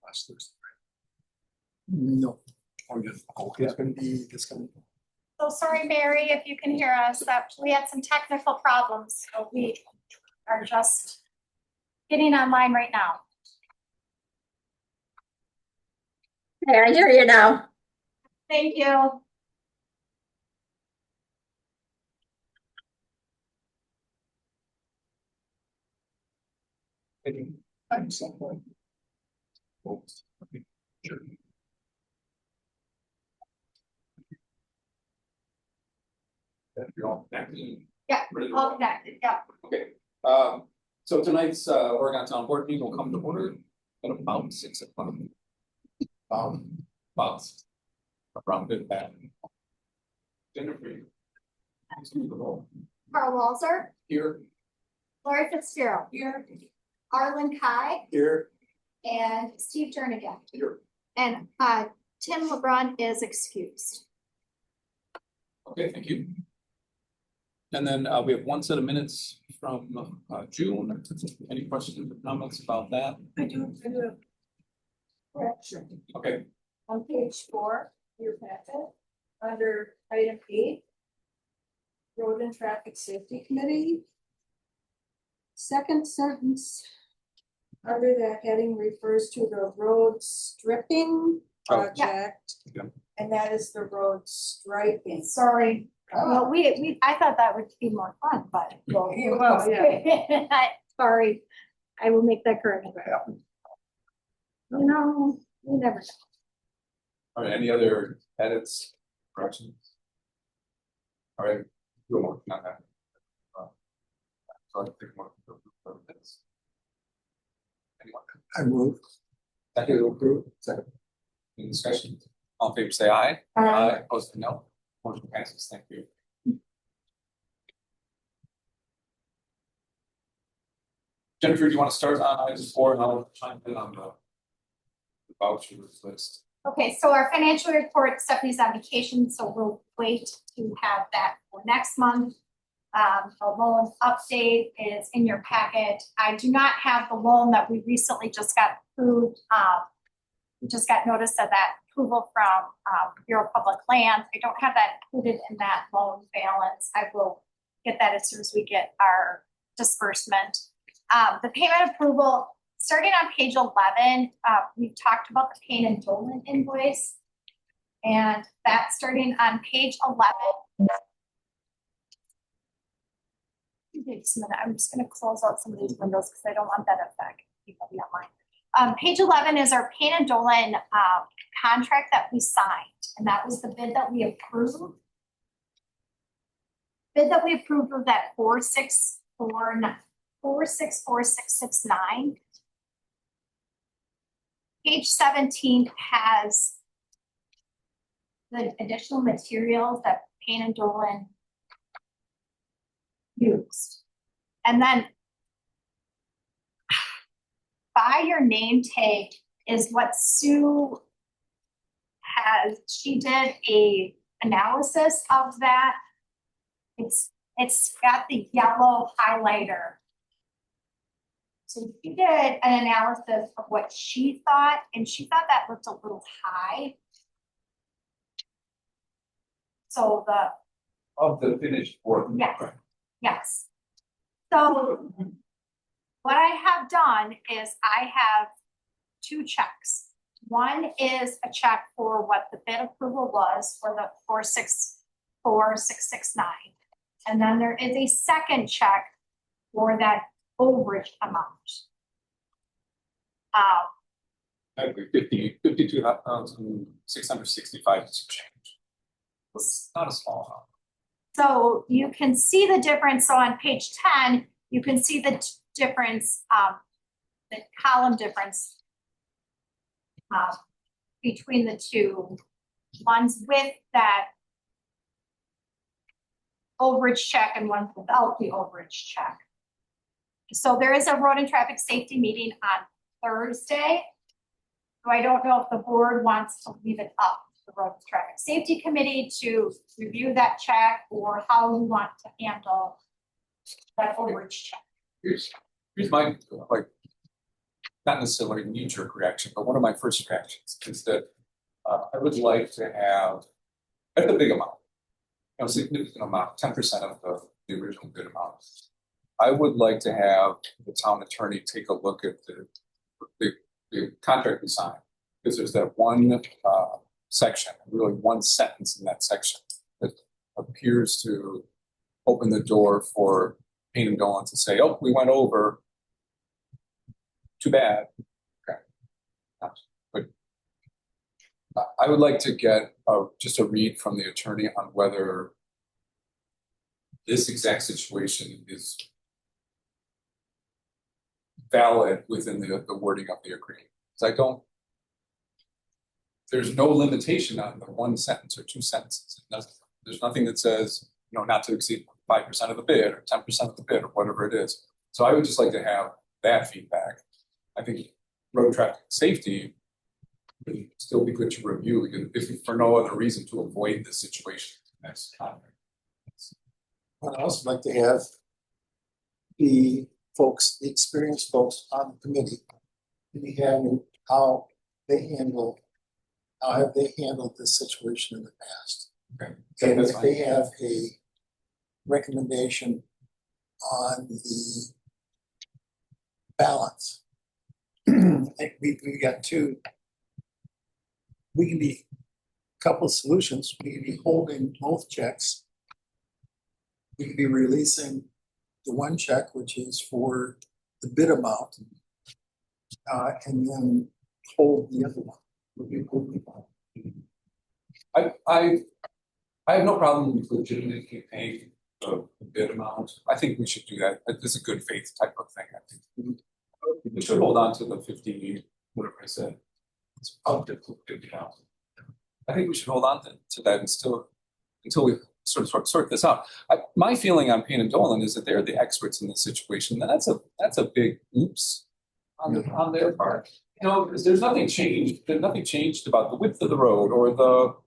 last Thursday. No. Oh, yes. Oh, it's gonna be this coming. So sorry, Mary, if you can hear us, that we had some technical problems, so we are just getting online right now. Hey, I hear you now. Thank you. I'm somewhere. Oh, okay, sure. You're all back in. Yeah, Ready to all go? connected, yeah. Okay, so tonight's Oregon Town Board meeting will come to order at about 6 o'clock. About around that. Jennifer. Please do the roll. Carl Walzer, Here. Lori Fitzgerald. Here. Arlen Kai Here. and Steve Jernigan. Here. And Tim LeBrun is excused. Okay, thank you. And then we have one set of minutes from June. Any questions or comments about that? I do have correction. Okay, On page 4, your packet, under item 8, Road and Traffic Safety Committee. Second sentence under that heading refers to the road stripping project. Yeah. And that is the road striping. Sorry. Well, I thought that would be more fun, but. Well, yeah. Sorry, I will make that correction. No, we never know. all right, any other edits, corrections? All right, go more, not that. So I think more. Anyone? I move. Second to approve, second. Any discussion? All in favor, say aye. Opposed, say no. Motion passes, thank you. Jennifer, do you want to start on item 4 and I'll chime in on the vouchers list? Okay, so our financial report, Stephanie's on vacation, so we'll wait to have that for next month. The loan update is in your packet. I do not have the loan that we recently just got approved. We just got notice of that approval from Bureau of Public Lands. I don't have that included in that loan balance. I will get that as soon as we get our disbursement. The payment approval, starting on page 11, we've talked about the Payne and Dolan invoice. And that's starting on page 11. Just a minute, I'm just going to close out some of these windows because I don't want that effect. People be online. Page 11 is our Payne and Dolan contract that we signed, and that was the bid that we approved. Bid that we approved was that 464669. Page 17 has the additional materials that Payne and Dolan used. And then by your name tag is what Sue has. She did a analysis of that. It's got the yellow highlighter. So she did an analysis of what she thought, and she thought that looked a little high. So Of the finished work. Yes. Yes. So what I have done is I have 2 checks. One is a check for what the bid approval was for the 464669. And then there is a second check for that overage amount. That'd be 52,665 to change. It's not a small amount. So you can see the difference. So on page 10, you can see the difference, the column difference between the two ones with that overage check and one without the overage check. So there is a road and traffic safety meeting on Thursday. So I don't know if the board wants to leave it up to the road and traffic safety committee to review that check, or how you want to handle that overage check. Here's my, like, not necessarily a knee-jerk reaction, but one of my first reactions is that I would like to have, at a big amount, significant amount, 10% of the original bid amount. I would like to have the town attorney take a look at the contract we signed, because there's that one section, really one sentence in that section that appears to open the door for Payne and Dolan to say, "Oh, we went over. Too bad." Okay. But I would like to get just a read from the attorney on whether this exact situation is valid within the wording of the agreement. Because I don't, there's no limitation on the one sentence or two sentences. There's nothing that says, not to exceed 5% of the bid or 10% of the bid or whatever it is. So I would just like to have that feedback. I think road traffic safety would still be good to review, if for no other reason to avoid this situation next time. I'd also like to have the experienced folks on the committee, maybe having how have they handled this situation in the past? Okay. And That's if they have a recommendation on the balance. I think we got we can be a couple of solutions. We can be holding both checks. We can be releasing the one check, which is for the bid amount, and then hold the other one. I have no problem with legitimately paying the bid amount. I think we should do that. It's a good faith type of thing. I think we should hold on to the 50, whatever I said. It's up to 50,000. I think we should hold on to that until we sort this out. My feeling on Payne and Dolan is that they're the experts in this situation. And that's a big oops on their part. Because there's nothing changed. There's nothing changed about the width of the road or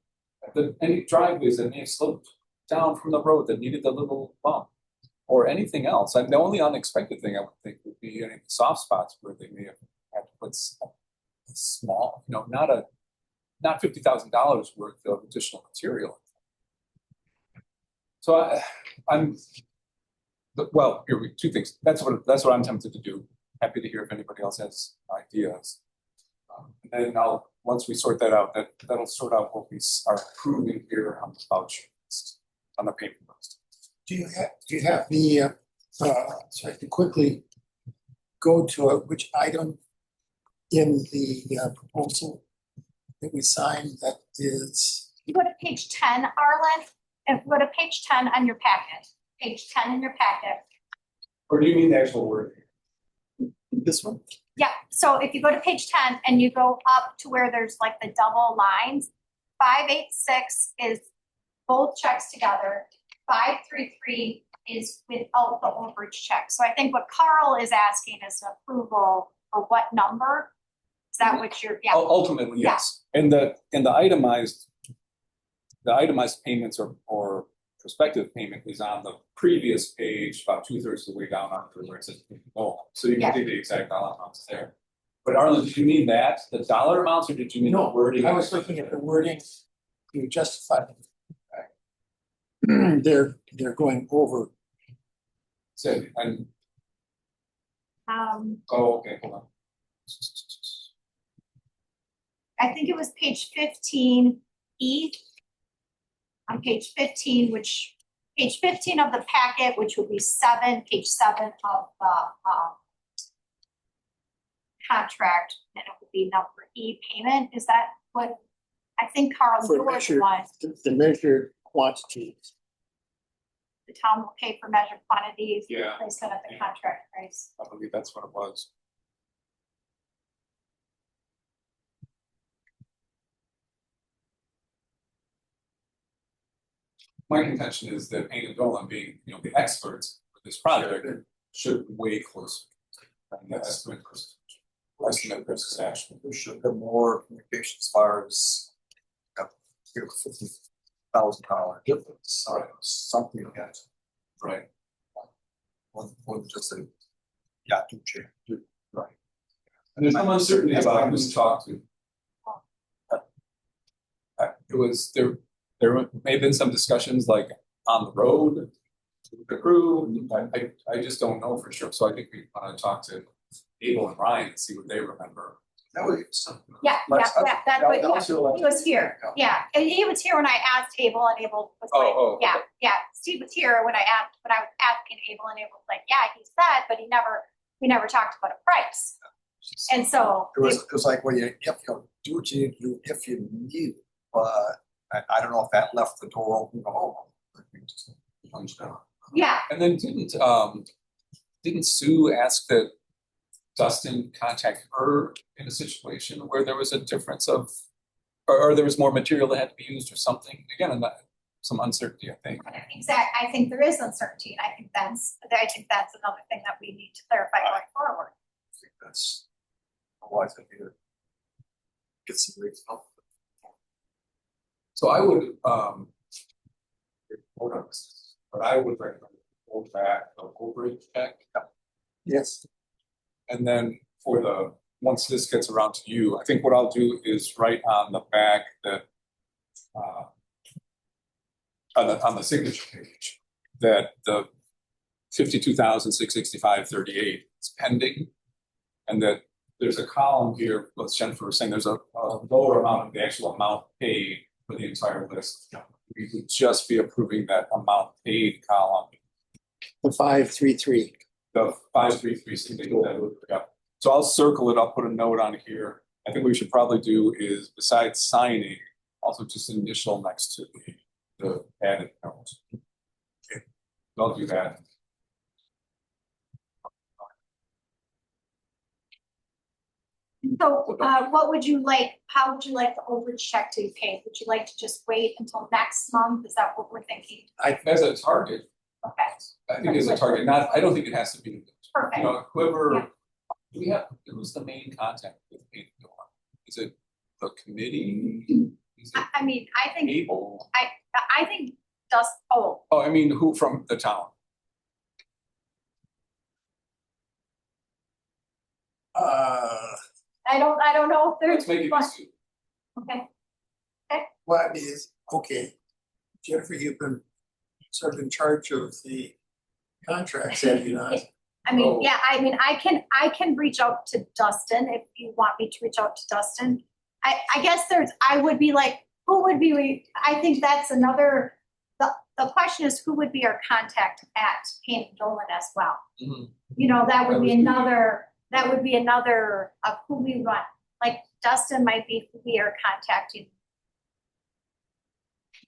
any driveways that may have sloped down from the road that needed the little bump or anything else. The only unexpected thing I would think would be any soft spots where they may have had to put a small, not $50,000 worth of additional material. So here we two things. That's what I'm tempted to do. Happy to hear if anybody else has ideas. And then once we sort that out, that'll sort out what we are approving here on the voucher list, on the payment list. Do you have the so I can quickly go to which item in the proposal that we signed that is? You go to page 10, Arlen, and go to page 10 on your packet. Page 10 in your packet. Or do you mean the actual word? This one? Yeah, so if you go to page 10 and you go up to where there's like the double lines, 586 is both checks together. 533 is without the overage check. So I think what Carl is asking is approval for what number? Is that what you're, yeah. Ultimately, yes. And the itemized payments or prospective payment is on the previous page, about 2/3 of the way down after where it says so you can see the exact dollar amounts there. But Arlen, did you mean that, the dollar amounts, or did you mean the wording? I was looking at the wording to justify them. They're going over. So, okay, hold on. I think it was page 15E. On page 15, page 15 of the packet, which would be page 7 of the contract, and it would be number E payment. Is that what I think Carl George wants? The measured quantities. The town will pay for measured quantities. Yeah. They set up the contract price. I believe that's what it was. My contention is that Payne and Dolan, being the experts for this project, should weigh closer than the estimate versus actual. There should have been more communication as far as $50,000 difference or something like that. Right. More than just a two chair. Right. And there's some uncertainty about who's to talk to. It was, there may have been some discussions like on the road, the crew, I just don't know for sure, so I think we wanna talk to Abel and Ryan and see what they remember. That was something. Yeah, Let's- that that would, was your last- he was here, yeah, and he was here when I asked Abel, and Abel was like, Oh, yeah, yeah, Steve was here when I was asking Abel, and Abel was like, yeah, he said, but we never talked about a price, and so. It was like, well, if you do what you need to do, if you need, it. But I don't know if that left the door open, oh, I think just plunged down. Yeah, And then didn't Sue ask that Dustin contact her in a situation where there was a difference of, or there was more material that had to be used or something? Again, and that, some uncertainty, I think. I think there is uncertainty, and I think that's another thing that we need to clarify going forward. I think that's, otherwise I need to get some rates up. So I would, hold on, but I would recommend hold back the overage check. Yes, And then for the, once this gets around to you, I think what I'll do is write on the back that, on the signature page, that the 52,665.38 is pending. And that there's a column here, what Jennifer was saying, there's a lower amount of the actual amount paid for the entire list. We would just be approving that amount paid column, the 533. the 533 signature that would, yeah. So I'll circle it, I'll put a note on here. I think what we should probably do is, besides signing, also just initial next to the added note. Okay, I'll do that. So, what would you like, how would you like the overage check to be paid? Would you like to just wait until next month? Is that what we're thinking? As a target, Okay, I think as a target, not, I don't think it has to be, you perfect. know, whoever, Yeah. do we have, who's the main contact with the Is it the committee? Is it I mean, I think, Able? I think oh, Oh, I mean, who from the town? I don't know if Let's there's. make it easy. Okay, What is, okay, Jennifer, you've been sort of in charge of the contracts, have you not? I mean, Oh. yeah, I mean, I can reach out to Dustin if you want me to reach out to Dustin. I guess I would be like, who would be, I think that's another, the question is who would be our contact at Payne and Dolan as well? Mhm. You know, that would be That another of who we run, like Dustin might be who we are contacting.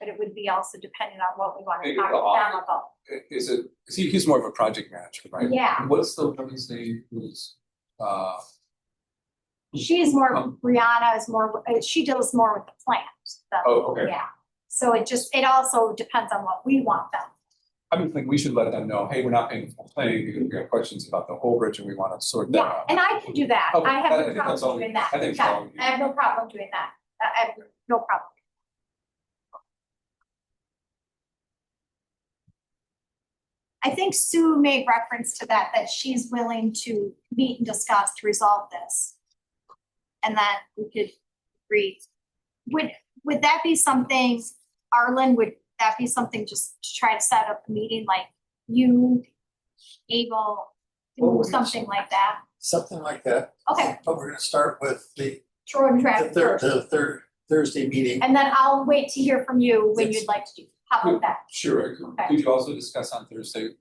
But it would be also depending on what we want to Maybe talk the to them about. Is it, he's more of a project manager, right? Yeah. What's the woman's name who's, She's more, Brianna is more, she deals more with the plant. Oh, okay. Yeah, so it also depends on what we want them. I would think we should let them know, hey, we're not paying full pay, because we have questions about the overage and we want to sort that Yeah, out. and I can do that. Okay, I have I no think that's all- problem doing that. I think Yeah, so. I have no problem doing that. I have no problem. I think Sue made reference to that she's willing to meet and discuss to resolve this. And then we could agree. Would that be something, Arlen, would that be something just to try to set up a meeting like you, Abel, do something like that? Something like that. Okay, But we're gonna start with the Troy and traffic first. third Thursday meeting. And then I'll wait to hear from you when Yes. you'd like to do, how about that? Sure, Okay. could you also discuss on Thursday?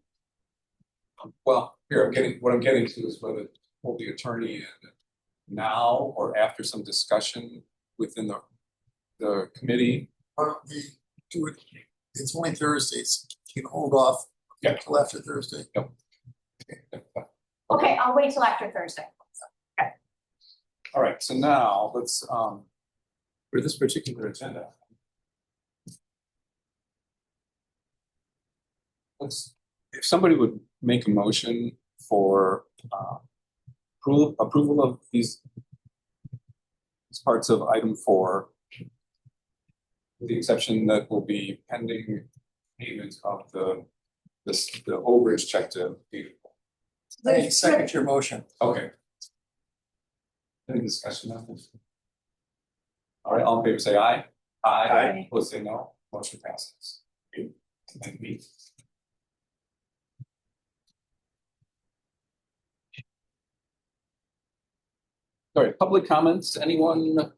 Well, here, what I'm getting to is whether hold the attorney in now or after some discussion within the committee. Why don't we do it, it's only Thursdays, you can hold off Yeah. till after Thursday. Okay, I'll wait till after Thursday. All right, so now let's, for this particular agenda. If somebody would make a motion for approval of these parts of item 4, with the exception that will be pending payment of the overage check to people. I second your motion. Okay. Any discussion on this? All right, all in favor, say aye. Aye. Opposed, say no. Motion passes. Thank you. All right, public comments, anyone?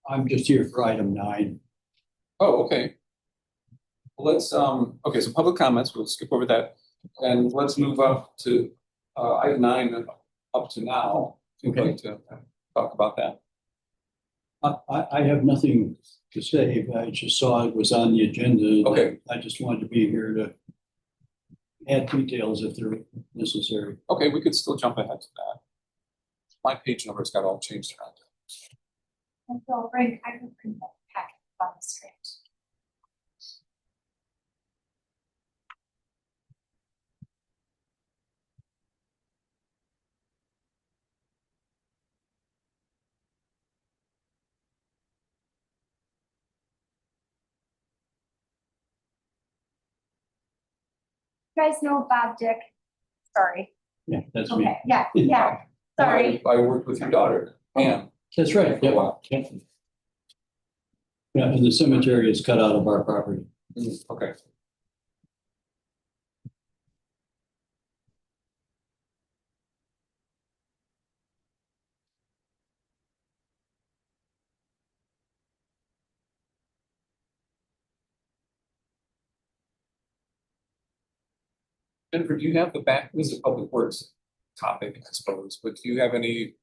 I'm just here for item 9. Oh, okay. Well, let's, okay, so public comments, we'll skip over that. And let's move up to, item 9 up to now. If you'd like to talk about that. I have nothing to say, but I just saw it was on the agenda. Okay. I just wanted to be here to add details if they're necessary. Okay, we could still jump ahead to that. My page numbers got all changed around. And so I can bring the packet on the screen. You guys know Bob Dick? Sorry. Yeah, that's me. Okay, yeah, sorry. I worked with your daughter, Pam. That's right. For a while. Yeah, and the cemetery is cut out of our property. Okay. Jennifer, do you have the back, this is a public works topic, I suppose, but do you have any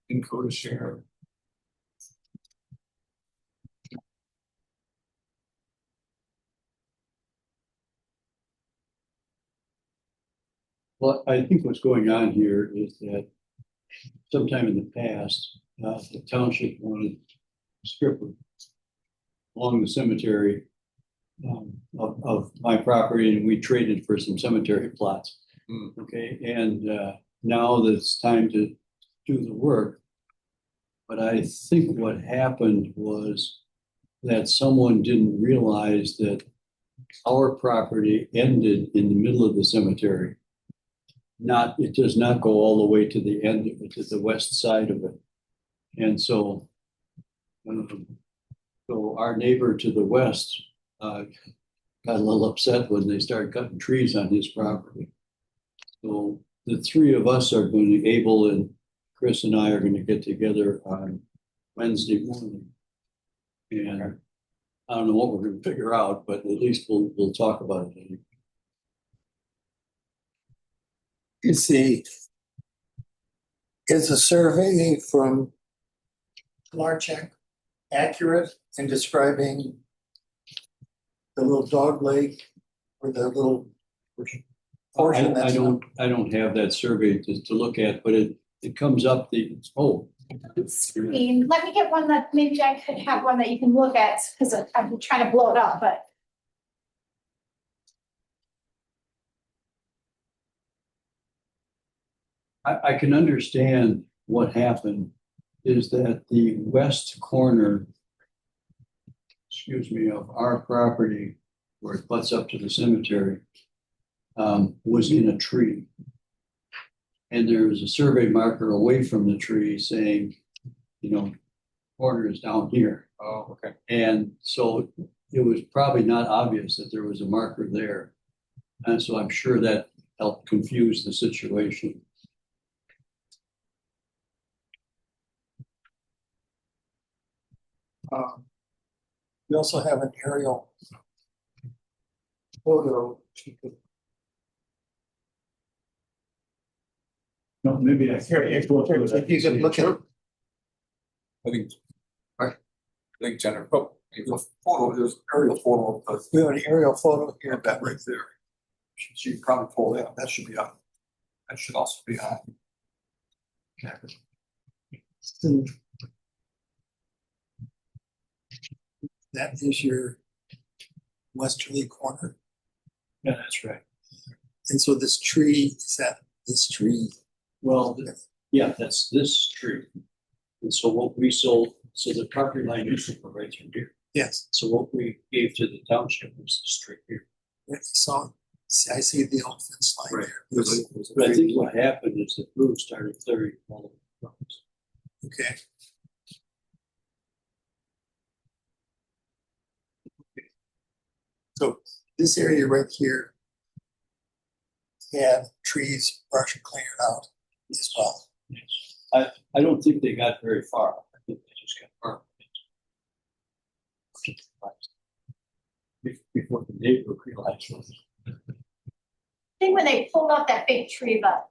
info to share? Well, I think what's going on here is that sometime in the past, the township wanted a strip along the cemetery of my property, and we traded for some cemetery plots. Hmm. Okay, and now that it's time to do the work. But I think what happened was that someone didn't realize that our property ended in the middle of the cemetery. It does not go all the way to the end of it, to the west side of it. And so, so our neighbor to the west got a little upset when they started cutting trees on his property. So the three of us are going to, Abel and Chris and I are going to get together on Wednesday morning. And I don't know what we're going to figure out, but at least we'll talk about it. Is the survey from Larchek accurate in describing the little dog leg or the little portion that's I don't have that survey to look at, but it comes up Screen. Let me get one that maybe I could have one that you can look at because I've been trying to blow it up, but. I can understand what happened is that the west corner, of our property where it butts up to the cemetery, was in a tree. And there was a survey marker away from the tree saying, corner is down here. Oh, okay. And so it was probably not obvious that there was a marker there. And so I'm sure that helped confuse the situation. we also have an aerial photo. No, maybe I. If you could look at I think Jennifer, The photo, there's an aerial photo of we have an aerial photo here. that right there. So you probably pull that, that should be on. That should also be on. That is your westerly corner. Yeah, that's right. And so this tree, is that this tree? Well, yeah, that's this tree. And so what we sold, so the property line used to go right through here. Yes. So what we gave to the township was this tree here. So See, I see the old fence line Right. there. But I think what happened is the crew started clearing all the roads. Okay. So this area right here had trees partially cleared out as well. Yes. I don't think they got very far. I think they just got far. Before the neighbor realized. I think when they pulled up that big tree, but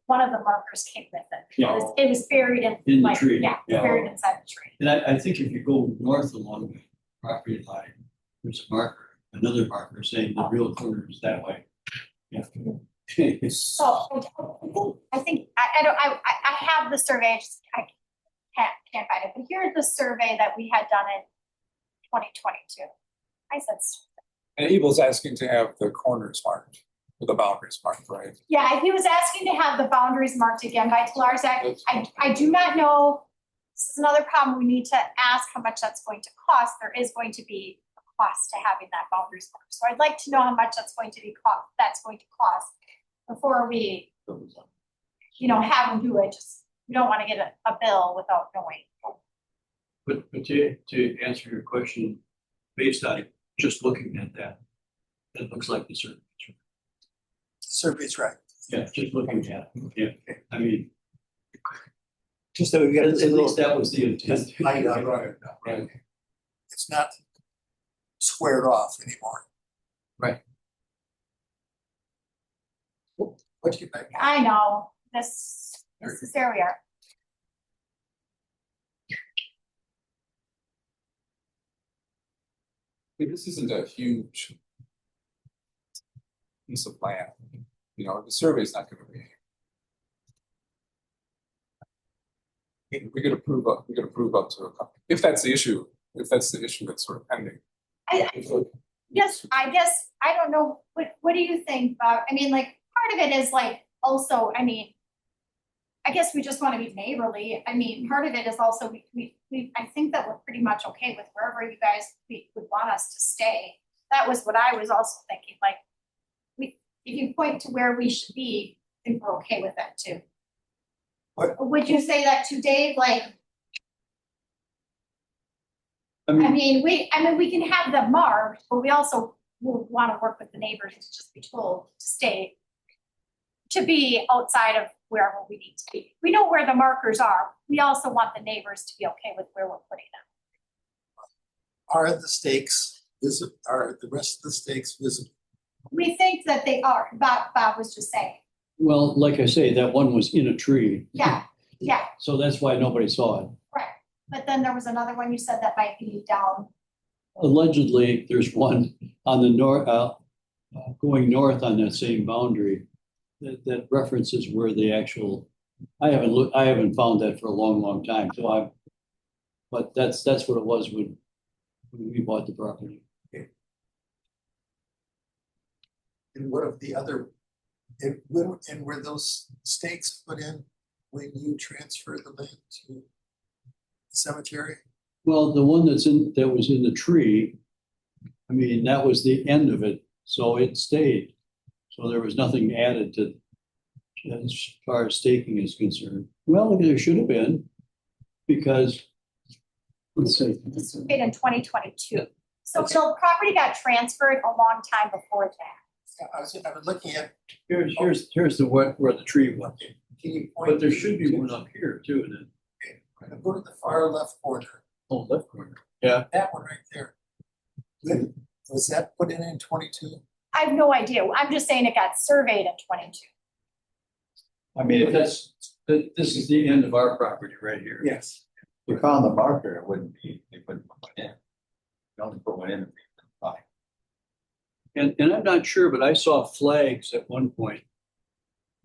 one of the markers came with it. Yeah. It was buried in. In the like, tree, Yeah, yeah. buried inside the tree. And I think if you go north along the property line, there's a marker, another marker saying the real corner is that way. Yeah. So I think, I have the survey, I can't find it, but here's the survey that we had done in 2022. I said, And Abel's asking to have the corners marked, or the boundaries marked, right? yeah, he was asking to have the boundaries marked again by Telarzak. I do not know, this is another problem, we need to ask how much that's going to cost. There is going to be a cost to having that boundaries marked. So I'd like to know how much that's going to cost before we, have them do it. Just, we don't want to get a bill without knowing. But to answer your question, based on just looking at that, it looks like the survey. Survey's right. Yeah, just looking at it, yeah. I mean, Just that we've got at this little, least that was the intent. Right, Right. it's not squared off anymore. Right. What do you think? I know, this is there we are. I mean, this isn't a huge piece of land, the survey's not gonna be. We could approve up to a couple, if that's the issue that's sort of pending. Yes, I guess, I don't know, what do you think, Bob? I mean, like, part of it is like, also, I mean, I guess we just wanna be neighborly, I mean, part of it is also, I think that we're pretty much okay with wherever you guys would want us to stay. That was what I was also thinking, like, if you point to where we should be, I think we're okay with that too. What? Would you say that too, Dave, like, I I mean, mean, we can have them marked, but we also will wanna work with the neighbors to just be told to stay, to be outside of wherever we need to be. We know where the markers are, we also want the neighbors to be okay with where we're putting them. Are the stakes visible? Are the rest of the stakes visible? We think that they are, Bob was just saying, well, like I say, that one was in a tree. yeah, So that's why nobody saw it. right. But then there was another one you said that might be down, Allegedly, there's one on the north, going north on that same boundary that references where the actual, I haven't found that for a long, long time, but that's what it was when we bought the property. And what of the other, and were those stakes put in when you transferred the land to the cemetery? Well, the one that was in the tree, I mean, that was the end of it, so it stayed. So there was nothing added to, as far as staking is concerned. Well, there should have been, because, let's see. this was made in 2022. So the property got transferred a long time before that. I was looking at, Here's the where the tree was. can you point? But there should be one up here too, and then, Go to the far left corner, oh, left corner. Yeah. that one right there. Was that put in 22? I have no idea, I'm just saying it got surveyed in 22. I mean, this is the end of our property right here. Yes. We found the marker, it wouldn't be, they wouldn't put one in. You only put one in, fine. And I'm not sure, but I saw flags at one point.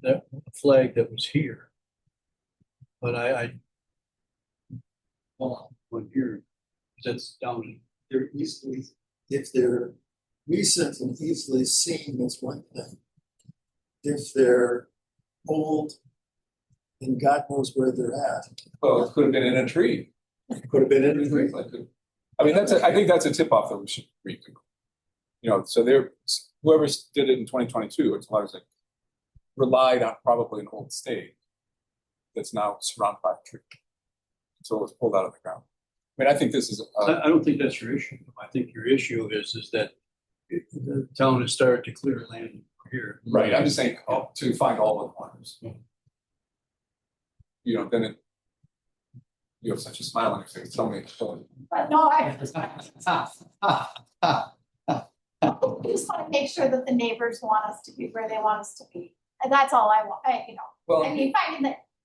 That flag that was here. But well, one here, that's down. They're easily, if they're recent and easily seen, that's one thing. If they're old, and God knows where they're at. Well, it could have been in a tree. Could have been in a tree. I mean, I think that's a tip off that we should read. You know, so whoever did it in 2022, it's like relied on probably an old stake that's now surrounded by a tree. So it was pulled out of the ground. I mean, I think this is, I don't think that's your issue. I think your issue is that the town has started to clear land here. right, I'm just saying, to find all the ones. You know, then you have such a smile on your face, tell me. But no, I just want to make sure that the neighbors want us to be where they want us to be. And that's all I want, you know, Well, I mean,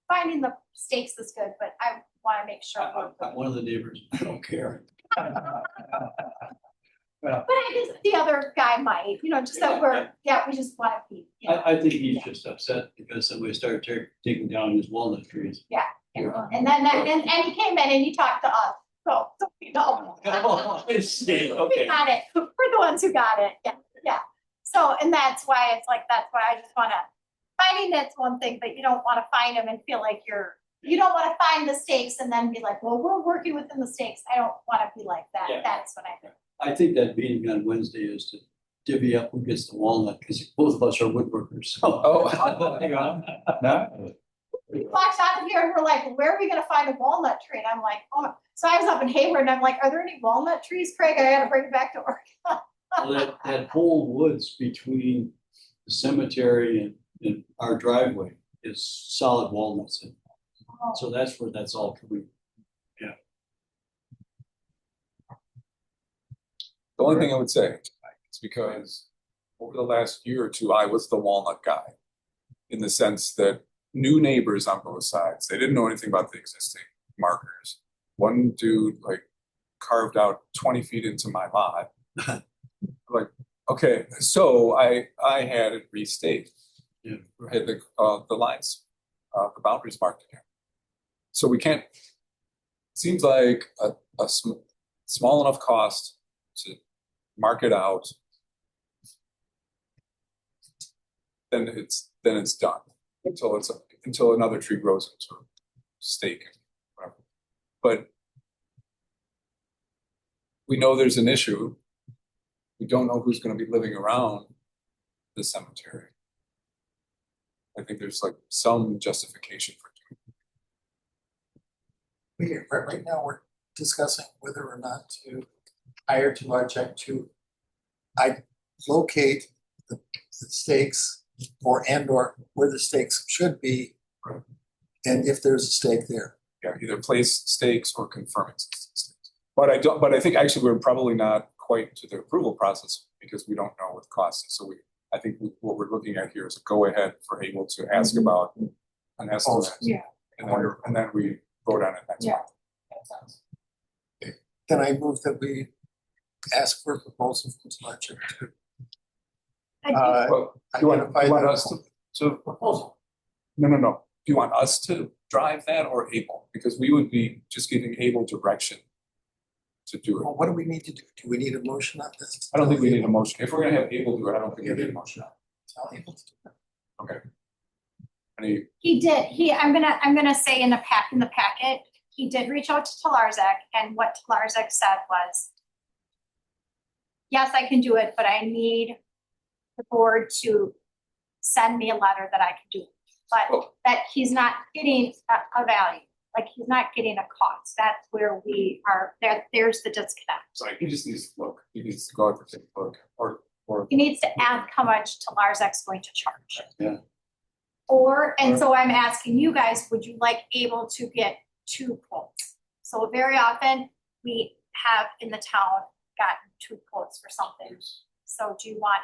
finding the stakes is good, but I want to make sure. I'm one of the neighbors, I don't care. But I guess the other guy might, you know, just that we just want to be, you know. I think he's just upset because somebody started taking down his walnut trees. And then, and he came in and he talked to us, so, you know. We got it, we're the ones who got it, yeah. So, and that's why I just wanna, finding it's one thing, but you don't wanna find them and feel like you don't wanna find the stakes and then be like, well, we're working within the stakes, I don't wanna be like that, Yeah. that's what I think. I think that meeting on Wednesday is to divvy up who gets the walnut, because both of us are woodworkers, so. Oh. We walked out of here and we're like, where are we gonna find a walnut tree? And I'm like, oh, so I was up in Hayward and I'm like, are there any walnut trees, Craig? I gotta bring it back to work. Well, that whole woods between the cemetery and our driveway is solid walnuts. So that's where that's all coming. The only thing I would say is because over the last year or two, I was the walnut guy. In the sense that new neighbors on both sides, they didn't know anything about the existing markers. One dude like carved out 20 feet into my lot. Like, okay, so I had it restaked. Yeah. Had the lines, the boundaries marked again. So we can't, seems like a small enough cost to mark it out, then it's done until another tree grows into a stake, whatever. But we know there's an issue. We don't know who's going to be living around the cemetery. I think there's like some justification for doing it. Right now, we're discussing whether or not to hire Telarcheck to locate the stakes or where the stakes should be, and if there's a stake there. Yeah, either place stakes or confirm existing stakes. But I think actually we're probably not quite to the approval process because we don't know what the cost is. So I think what we're looking at here is a go ahead for Able to ask about an estimate. Yeah. And then we vote on it next month. Then I move that we ask for a proposal from Telarcheck to Well, do you want identify us to proposal? No. Do you want us to drive that or Able? Because we would be just giving Able direction to do it. Well, what do we need to do? Do we need a motion on this? I don't think we need a motion. If we're gonna have Able do it, I don't think we need a motion on Tell Able to do it. it. Okay. Any, He did, I'm gonna say in the packet, he did reach out to Telarczak, and what Telarczak said was, yes, I can do it, but I need the board to send me a letter that I can do it. But that he's not getting a value, like he's not getting a cost. That's where we are, there's the disconnect. so he just needs to look, he needs to go out to take a look, or He needs to ask how much Telarczak's going to charge. Yeah. And so I'm asking you guys, would you like Able to get 2 quotes? So very often, we have in the town gotten 2 quotes for something. So do you want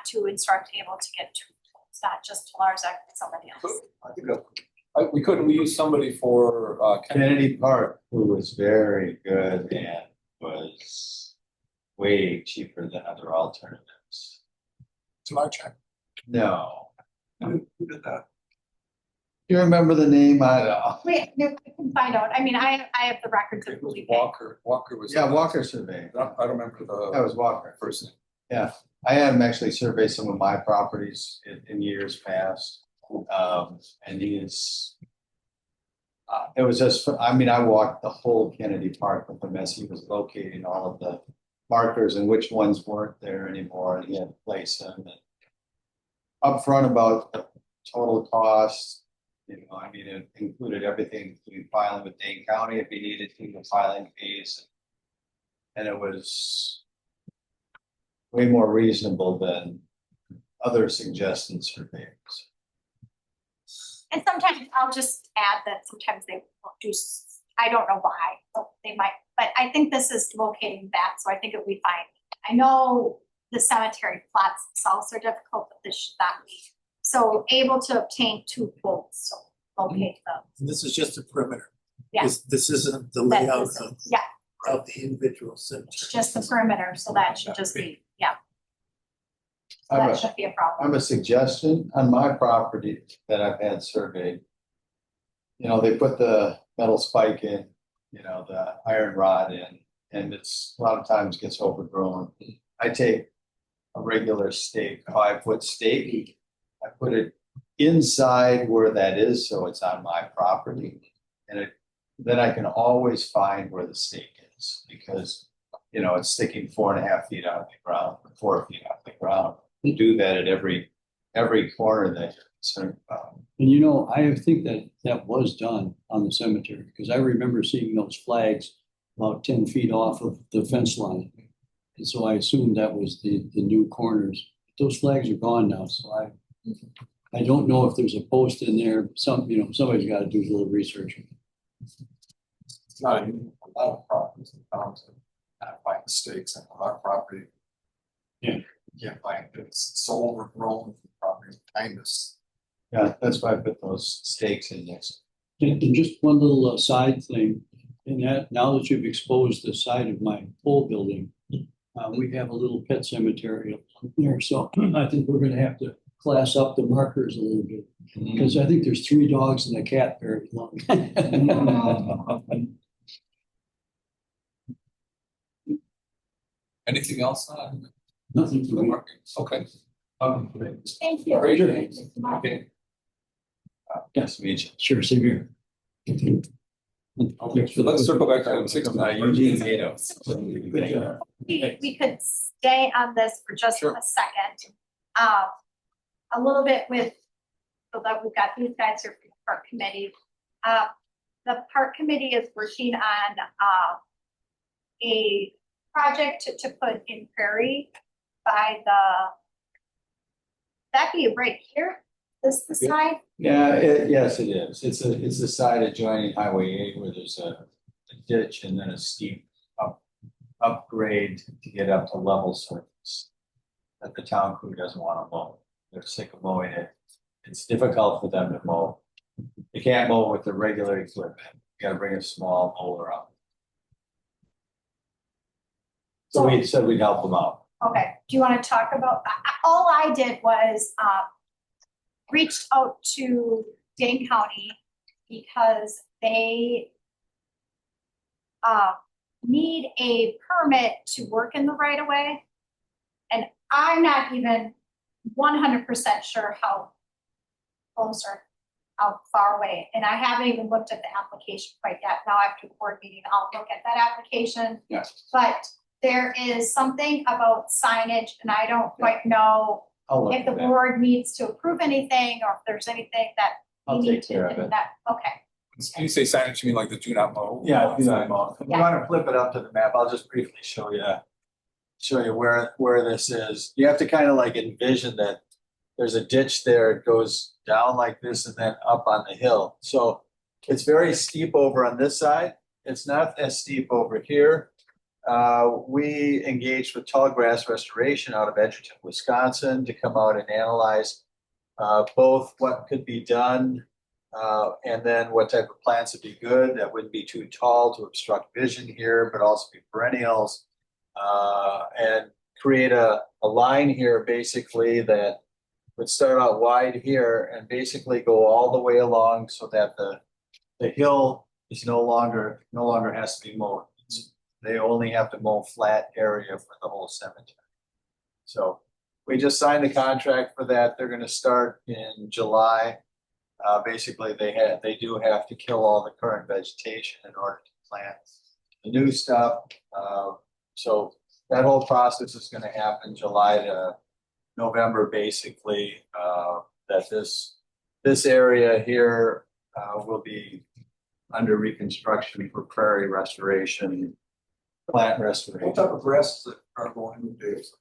to instruct Able to get 2 quotes, not just Telarczak, but somebody else? I think we use somebody for Kennedy Park, who was very good and was way cheaper than other alternatives. Telarcheck. No. who did that? You remember the name? I don't know. We can find out. I mean, I have the records of It who was we paid. Walker was. Yeah, Walker surveyed. I don't remember That was Walker. first name. Yeah, I had him actually survey some of my properties in years past. And he's, it was just, I mean, I walked the whole Kennedy Park with him as he was locating all of the markers and which ones weren't there anymore, and he had to place them. And upfront about the total cost, I mean, it included everything, including filing with Dane County if he needed to, the filing fees. And it was way more reasonable than other suggestions for things. And sometimes I'll just add that sometimes they won't do, I don't know why, but they might, but I think this is locating that, so I think it would be fine. I know the cemetery plots themselves are difficult, but this should not be. So able to obtain 2 quotes, so locate them. And this is just a perimeter. Yeah. This isn't the That layout isn't- Yeah, of the individual cemetery. just the perimeter, so that should just be, yeah. So I'm that a- shouldn't be a problem. I'm a suggestion on my property that I've had surveyed. They put the metal spike in, the iron rod in, and it's a lot of times gets overgrown. I take a regular stake, 5-foot stake, I put it inside where that is, so it's on my property. And then I can always find where the stake is, because, it's sticking 4.5 feet out of the ground, 4 feet out of the ground. You do that at every corner that you're concerned about. And I think that was done on the cemetery, because I remember seeing those flags about 10 feet off of the fence line. And so I assumed that was the new corners. Those flags are gone now, so I don't know if there's a post in there. Somebody's got to do a little research. It's not even a lot of properties in town to not find mistakes on our property. Yeah. You can't find it. It's so overgrown property behind us. Yeah, that's why I put those stakes in next. And just one little side thing, in that now that you've exposed the side of my pole building, we have a little pet cemetery up there. So I think we're going to have to class up the markers a little bit, because I think there's 3 dogs and a cat buried along. Anything else on Nothing the for me. markings? Okay. Thank you. Great. Okay. Okay. Yes, to meet you. Sure, same here. Okay, so let's circle back to item 6. Eugene Nato. We could stay on this for just Sure. a second. A little bit with, so that we've got these guys here for the park committee. The park committee is working on, a project to put in Prairie by that'd be right here, this the side? Yeah, yes, it is. It's the side adjoining Highway 8 where there's a ditch and then a steep upgrade to get up to level surface that the town crew doesn't want to mow. They're sick of mowing it. It's difficult for them to mow. You can't mow with the regular equipment. You gotta bring a small mower up. So we said we'd help them out. Okay, do you want to talk about, all I did was, reached out to Dane County because they need a permit to work in the right of way. And I'm not even 100% sure how close or how far away. And I haven't even looked at the application quite yet. Now after the board meeting, I'll look at that application. Yes. But there is something about signage and I don't quite know I'll look if the at that. board needs to approve anything or if there's anything that I'll we need take care of to, it. that, okay. When you say signage, you mean like the do not mow? Yeah, do not mow. If you Yeah. want to flip it up to the map, I'll just briefly show you where this is. You have to kind of like envision that there's a ditch there. It goes down like this and then up on the hill. So it's very steep over on this side. It's not as steep over here. We engaged with Tallgrass Restoration out of Edgerton, Wisconsin, to come out and analyze both what could be done and then what type of plants would be good that wouldn't be too tall to obstruct vision here, but also be perennials, and create a line here basically that would start out wide here and basically go all the way along so that the hill is no longer has to be mowed. They only have to mow flat area for the whole cemetery. So we just signed the contract for that. They're going to start in July. Basically, they do have to kill all the current vegetation in order to plant the new stuff. So that whole process is gonna happen July to November, basically, that this area here, will be under reconstruction for prairie restoration, plant restoration. What type of grasses are going with this?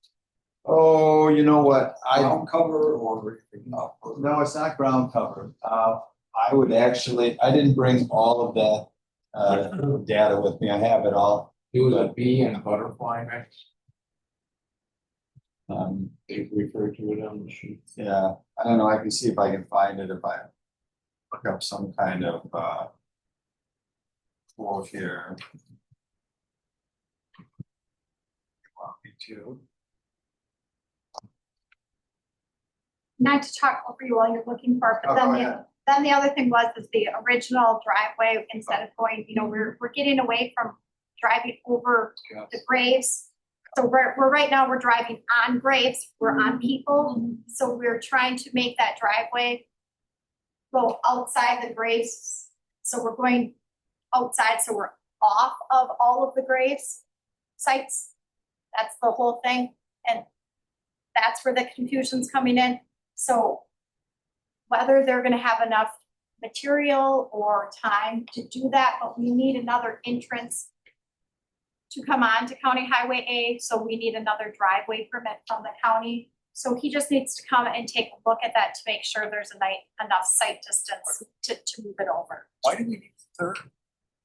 Oh, you know what, Ground cover or anything up? no, it's not ground cover. I would actually, I didn't bring all of that, data with me, I have it all. It was a bee and a butterfly mix. They refer to it on the sheet. Yeah, I don't know, I can see if I can find it if I look up some kind of, quote here. Want me to? Not to talk over you while you're looking for it, but Oh, then go the, ahead. then the other thing was is the original driveway, instead of going, you know, we're getting away from driving over the graves. So we're right now, we're driving on graves, we're on people, so we're trying to make that driveway go outside the graves. So we're going outside, so we're off of all of the graves sites. That's the whole thing, and that's where the confusion's coming in. So whether they're gonna have enough material or time to do that, but we need another entrance to come on to County Highway A, so we need another driveway permit from the county. So he just needs to come and take a look at that to make sure there's enough site distance to move it over. Why do we need the third?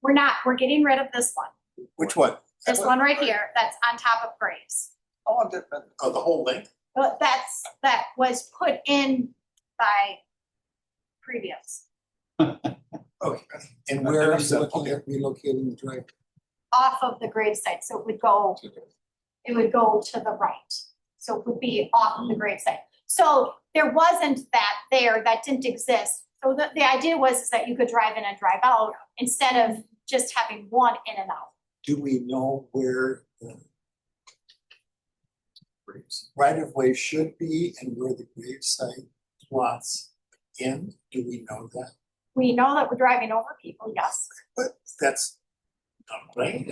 We're getting rid of this one. Which one? This one right here, that's on top of Graves. How long did it been? Oh, the whole length? But that was put in by previous, Okay. And where are you looking at relocating the driveway? off of the grave site, so it would go to the right. So it would be off of the grave site. So there wasn't that there, that didn't exist. So the idea was is that you could drive in and drive out instead of just having one in and out. Do we know where the right of way should be and where the gravesite plots end? Do we know that? We know that we're driving over people, yes. But that's not right.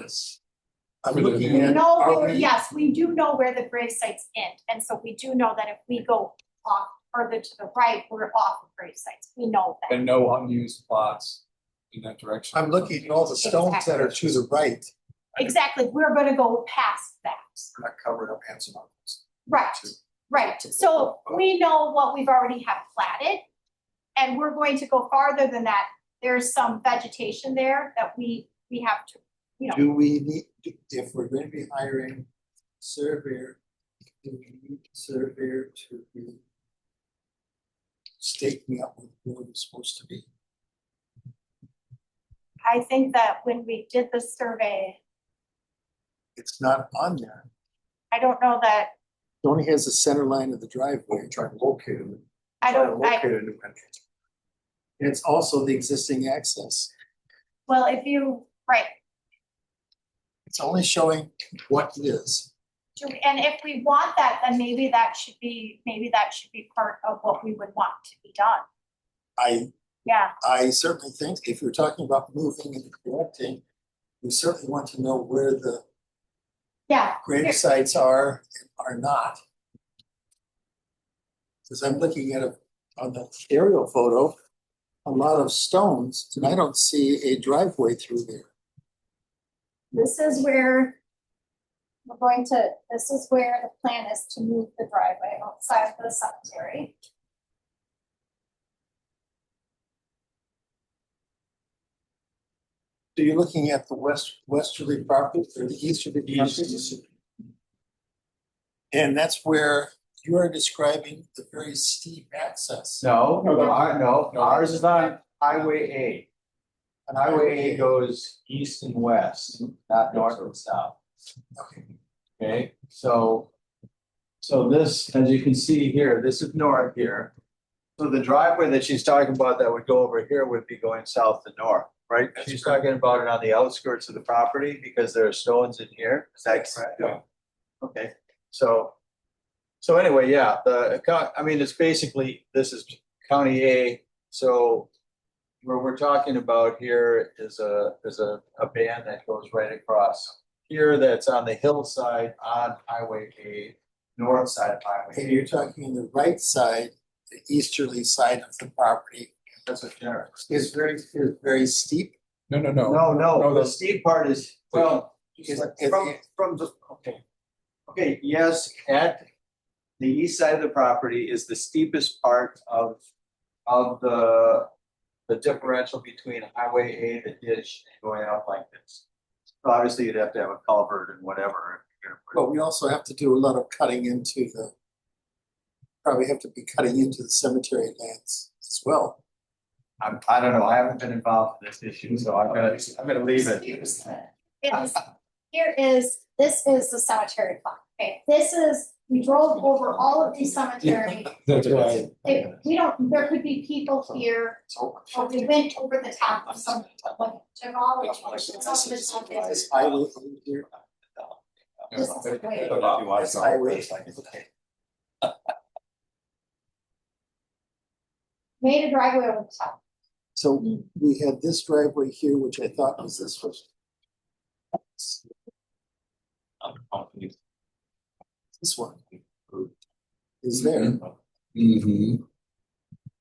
I'm For the- looking We at, know are where, we, yes, we do know where the grave sites end, and so we do know that if we go off further to the right, we're off of grave sites. We know that. And no unused plots in that direction. I'm looking at all the stones that are to the right. Exactly, we're gonna go past that. We're not covering up handsome mountains. Right, right. So we know what we've already have platted. And we're going to go farther than that. There's some vegetation there that we have to, you know, Do we need, if we're going to be hiring surveyor, do we need a surveyor to be staking out what the road is supposed to be? I think that when we did the survey, It's not on there. I don't know that, It only has the center line of the driveway. Trying to locate them. I don't, Locate a new entrance. And it's also the existing access. well, if you, right. It's only showing what is. And if we want that, then maybe that should be part of what we would want to be done. Yeah, I certainly think if you're talking about moving and correcting, we certainly want to know where the yeah. grave sites are and are not. Because I'm looking at on the aerial photo, a lot of stones, and I don't see a driveway through there. This is where this is where the plan is to move the driveway outside of the cemetery. So you're looking at the westerly property or the easterly property? And that's where you are describing the very steep access. No, ours is on Highway A. And Highway A goes east and west, not north and south. Okay. Okay, so this, as you can see here, this is north here. So the driveway that she's talking about that would go over here would be going south to north, right? That's She's correct. talking about it on the outskirts of the property because there are stones in here. Is that correct? Yeah. Okay, so anyway, yeah, it's basically, this is County A, so where we're talking about here is a band that goes right across here that's on the hillside on Highway eight, north side of Highway And you're eight. talking on the right side, the easterly side of the property That's a generic. is very steep. No, No, the steep part is, well, It's- from the, okay. Okay, yes, at the east side of the property is the steepest part of the differential between Highway eight, the ditch, and going out like this. So obviously you'd have to have a culvert and whatever. But we also have to do a lot of cutting into the, probably have to be cutting into the cemetery lands as well. I don't know, I haven't been involved in this issue, so I'm gonna leave it. This is the cemetery plot, okay, we drove over all of these cemeteries. That's right. There could be people here, or we went over the top of some, like, all This highway over here. This is the way. This highway. Made a driveway over the top. So we had this driveway here, which I thought was this was. This one is there, Mm-hmm.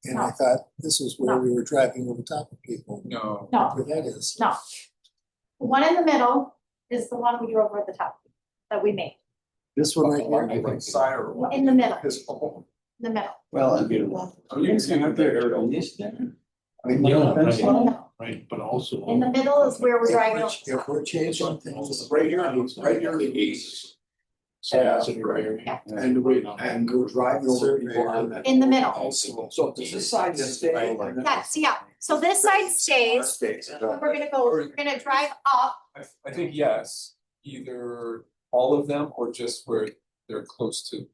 and I thought this was where we were driving over top of people. No. No, Where that is. no. The one in the middle is the one we drove over the top, that we made, This one right here. in the middle, in the middle. Well, Oh, you can see that there. yeah, right, but also. In the middle is where we're driving. If we're changing things. Right here in the east. And we're driving over people on that. In the middle. So does this side stay? Yes, yeah, so this side stays, we're gonna drive up, I think yes, either all of them or just where they're close to.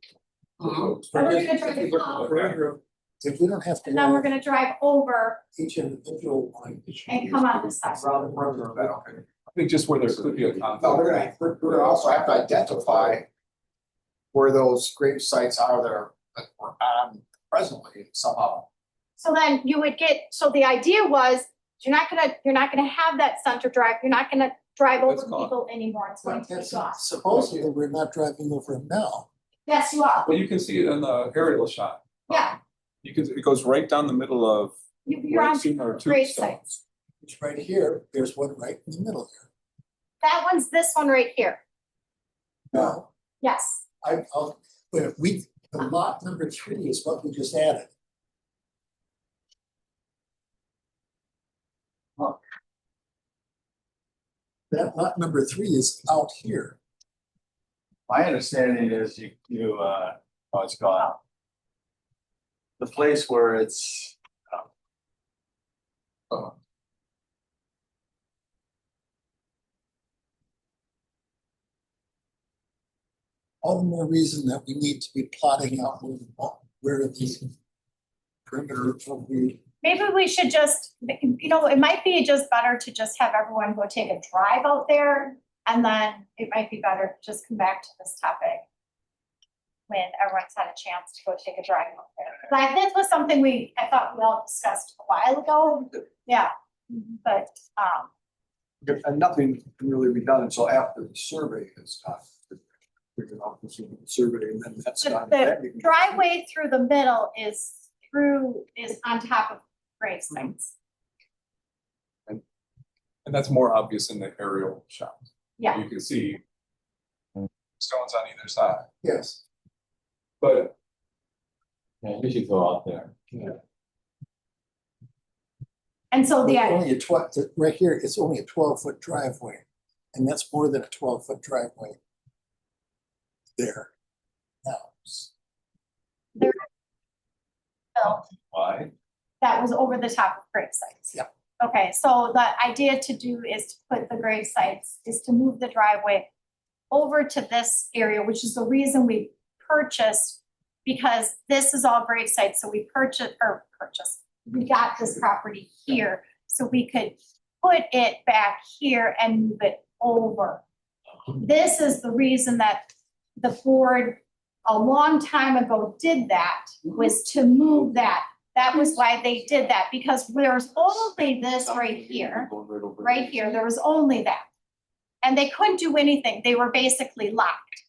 and we're gonna drive up, If we don't have to. and then we're gonna drive over Each individual one. and come on this side. I think just where there could be a No, conflict. we're gonna also have to identify where those grave sites are that we're on presently somehow. So then you would so the idea was, you're not gonna have that center drive, you're not gonna drive over That's gone. people anymore, it's going to be gone. Supposedly, we're not driving over them now. Yes, you are, Well, you can see it in the aerial shot. yeah, It goes right down the middle of. you're on Our grave tombstone. sites. It's right here, there's one right in the middle here. That one's this one right here, No, yes, the lot number 3 is what we just added. That lot number 3 is out here. My understanding is it's gone. The place where it's, All the more reason that we need to be plotting out where the perimeter of the. maybe we should just, it might be just better to just have everyone go take a drive out there, and then it might be better to just come back to this topic when everyone's had a chance to go take a drive out there. Like, this was something I thought we all discussed a while ago, yeah, but, And nothing can really be done until after the survey is done. Figure out the survey and then that's done. the driveway through the middle is on top of grave sites. And that's more obvious in the aerial shot. Yeah. You can see stones on either side, Yes. but Yeah, we should go out there. And so the, Only right here, it's only a 12-foot driveway, and that's more than a 12-foot driveway. There. Now. Why? that was over the top of grave sites. Yeah. Okay, so the idea to do is to put the grave sites, is to move the driveway over to this area, which is the reason we purchased, because this is all grave sites, so we we got this property here, so we could put it back here and move it over. This is the reason that the board a long time ago did that, was to move that. That was why they did that, because there's only this right here, there was only that. And they couldn't do anything. They were basically locked.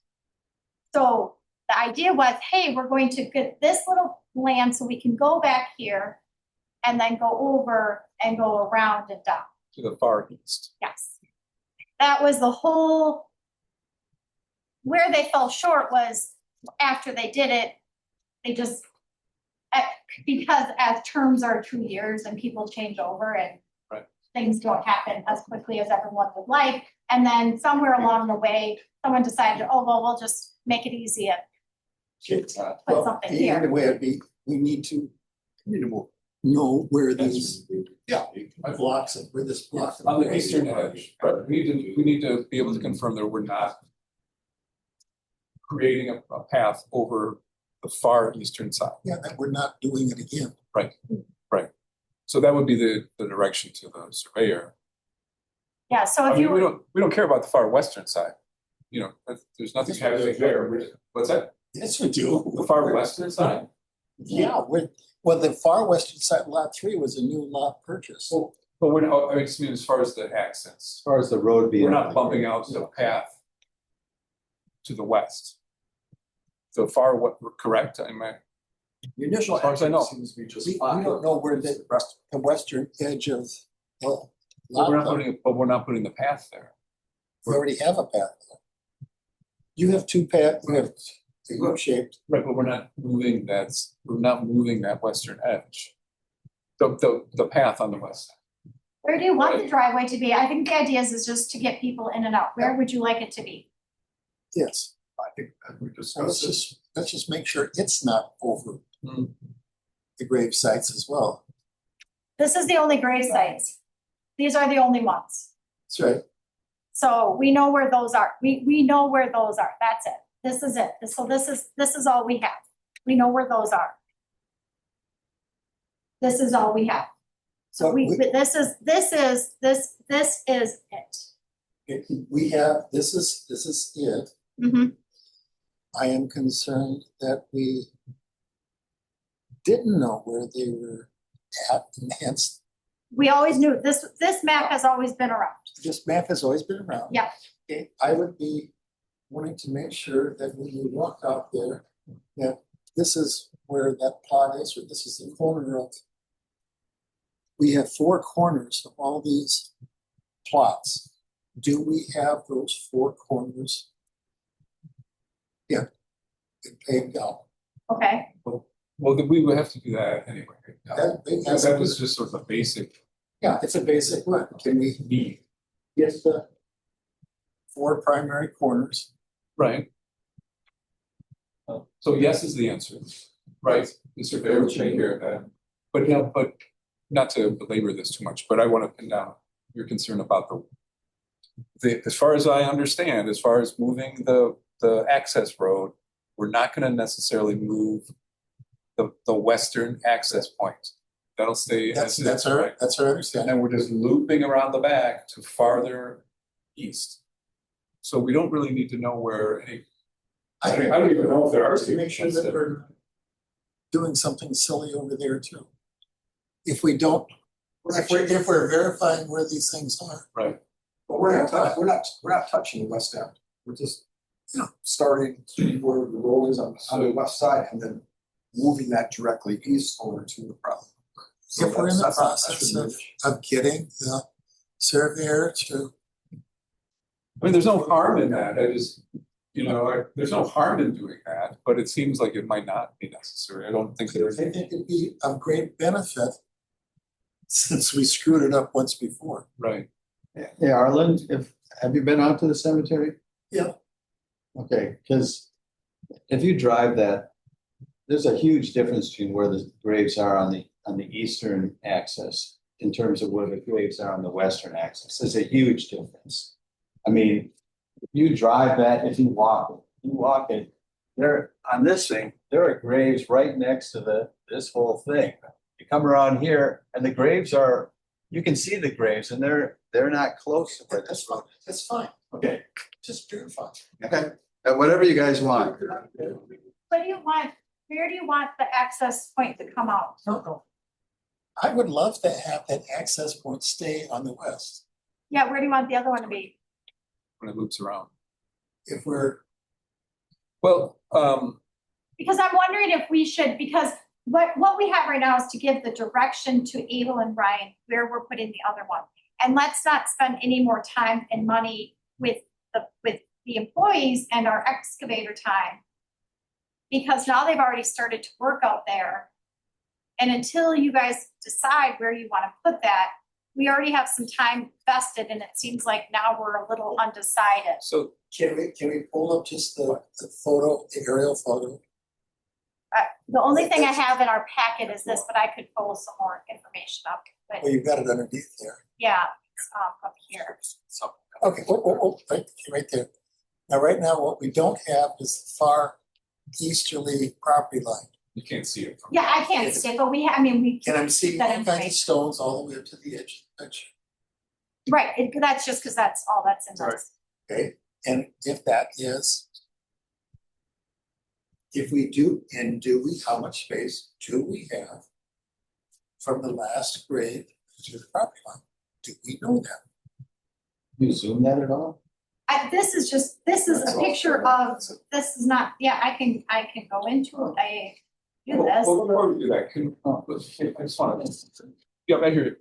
So the idea was, hey, we're going to get this little land so we can go back here and then go over and go around and down. To the far east. Yes. That was the whole, where they fell short was after they did it, they just, because as terms are 2 years and people change over and Right. things don't happen as quickly as everyone would like. And then somewhere along the way, someone decided, oh, well, we'll just make it easy and put Well, something the here. way it'd be, we need to know where these blocks, where this block. On the eastern edge, but we need to be able to confirm that we're not creating a path over the far eastern side. Yeah, that we're not doing it again. So that would be the direction to the surveyor. Yeah, so I if mean, you were, we don't care about the far western side. You know, there's nothing happening there. What's that? Yes, we do. The far western side? Yeah, well, the far western side, lot 3 was a new lot purchase. But we're not, I mean, as far as the access, As far as the road being. we're not bumping out the path to the west. So far, what, correct? I mean, The initial As far as I know. action seems to be just We fine. don't know where the Rest. western edge of the but we're not lot, putting, the path there. we already have a path there. You have two paths, you have U-shaped. Right, but we're not moving that western edge. The path on the west side. where do you want the driveway to be? I think the idea is just to get people in and out. Where would you like it to be? Yes, I think that we so discussed this. let's just make sure it's not over Hmm. the grave sites as well. This is the only grave sites. These are the only ones. That's right. So we know where those are. We know where those are. That's it. This is it. So this is all we have. We know where those are. This is all we have. So this is it. We have, this is it. Mhm. I am concerned that we didn't know where they were at, and hence We always knew this map has always been around. this map has always been around. Yeah. Okay, I would be wanting to make sure that when you walk out there, that this is where that plot is, or this is the corner of. We have 4 corners of all these plots. Do we have those 4 corners? Yeah. And paved out. Okay. Well, then we would have to do that anyway. That was just sort of a basic Yeah, it's a basic one. Can we need, get the 4 primary corners? right? So yes is the answer, right? The surveyor will take care of that. But not to belabor this too much, but I want to pin down your concern about as far as I understand, as far as moving the access road, we're not going to necessarily move the western access point. That'll stay as That's is, right? our And understanding. then we're just looping around the back to farther east. So we don't really need to know where any. I don't even know if there are. To make sure that we're doing something silly over there too. If we don't, if we're verifying where these things are. Right. But we're not touching the west end. We're just, starting where the road is on the west side and then moving that directly east over to the problem. So If we're in the that's not- process of getting the surveyor to, I mean, there's no harm in that. There's no harm in doing that, but it seems like it might not be necessary. I don't think there's. I think it'd be of great benefit since we screwed it up once before. Right. Yeah, Arlen, have you been out to the cemetery? Yeah. Okay, because if you drive that, there's a huge difference between where the graves are on the eastern axis in terms of where the graves are on the western axis. There's a huge difference. I mean, you drive that, if you walk it, there on this thing, there are graves right next to this whole thing. You come around here and the graves are, you can see the graves and they're not close to where this That's fine, that's fine, Okay, just verify. okay, whatever you guys want. What do you want? Where do you want the access point to come out? No. I would love to have that access point stay on the west. Yeah, where do you want the other one to be? when it loops around. If we're, Well, Because I'm wondering if we should, because what we have right now is to give the direction to Abel and Ryan where we're putting the other one. And let's not spend any more time and money with the employees and our excavator time. Because now they've already started to work out there. And until you guys decide where you want to put that, we already have some time vested, and it seems like now we're a little undecided. so can we pull up just the photo, the aerial photo? The only thing I have in our packet is this, but I could pull some more information up. But Well, you've got it underneath there. yeah, it's up here. Okay, right there. Now, right now, what we don't have is the far easterly property line. you can't see it from. Yeah, I can't see it, but we. And I'm seeing That all kinds of information. stones all the way up to the edge. Right, that's just because that's all that's in this. Okay, and if that is, if we do, and do we, how much space do we have from the last grade to the property line? Do we know that? You zoom that at all? This is That's a all. picture of, this is not, yeah, I can go into it, I do this. Well, before we do that, I just want to, yeah, I hear you.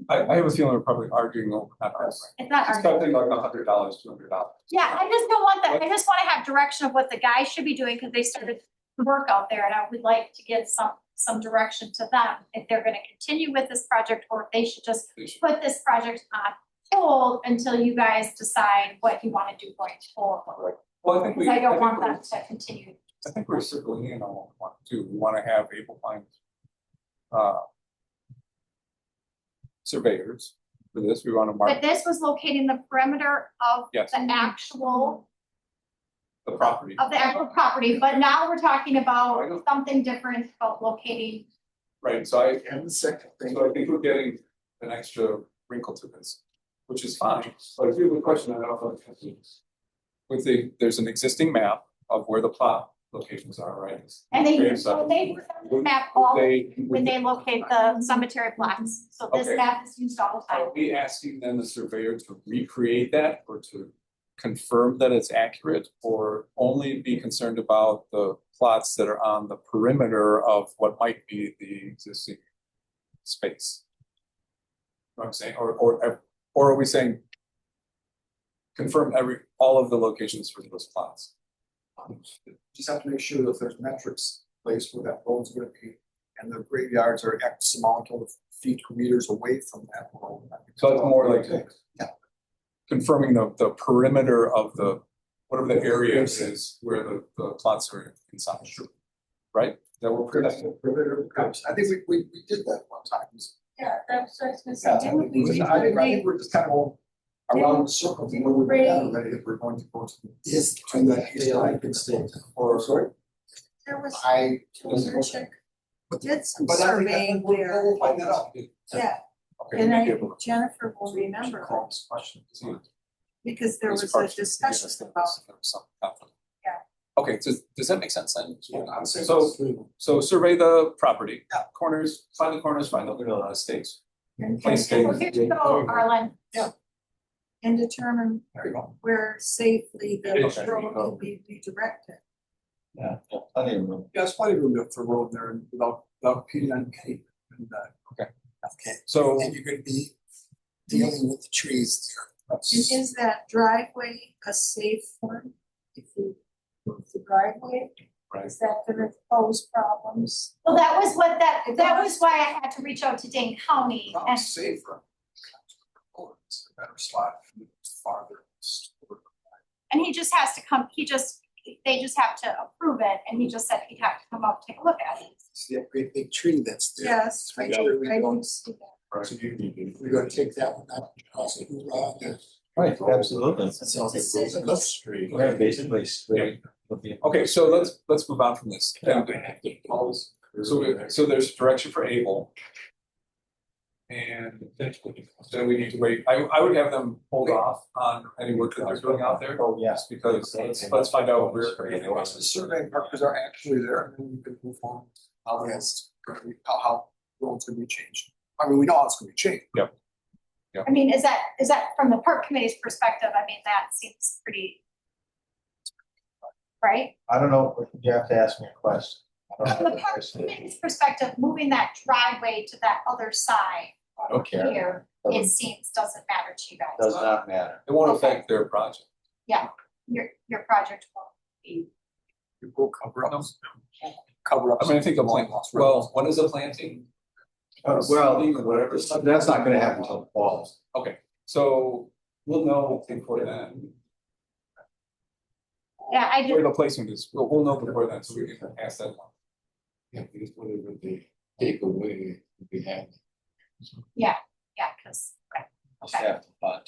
I have a feeling we're probably arguing over that. It's not It's arguing. something like $100, $200. Yeah, I just don't want that, I just wanna have direction of what the guys should be doing, because they started work out there, and I would like to give some direction to them, if they're gonna continue with this project, or if they should just They should- put this project on hold until you guys decide what you wanna do going forward. Well, I think we. Because I don't want we're- them to continue. I think we're circling in on what we want to do. We want to have able find surveyors for this. We want to But mark this was locating the perimeter of Yes. the actual, the property. of the actual property, but now we're talking I about know. something different about locating. Right, so I And the second thing, So I think we're getting an extra wrinkle to this, which is fine, but if you have a question, I don't know. There's an existing map of where the plot locations are, right? And they, Okay, so they use the map all when they locate the cemetery plots, so this Okay. map is used all the time. Are we asking then the surveyor to recreate that or to confirm that it's accurate? Or only be concerned about the plots that are on the perimeter of what might be the existing space? You know what I'm saying, or are we saying confirm all of the locations for those plots? just have to make sure that there's metrics placed where that road's gonna be. And the graveyards are X amount of feet or meters away from that road. So it's more like Yeah. confirming the perimeter of the, whatever the area is where the plots are inside, right? That we're protecting. I think we did that one time. Yeah, that's what I was gonna Yeah, say, I didn't we? think we're just kind of all around the circle, you know, we're already if we're going to go to. Is To that east line, can stay, or sorry, There was, I. did some But I think surveying we'll there, find that out. yeah, Okay, and maybe able to- Jennifer will remember, Call this question. because there It's was part a of- discussion yes, about, there was some conflict. Yeah. Okay, does that make sense then? Yeah, I'm saying So, that's- so survey the property, Yeah. corners, find the stakes. and Place So stakes. here you go, Arlen. and determine There you go. where safely the Okay. road can be redirected. Yeah, plenty of room. Yeah, it's plenty of room for road there and without impeding on any. And, okay, So, and you're gonna be dealing with the trees there. And is that driveway a safe one? If you move the driveway, right, is that gonna pose problems? Well, that was what that was why I had to reach out to Dane County, and Probably safer. Oh, it's a better spot, farther. he just has to come, they just have to approve it, and he just said he'd have to come up, take a look at it. See that great big tree that's there? Yes, I Make sure we did don't- see that. right. So we're gonna take that one out, also, Right, absolutely. So Decision. let's, Yeah, basically straight. Okay, so let's move on from this. So there's direction for Able. And then we need to wait. I would have them hold off on any work that they're doing out there. Oh, yeah. Just because let's find out where. The rest of the survey markers are actually there, and then we can move on. How roads gonna be changed. I mean, we know how it's gonna be changed. Yep. I mean, is that from the park committee's perspective? I mean, that seems pretty. Right? I don't know, you have to ask me a question. I don't From know the the park question. committee's perspective, moving that driveway to that other side I don't care. here, it seems doesn't matter to you guys. Does not matter. It won't affect their project. Your project won't be. You will cover up. Cover up. I mean, I think the plant, well, when is the planting? Well, Whatever. that's not gonna happen until the fall. Okay, so we'll know before then Yeah, I where do. the placement is. We'll know before then, so we can ask that one. Yeah, because whatever they take away, we have. Yeah, because, Just have to fund.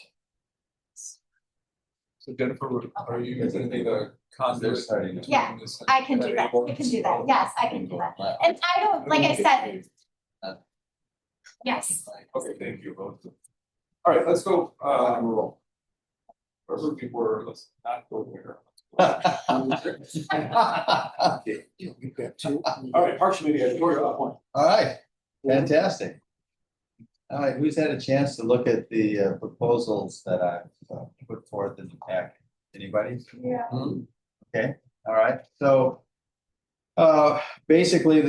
So Jennifer, are you gonna be the They're conduit? starting to. Yeah, I can do that. I can do that. Yes, I can do that. And I don't, like I said, yes. Okay, thank you both. All right, let's go, rural. Wherever we were, let's not go there. Yeah, we've got two. All right, Parks Committee, Victoria, up one. All right, fantastic. All right, who's had a chance to look at the proposals that I've put forth in the packet? Anybody? Yeah. Okay, all right, so basically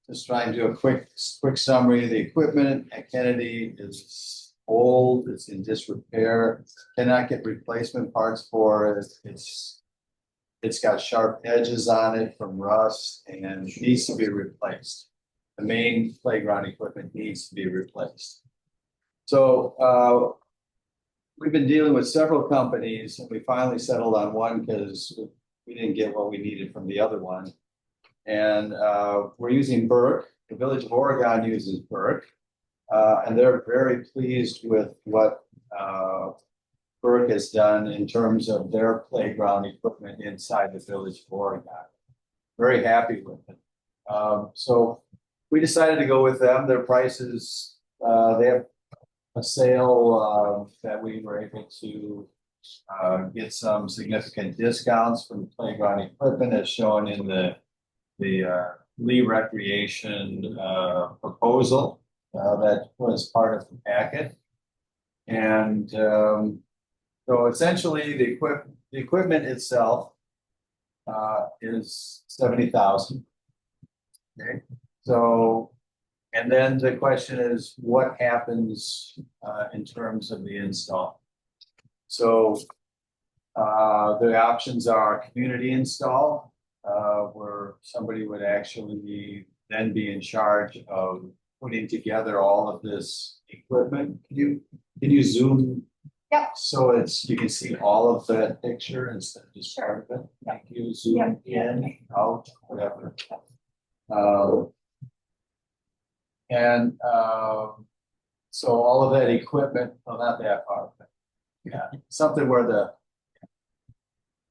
just trying to do a quick summary. The equipment at Kennedy is old, it's in disrepair, cannot get replacement parts for it. It's got sharp edges on it from rust and needs to be replaced. The main playground equipment needs to be replaced. So we've been dealing with several companies and we finally settled on one because we didn't get what we needed from the other one. And we're using Burke. The Village of Oregon uses Burke. And they're very pleased with what Burke has done in terms of their playground equipment inside the Village of Oregon. Very happy with it. So we decided to go with them. Their prices, they have a sale that we were able to get some significant discounts from playground equipment as shown in the Lee Recreation proposal that was part of the packet. And so essentially the equipment itself is $70,000. Okay, so and then the question is what happens in terms of the install. So the options are community install, where somebody would actually then be in charge of putting together all of this equipment. Can you zoom? Yep. So you can see all of that picture instead of just part of it. Thank you. Zoom in, out, whatever. So all of that equipment, well, not that far, but yeah, something where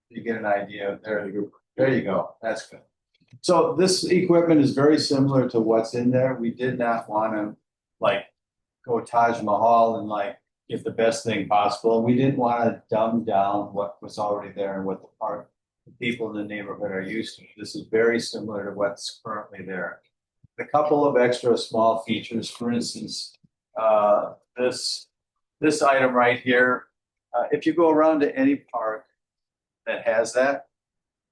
you get an idea of there you go. That's good. So this equipment is very similar to what's in there. We did not want to like go Taj Mahal and like get the best thing possible. We didn't want to dumb down what was already there and what the people in the neighborhood are used to. This is very similar to what's currently there. A couple of extra small features, for instance, this item right here. If you go around to any park that has that,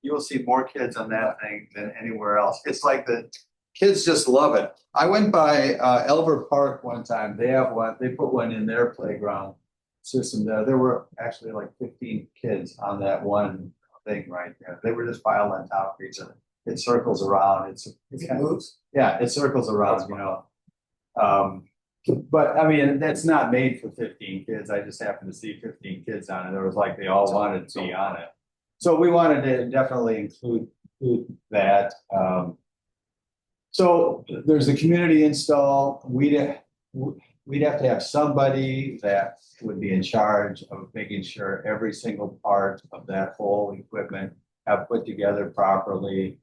you will see more kids on that thing than anywhere else. It's like the kids just love it. I went by Elver Park one time. They have one. They put one in their playground system there. There were actually like 15 kids on that one thing right there. They were just piled on top of each other. It circles around. It moves. Yeah, it circles around, you know. But I mean, that's not made for 15 kids. I just happened to see 15 kids on it. It was like they all wanted to be on it. So we wanted to definitely include that. So there's a community install. We'd have to have somebody that would be in charge of making sure every single part of that whole equipment have put together properly.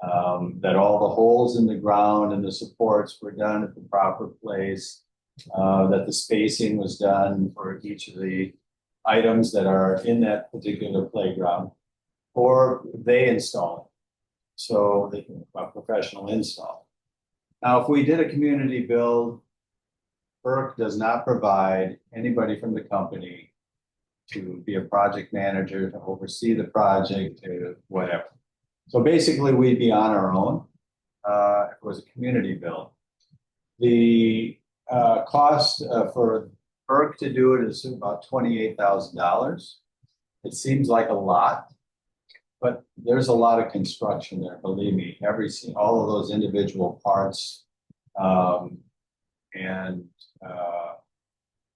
That all the holes in the ground and the supports were done at the proper place, that the spacing was done for each of the items that are in that particular playground, or they install it. So they can a professional install. Now, if we did a community build, FERC does not provide anybody from the company to be a project manager, to oversee the project, to whatever. So basically, we'd be on our own, if it was a community build. The, cost, for FERC to do it is about $28,000. It seems like a lot, but there's a lot of construction there, believe me, all of those individual parts.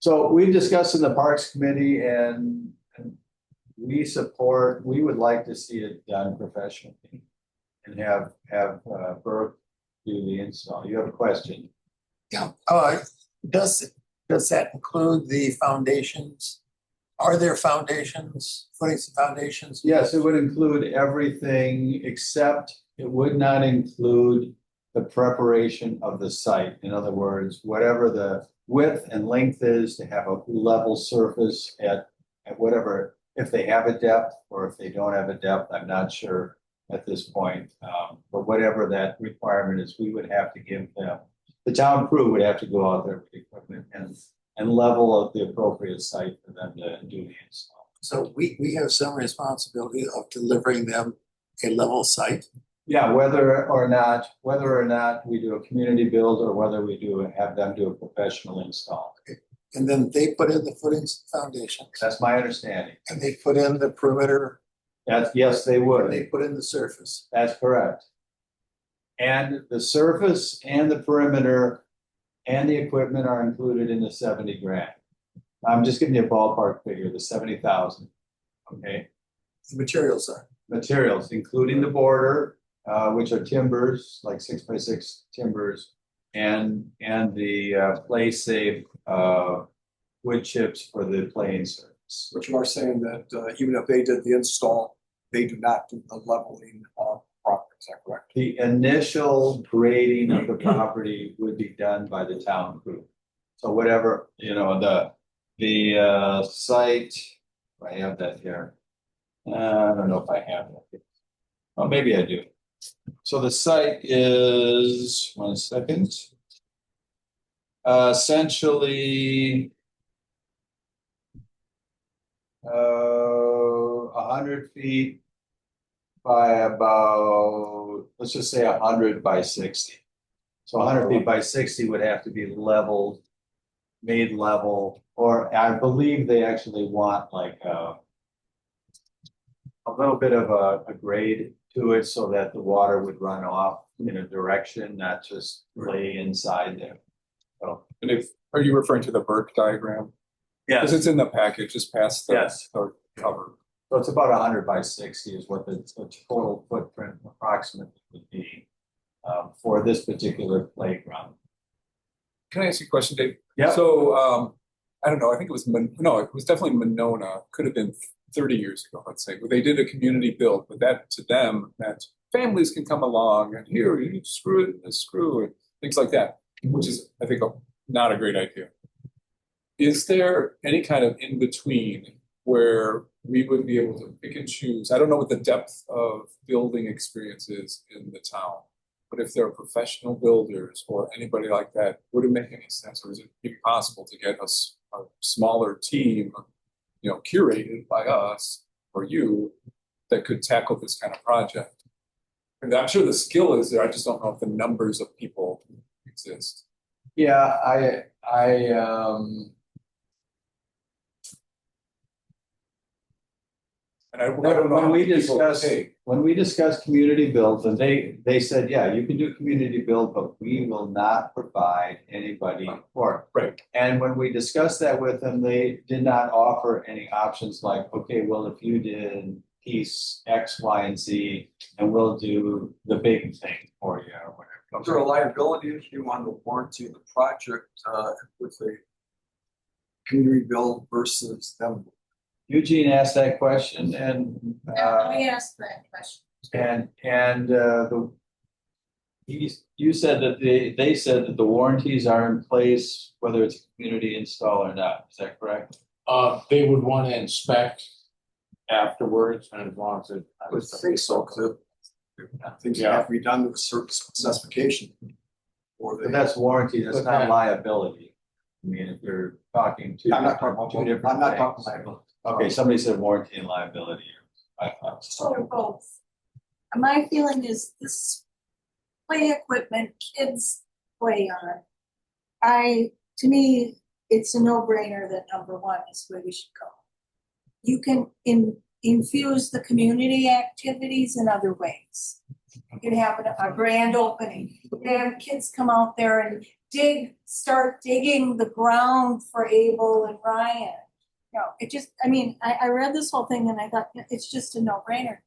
So we discussed in the Parks Committee and we would like to see it done professionally and have FERC do the install. You have a question? Yeah, does that include the foundations? Are there foundations, footings and foundations? Yes, it would include everything except it would not include the preparation of the site. In other words, whatever the width and length is to have a level surface at whatever, if they have a depth or if they don't have a depth, I'm not sure at this point. But whatever that requirement is, we would have to give them, the town crew would have to go out there with equipment and level of the appropriate site for them to do the install. So we have some responsibility of delivering them a level site. Yeah, whether or not we do a community build or whether we have them do a professional install. And then they put in the footings and foundations. That's my understanding. And they put in the perimeter. Yes, they would. They put in the surface. That's correct. And the surface and the perimeter and the equipment are included in the 70 grand. I'm just giving you a ballpark figure, the 70,000. Okay. The materials are. Materials, including the border, which are timbers, like 6x6 timbers, and the play safe wood chips for the playing surface. But you are saying that even if they did the install, they do not do the leveling of property, is that correct? The initial grading of the property would be done by the town crew. So whatever, the site, I have that here. I don't know if I have that. Oh, maybe I do. So the site is, 1 second. Essentially 100 feet by about, let's just say 100 by 60. So 100 feet by 60 would have to be leveled, made level, or I believe they actually want like a little bit of a grade to it so that the water would run off in a direction, not just lay inside there. So, And are you referring to the Burke diagram? Because it's in the package, just past the Yes. the cover. So it's about 100 by 60 is what the total footprint approximately would be for this particular playground. Can I ask you a question, Dave? Yeah. So, I don't know, I think it was, it was definitely Monona, could have been 30 years ago, let's say, where they did a community build, but that to them meant families can come along and here, you screw it, and screw it, things like that, which is, I think, not a great idea. Is there any kind of in-between where we would be able to pick and choose? I don't know what the depth of building experience is in the town, but if there are professional builders or anybody like that, would it make any sense, or is it even possible to get a smaller team, curated by us or you, that could tackle this kind of project? And I'm sure the skill is there. I just don't know if the numbers of people exist. Yeah, And I don't know when how we many people discuss take. when we discuss community builds, and they said, yeah, you can do community build, but we will not provide anybody for it. Right. And when we discussed that with them, they did not offer any options like, okay, well, if you did piece X, Y, and Z, and we'll do the big thing for you or whatever. Is there a liability issue on the warranty of the project with the community build versus them? Eugene asked that question, and I asked that question. you said that they said that the warranties are in place whether it's a community install or not. Is that correct? They would want to inspect afterwards, and as long as it. I would think so, because things have to be done to a certain specification. Or But that's warranty. That's not liability. I mean, if you're talking two. I'm not talking about, two different I'm not things. talking liability. Okay, somebody said warranty and liability. I thought. Or both. My feeling is this play equipment kids play on. To me, it's a no-brainer that number one is where we should go. You can infuse the community activities in other ways. You can have a grand opening. You can have kids come out there and start digging the ground for Abel and Ryan. You know, it just, I read this whole thing and I thought, it's just a no-brainer.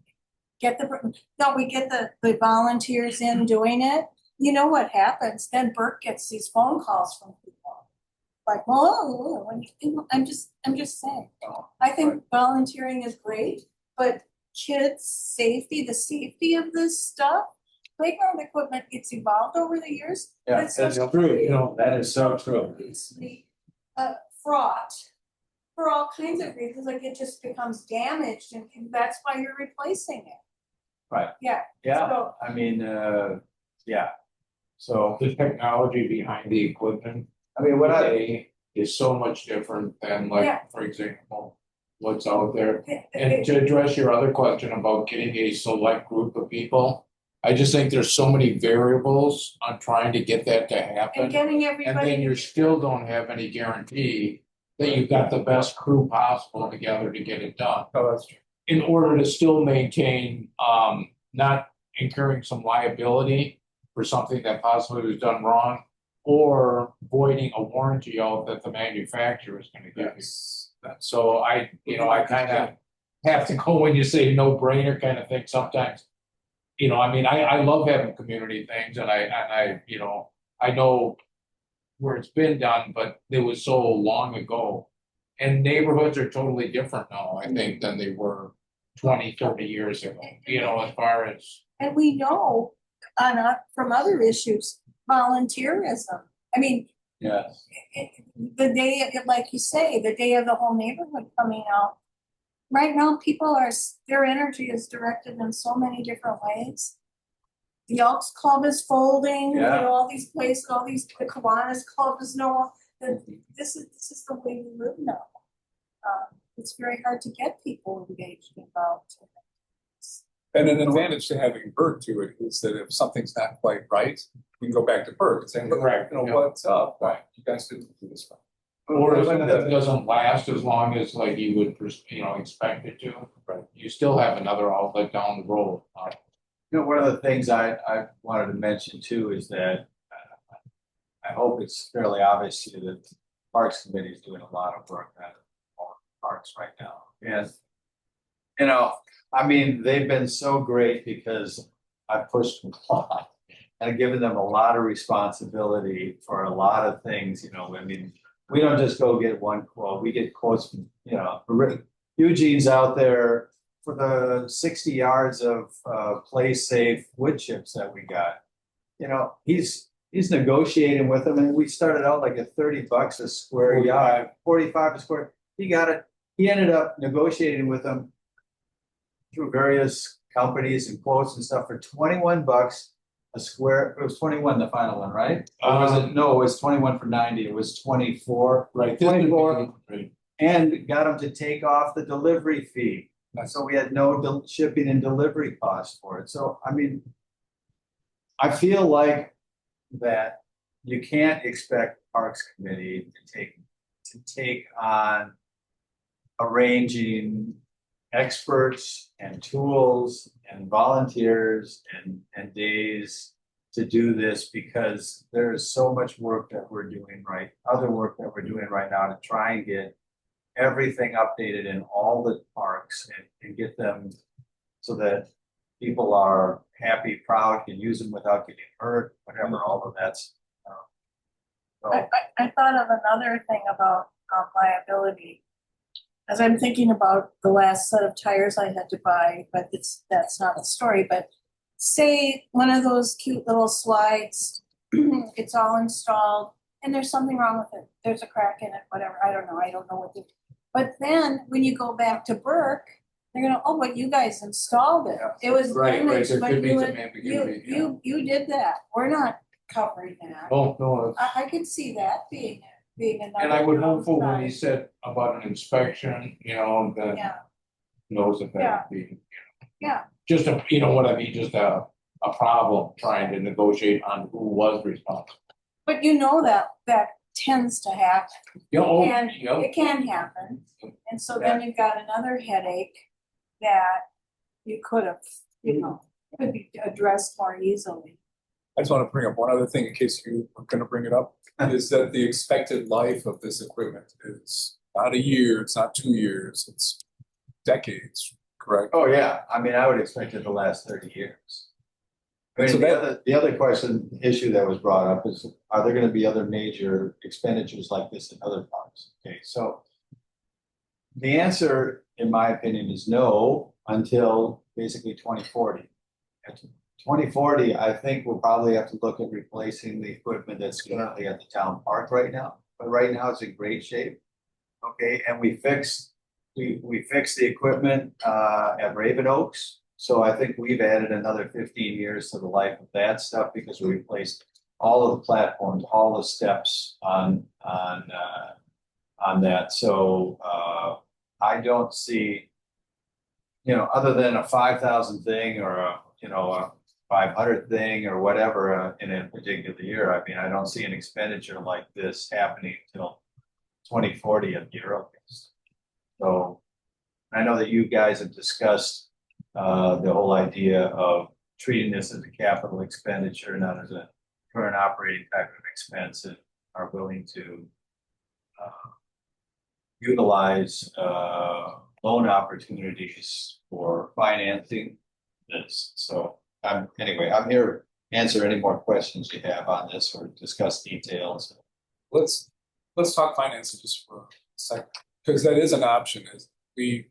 We get the volunteers in doing it. You know what happens? Then Bert gets these phone calls from people. Like, well, I'm just saying. I think volunteering is great, but kids' safety, the safety of this stuff, playground equipment, it's evolved over the years. Yeah, It's that's such true. That is so true. obviously fraught for all kinds of reasons. Like it just becomes damaged, and that's why you're replacing it. Right. Yeah. Yeah, So, I mean, yeah. So, The technology behind the equipment I mean, what I, today is so much different than Yeah. like, for example, what's out there. And to address your other question about getting a select group of people, I just think there's so many variables on trying to get that to happen. and getting And then everybody. you still don't have any guarantee that you've got the best crew possible together to get it done. Oh, that's true. In order to still maintain, not incurring some liability for something that possibly was done wrong, or voiding a warranty out that the manufacturer is gonna give you. So I kind of have to go when you say no brainer kind of thing sometimes. I love having community things and I know where it's been done, but it was so long ago. And neighborhoods are totally different now, I think, than they were 20, 30 years ago, as far as. And we know from other issues, volunteerism. I mean, yes, the day, like you say, the day of the whole neighborhood coming out. Right now, their energy is directed in so many different ways. The Elks Club is folding, Yeah. all these places, the Kiwanis Club is this is the way we live now. It's very hard to get people engaged involved. And an advantage to having Bert to it is that if something's not quite right, you can go back to Bert and say, Correct, yeah. what's up? Why you guys didn't do this right? Or if it doesn't last as long as like you would, expect it to, but you still have another outlet down the road. one of the things I wanted to mention too is that I hope it's fairly obvious to you that the Parks Committee is doing a lot of work on parks right now. And they've been so great because I've pushed them a lot and given them a lot of responsibility for a lot of things. We don't just go get one quote. We get quotes from, Eugene's out there for the 60 yards of play safe wood chips that we got. He's negotiating with them, and we started out like at $30 a square yard, 45 a square. He got it. He ended up negotiating with them through various companies and quotes and stuff for $21 a square. It was 21 the final one, right? Or was it? No, it was 21 for 90. It was 24. Right. 24. And got them to take off the delivery fee. So we had no shipping and delivery costs for it. So I feel like that you can't expect Parks Committee to take on arranging experts and tools and volunteers and days to do this, because there is so much work that we're doing other work that we're doing right now to try and get everything updated in all the parks and get them so that people are happy, proud, can use them without getting hurt, whatever, all of that's. I thought of another thing about liability. As I'm thinking about the last set of tires I had to buy, but that's not a story, but say one of those cute little slides, it's all installed and there's something wrong with it. There's a crack in it, whatever. I don't know what to do. But then when you go back to Burke, they're gonna, oh, but you guys installed it. It was damaged, There but could be some ambiguity. you did that. We're not covering that. Oh, no, I can see that being it. being another. And I would hopeful when he downside. said about an inspection, that Yeah, knows that that would be. yeah, Just what I mean, just a problem trying to negotiate on who was responsible. but that tends to happen. And it can happen, and so then you've got another headache that you could have, could be addressed more easily. I just want to bring up one other thing in case you were going to bring it up, is that the expected life of this equipment is not a year, it's not 2 years, it's decades, correct? Oh, yeah, I mean, I would expect it to last 30 years. I mean, So the other issue that was brought up is, are there gonna be other major expenditures like this in other parks? Okay, so the answer, in my opinion, is no, until basically 2040. At 2040, I think we'll probably have to look at replacing the equipment that's currently at the town park right now, but right now it's in great shape. Okay, and we fixed the equipment at Raven Oaks. So I think we've added another 15 years to the life of that stuff because we replaced all of the platforms, all the steps on that. So I don't see, other than a 5,000 thing or a 500 thing or whatever in a particular year. I mean, I don't see an expenditure like this happening until 2040 at the earliest. So I know that you guys have discussed the whole idea of treating this as a capital expenditure, not as a current operating type of expense, and are willing to utilize loan opportunities for financing this. So I'm here to answer any more questions you have on this or discuss details. Let's talk finances just for a second, because that is an option. Is we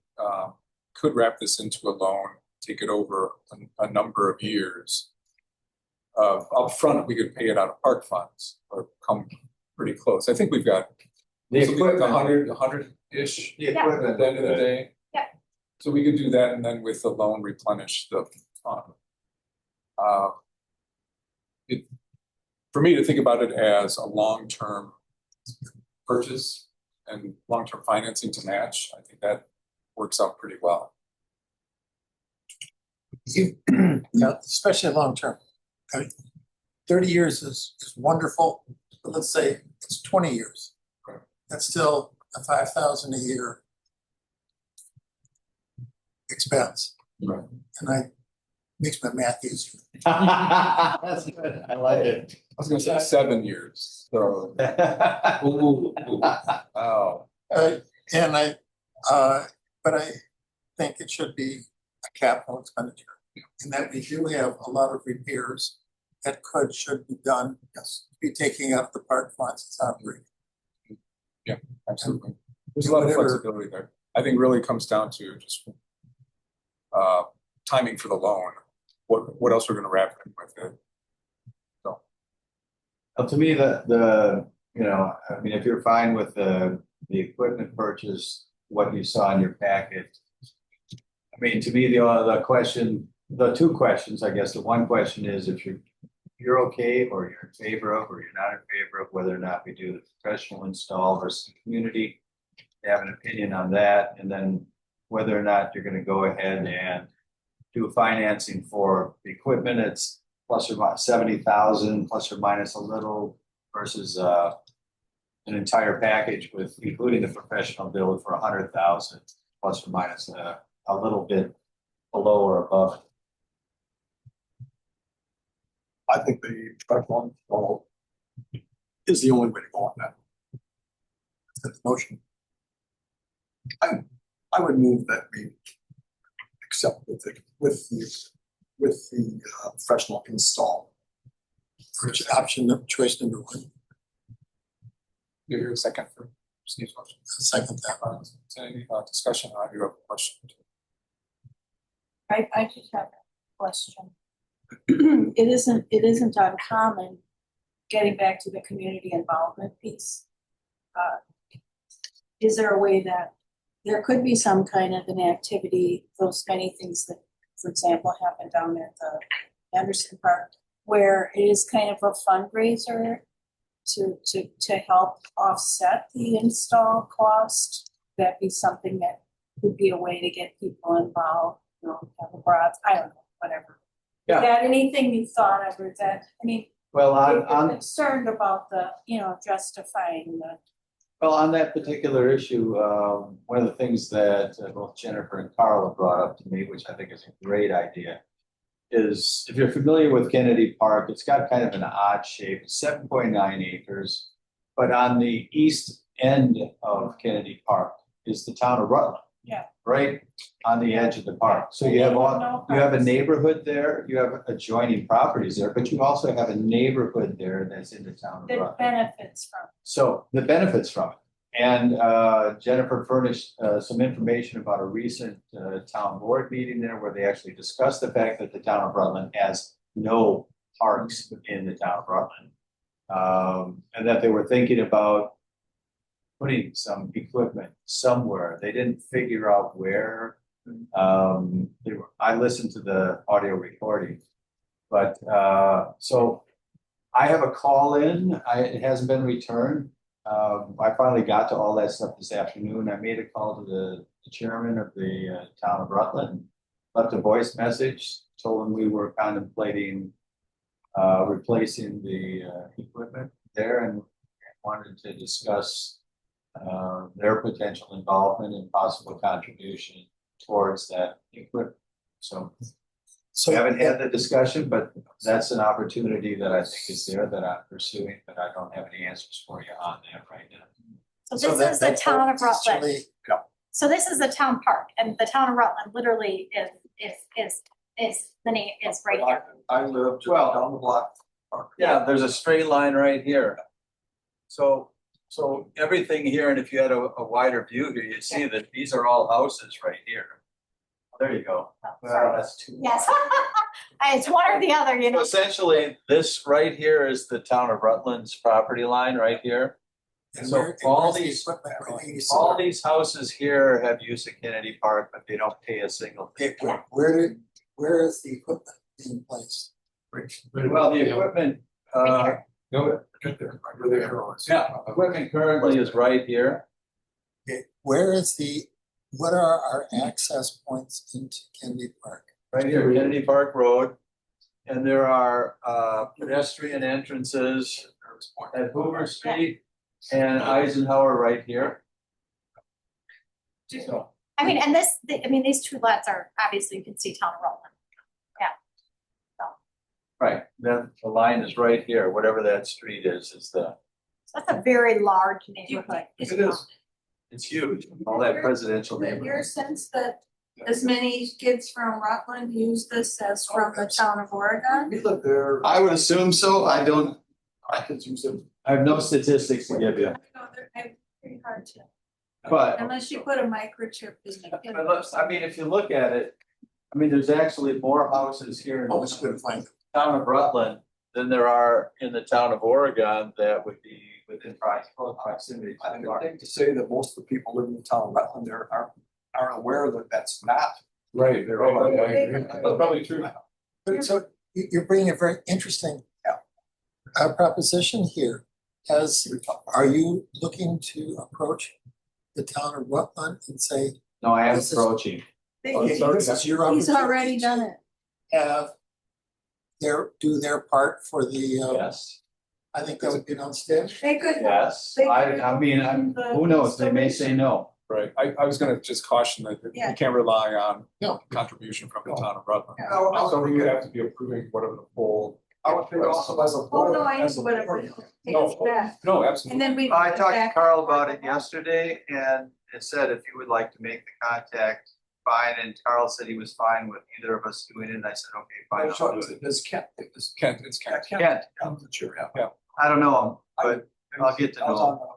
could wrap this into a loan, take it over a number of years. Up front, we could pay it out of park funds or come pretty close. I think we've got The something like equipment, 100-ish the at equipment, the end of the day. Yeah. So we could do that and then with the loan replenish the fund. For me to think about it as a long-term purchase and long-term financing to match, I think that works out pretty well. Yeah, especially long-term. I mean, 30 years is wonderful, but let's say it's 20 years. Right. That's still a 5,000 a year expense. Right. And makes my math easier. That's good. I like it. I was gonna say 7 years, so. Oh, But I think it should be a capital expenditure. And that we do have a lot of repairs that should be done, yes, be taking out the park funds, it's operating. yeah, absolutely. There's a lot of Whatever. flexibility there. I think really comes down to just timing for the loan. What else we're gonna wrap in with it. So. Well, to me, if you're fine with the equipment purchase, what you saw in your packet. I mean, to me, the two questions, I guess, the one question is if you're okay or you're in favor of, or you're not in favor of whether or not we do the professional install versus the community, you have an opinion on that, and then whether or not you're gonna go ahead and do financing for the equipment. It's plus or minus 70,000, plus or minus a little, versus an entire package with including the professional bill for 100,000, plus or minus a little bit below or above. I think the professional install is the only way to go on that. That's the motion. I would move that we accept with the professional install. Which option of choice number one, Give you a second for Steve's motion. second that. Is there any discussion? I do have a question. I just have a question. It isn't uncommon, getting back to the community involvement piece. Is there a way that there could be some kind of an activity, those many things that, for example, happened down at the Anderson Park, where it is kind of a fundraiser to help offset the install cost? That be something that would be a way to get people involved, you know, have a broad, I don't know, whatever. Yeah. Is that anything you thought of, or is that, I mean, Well, you're on concerned about the, you know, justifying the. Well, on that particular issue, one of the things that both Jennifer and Carla brought up to me, which I think is a great idea, is if you're familiar with Kennedy Park, it's got kind of an odd shape, 7.9 acres. But on the east end of Kennedy Park is the town of Rutland. Yeah. Right on the edge of the park. So you have a neighborhood there, you have adjoining properties there, but you also have a neighborhood there that's in the town of That Rutland. benefits from. So the benefits from it. And Jennifer furnished some information about a recent town board meeting there where they actually discussed the fact that the town of Rutland has no parks in the town of Rutland. And that they were thinking about putting some equipment somewhere. They didn't figure out where. I listened to the audio recording. But so I have a call in. It hasn't been returned. I finally got to all that stuff this afternoon. I made a call to the chairman of the town of Rutland, left a voice message, told him we were contemplating replacing the equipment there and wanted to discuss their potential involvement and possible contribution towards that equipment. So we haven't had the discussion, but that's an opportunity that I think is there that I'm pursuing, but I don't have any answers for you on that right now. So this is the town of Rutland. Actually, So this is the town park, and the town of Rutland literally is the name is right here. I live just down the block. Yeah, there's a straight line right here. So everything here, and if you had a wider view here, you'd see that these are all houses right here. There you go. Oh, Well, sorry. that's two. Yes. It's one or the other, you So know. essentially, this right here is the town of Rutland's property line right here. and So where- and all where's the these, equipment going? all these houses here have use of Kennedy Park, but they don't pay a single thing. Okay, where is the equipment being placed? Well, the equipment, No, get there, right where the arrow is. yeah, equipment currently is right here. Okay, what are our access points into Kennedy Park? Right here, Kennedy Park Road. And there are pedestrian entrances at Hoover Street and Eisenhower right here. So, I mean, and these two lots are, obviously, you can see town of Rutland. right, then the line is right here, whatever that street is the, So that's a very large neighborhood. it is, it's huge, all that residential Is it neighborhood. your sense that as many kids from Rockland use this as from the town of Oregon? We live there. I would assume so, I Kids use it. have no statistics to give you, No, they're pretty hard to, but. unless you put a microchip in the kid. I mean, if you look at it, I mean, there's actually more houses here in Always good to find. the town of Rutland than there are in the town of Oregon that would be within close proximity. I think I think to say that most of the people living in the town of Rutland there aren't aware that that's not. Right, they're right, I agree. That's probably true. But so you're bringing a very interesting proposition here. Are you looking to approach the town of Rutland and say, No, I am This is- approaching. okay, this is your opportunity? He's already done it. Have do their part for the, Yes, I think that would be an outstanding. They could. yes. They I mean, who knows? They may say no. Right, I was gonna just caution that we Yeah. can't rely on No. contribution from the town of Rutland. No, So we would have to be approving whatever the full. I would think also as a Oh, board. no, I as a know whatever. board, Takes back. No, And absolutely. then we. I talked to back- Carl about it yesterday and it said if you would like to make the contact, fine. And Carl said he was fine with either of us doing it. And I said, okay, fine, I'm I'll sorry, do it. it's Kent, it's Kent, it's Kent. Kent, I'm not sure, yeah. I don't know him, but I'll get to I was know him. on the,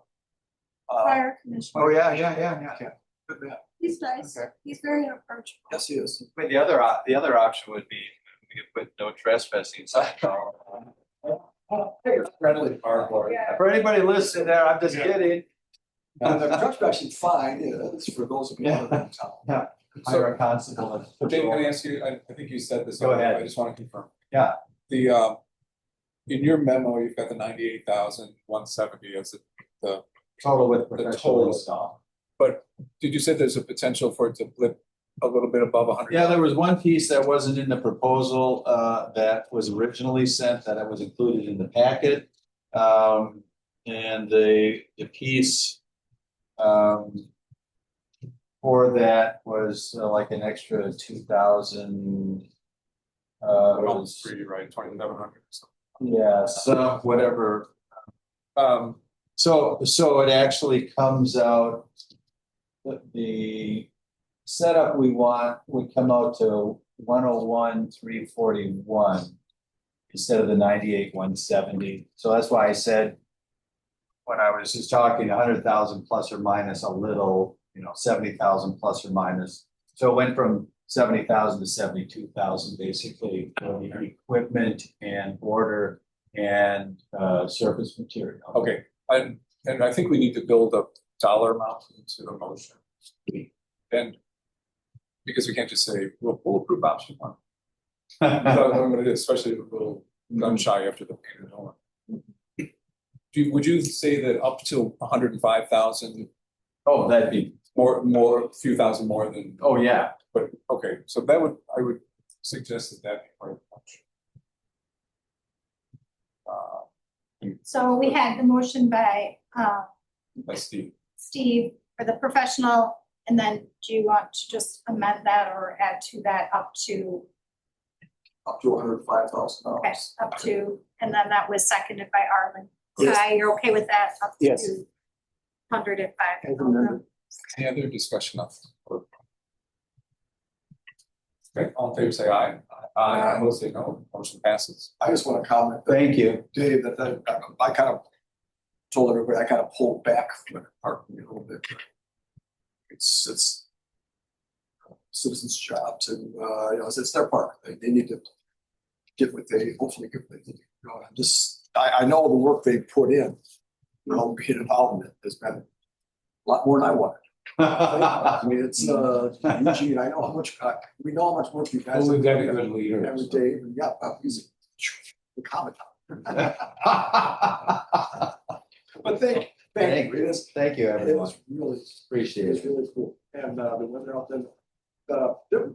Fire commissioner. Oh, yeah. Kent. Good man. He's nice. Okay. He's very approachable. Yes, he is. But the other option would be we could put no trespassing sign. Friendly cardboard. Yeah. For anybody listening there, I'm just kidding. And the trespassing fine is for those of you who live in town. Hire a constable. and- So Jane, can I ask you, I think you said this. Go ahead. I just wanna confirm. Yeah. The in your memo, you've got the 98,170 as the Total with the professional total. install. But did you say there's a potential for it to blip a little bit above 100? Yeah, there was one piece that wasn't in the proposal, that was originally sent, that was included in the packet. And the piece, for that was like an extra 2,000. Almost three, right, 2,700. Yeah, so whatever. So it actually comes out, the setup we want would come out to 101,341 instead of the 98,170. So that's why I said, when I was just talking 100,000 plus or minus a little, 70,000 plus or minus. So it went from 70,000 to 72,000 basically for the equipment and order and surface material. Okay, and I think we need to build a dollar amount into the motion. And because we can't just say, we'll approve option one. Especially a little gun shy after the painted on. Would you say that up to 105,000? Oh, that'd be more, a few thousand more than. Oh, yeah. But okay, so I would suggest that be part of the motion. So we had the motion by That's Steve. Steve for the professional, and then do you want to just amend that or add to that up to, $105,000. okay, up to, and then that was seconded by Arlen. Yes. You're okay with that? Up Yes. to 105. As amended. Any other discussion on? Okay, all in favor, say aye. I will say no. Motion passes. I just want to comment, Thank you. Dave, that I kind of told everybody, I kind of pulled back from it, parking a little bit. It's citizens' job to, it's their park. They need to get what they, hopefully get what they need. I know the work they put in, being involved in it has been a lot more than I wanted. I mean, it's, Eugene, I know how much, we know how much work you guys. Well, we've got a have good done leader, Every so. day, and yeah, he's the comment. But thank you. Thank you, It everyone. was really, Appreciate it's it. really cool. And, the weather out there.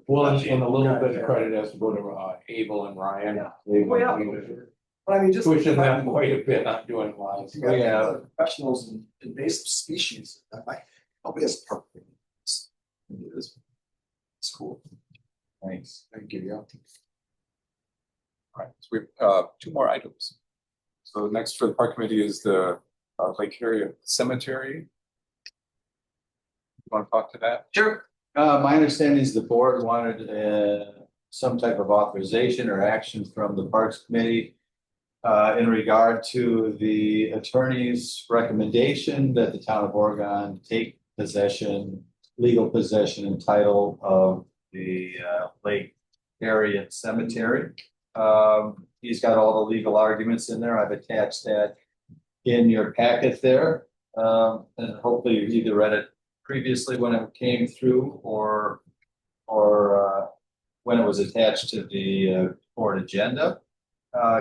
Well, and a little bit of credit has to go to Abel and Ryan. Yeah. They Well, yeah. were But I mean, just. pushing them quite a bit on doing wise. You got Yeah. the professionals in invasive species. Nobody has perfect. It's cool. Thanks. Thank you, yeah. All right, so we have two more items. So next for the park committee is the Lake Area Cemetery. You want to talk to that? Sure. My understanding is the board wanted some type of authorization or action from the Parks Committee in regard to the attorney's recommendation that the town of Oregon take possession, legal possession and title of the Lake Area Cemetery. He's got all the legal arguments in there. I've attached that in your packet there. And hopefully you've either read it previously when it came through or when it was attached to the board agenda.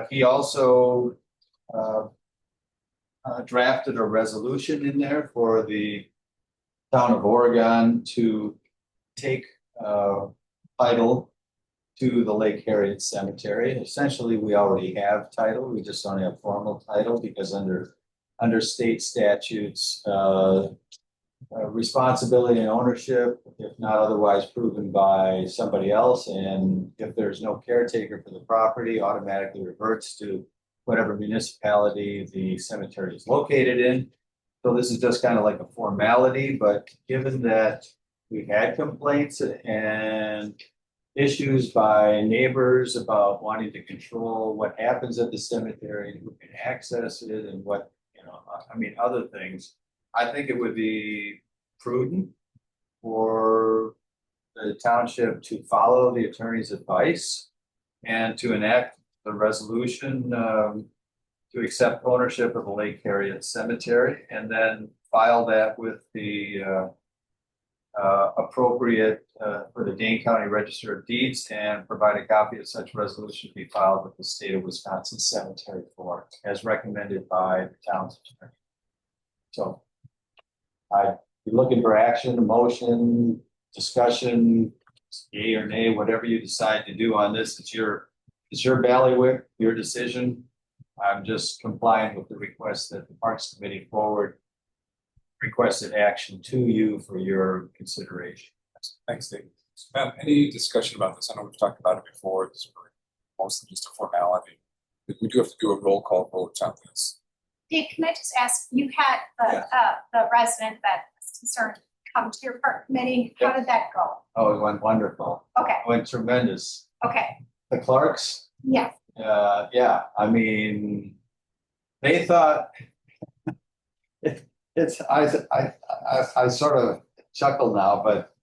He also drafted a resolution in there for the town of Oregon to take title to the Lake Harriet Cemetery. Essentially, we already have title. We just don't have formal title because under state statutes, responsibility and ownership, if not otherwise proven by somebody else, and if there's no caretaker for the property, automatically reverts to whatever municipality the cemetery is located in. So this is just kind of like a formality, but given that we had complaints and issues by neighbors about wanting to control what happens at the cemetery and who can access it and what, other things, I think it would be prudent for the township to follow the attorney's advice and to enact the resolution to accept ownership of the Lake Harriet Cemetery and then file that with the appropriate for the Dane County Register of Deeds and provide a copy of such resolution to be filed with the state of Wisconsin Cemetery Board as recommended by the town's attorney. So I'd be looking for action, motion, discussion, yay or nay, whatever you decide to do on this. It's your ballywick, your decision. I'm just complying with the request that the Parks Committee forward requested action to you for your consideration. Thanks, Dave. Any discussion about this? I know we've talked about it before. It's really mostly just a formality. We do have to do a roll call vote on this. Dave, can I just ask, you had the resident that was concerned come to your park committee. How did that go? Oh, it went wonderful. Okay, It went tremendous. okay, The Clarks, yes, yeah, I mean, they thought I sort of chuckle now, but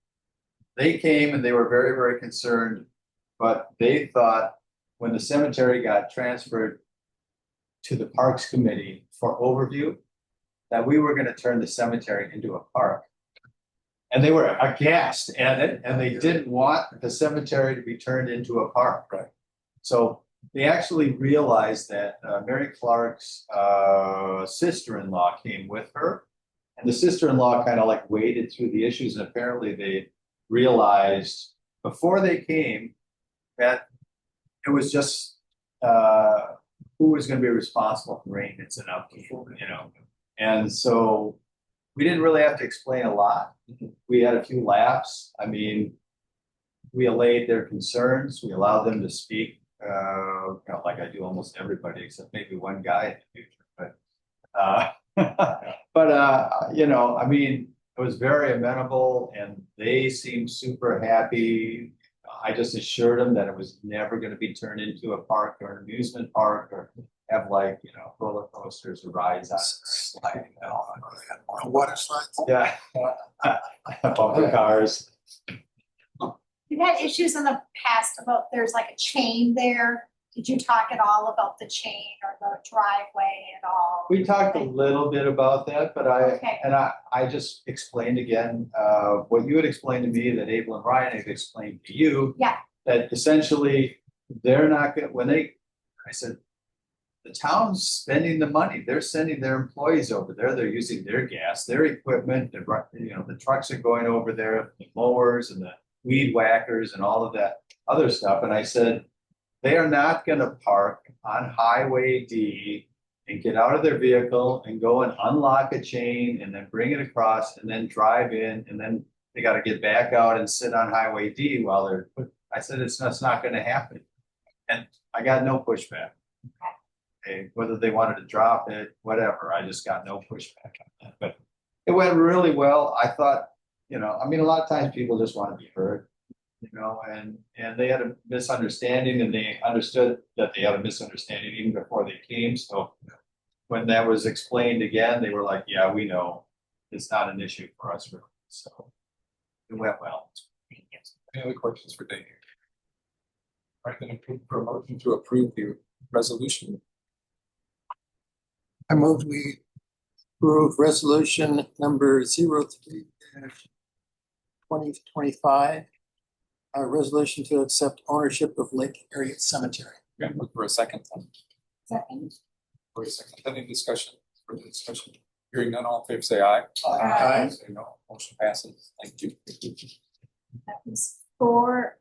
they came and they were very, very concerned. But they thought when the cemetery got transferred to the Parks Committee for overview, that we were going to turn the cemetery into a park. And they were aghast at it, and they didn't want the cemetery to be turned into a park. Right. So they actually realized that Mary Clark's sister-in-law came with her, and the sister-in-law kind of like waded through the issues, and apparently they realized before they came that it was just who was going to be responsible for maintenance and upkeep, you know. And so we didn't really have to explain a lot. We had a few laughs. I mean, we allayed their concerns. We allowed them to speak, like I do almost everybody except maybe one guy in the future. But you know, I mean, it was very amenable, and they seemed super happy. I just assured them that it was never going to be turned into a park or an amusement park or have like, you know, roller coasters or rides on sliding and all that. Water slides. Yeah. Bumper cars. you've had issues in the past about there's like a chain there. Did you talk at all about the chain or the driveway at all? We talked a little bit about that, but Okay. I just explained again, what you had explained to me that Abel and Ryan had explained to you. Yeah. That essentially they're not gonna, I said, the town's spending the money, they're sending their employees over there, they're using their gas, their equipment, the trucks are going over there, the mowers and the weed whackers and all of that other stuff. And I said, they are not gonna park on Highway D and get out of their vehicle and go and unlock a chain and then bring it across and then drive in, and then they gotta get back out and sit on Highway D while they're, I said, it's not gonna happen. And I got no pushback. Okay, whether they wanted to drop it, whatever, I just got no pushback on that. But it went really well. I thought, a lot of times people just want to be heard, and they had a misunderstanding, and they understood that they had a misunderstanding even before they came. So when that was explained again, they were like, yeah, we know it's not an issue for us really. So it went well. Any other questions for Dave? All right, then for a motion to approve the resolution. I moved we approve resolution number 03-2025. A resolution to accept ownership of Lake Harriet Cemetery. Okay, look for a second. Second. For a second, any discussion? Further discussion? Hearing none, all in favor say aye. Aye. Say no, motion passes. Thank you. That was for.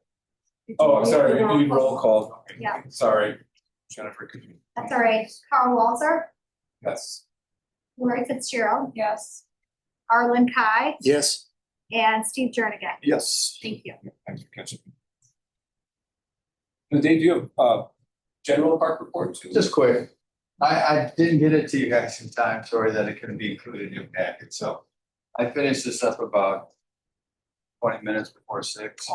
Oh, I'm sorry, we need roll call. Okay, Yeah. Sorry, Jennifer, could you? That's all right. Carl Walzer, Yes. Lori Fitzgerald. Yes. Arlen Kai Yes. and Steve Jernigan. Yes. Thank you. Thanks for catching me. Dave, do you have general park report too? Just quick. I didn't get it to you guys in time. Sorry that it couldn't be included in your packet. So I finished this up about 20 minutes before 6.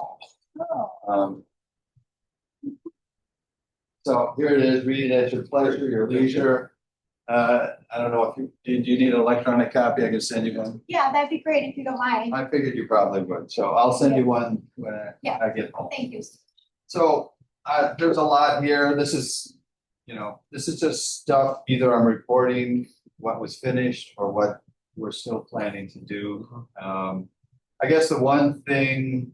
So here it is. Read it at your pleasure, your leisure. I don't know if do you need an electronic copy? I can send you one. Yeah, that'd be great if you don't mind. I figured you probably would. So I'll send you one when I get home. Thank you. So there's a lot here. This is just stuff, either I'm reporting what was finished or what we're still planning to do. I guess the one thing,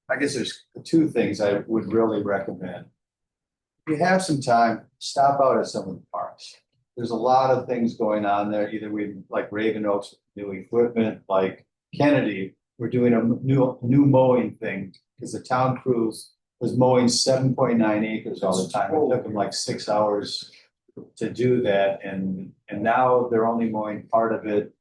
I guess there's two things I would really recommend. If you have some time, stop out at some of the parks. There's a lot of things going on there. Either we, like Raven Oaks, new equipment, like Kennedy, we're doing a new mowing thing because the town crews was mowing 7.9 acres all the time. It took them like 6 hours to do that, and now they're only mowing part of it,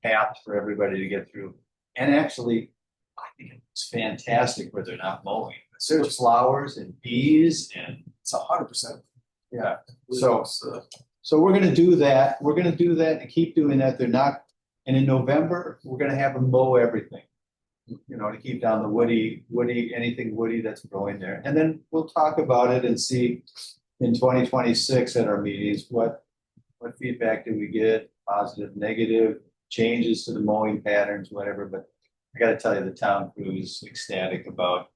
path for everybody to get through. And actually, I think it's fantastic where they're not mowing. There's flowers and bees, and It's 100%. yeah. So we're gonna do that. We're gonna do that and keep doing that. They're not, and in November, we're gonna have them mow everything. You know, to keep down the woody, anything woody that's growing there. And then we'll talk about it and see in 2026 at our meetings, what feedback do we get, positive, negative, changes to the mowing patterns, whatever. But I gotta tell you, the town crew is ecstatic about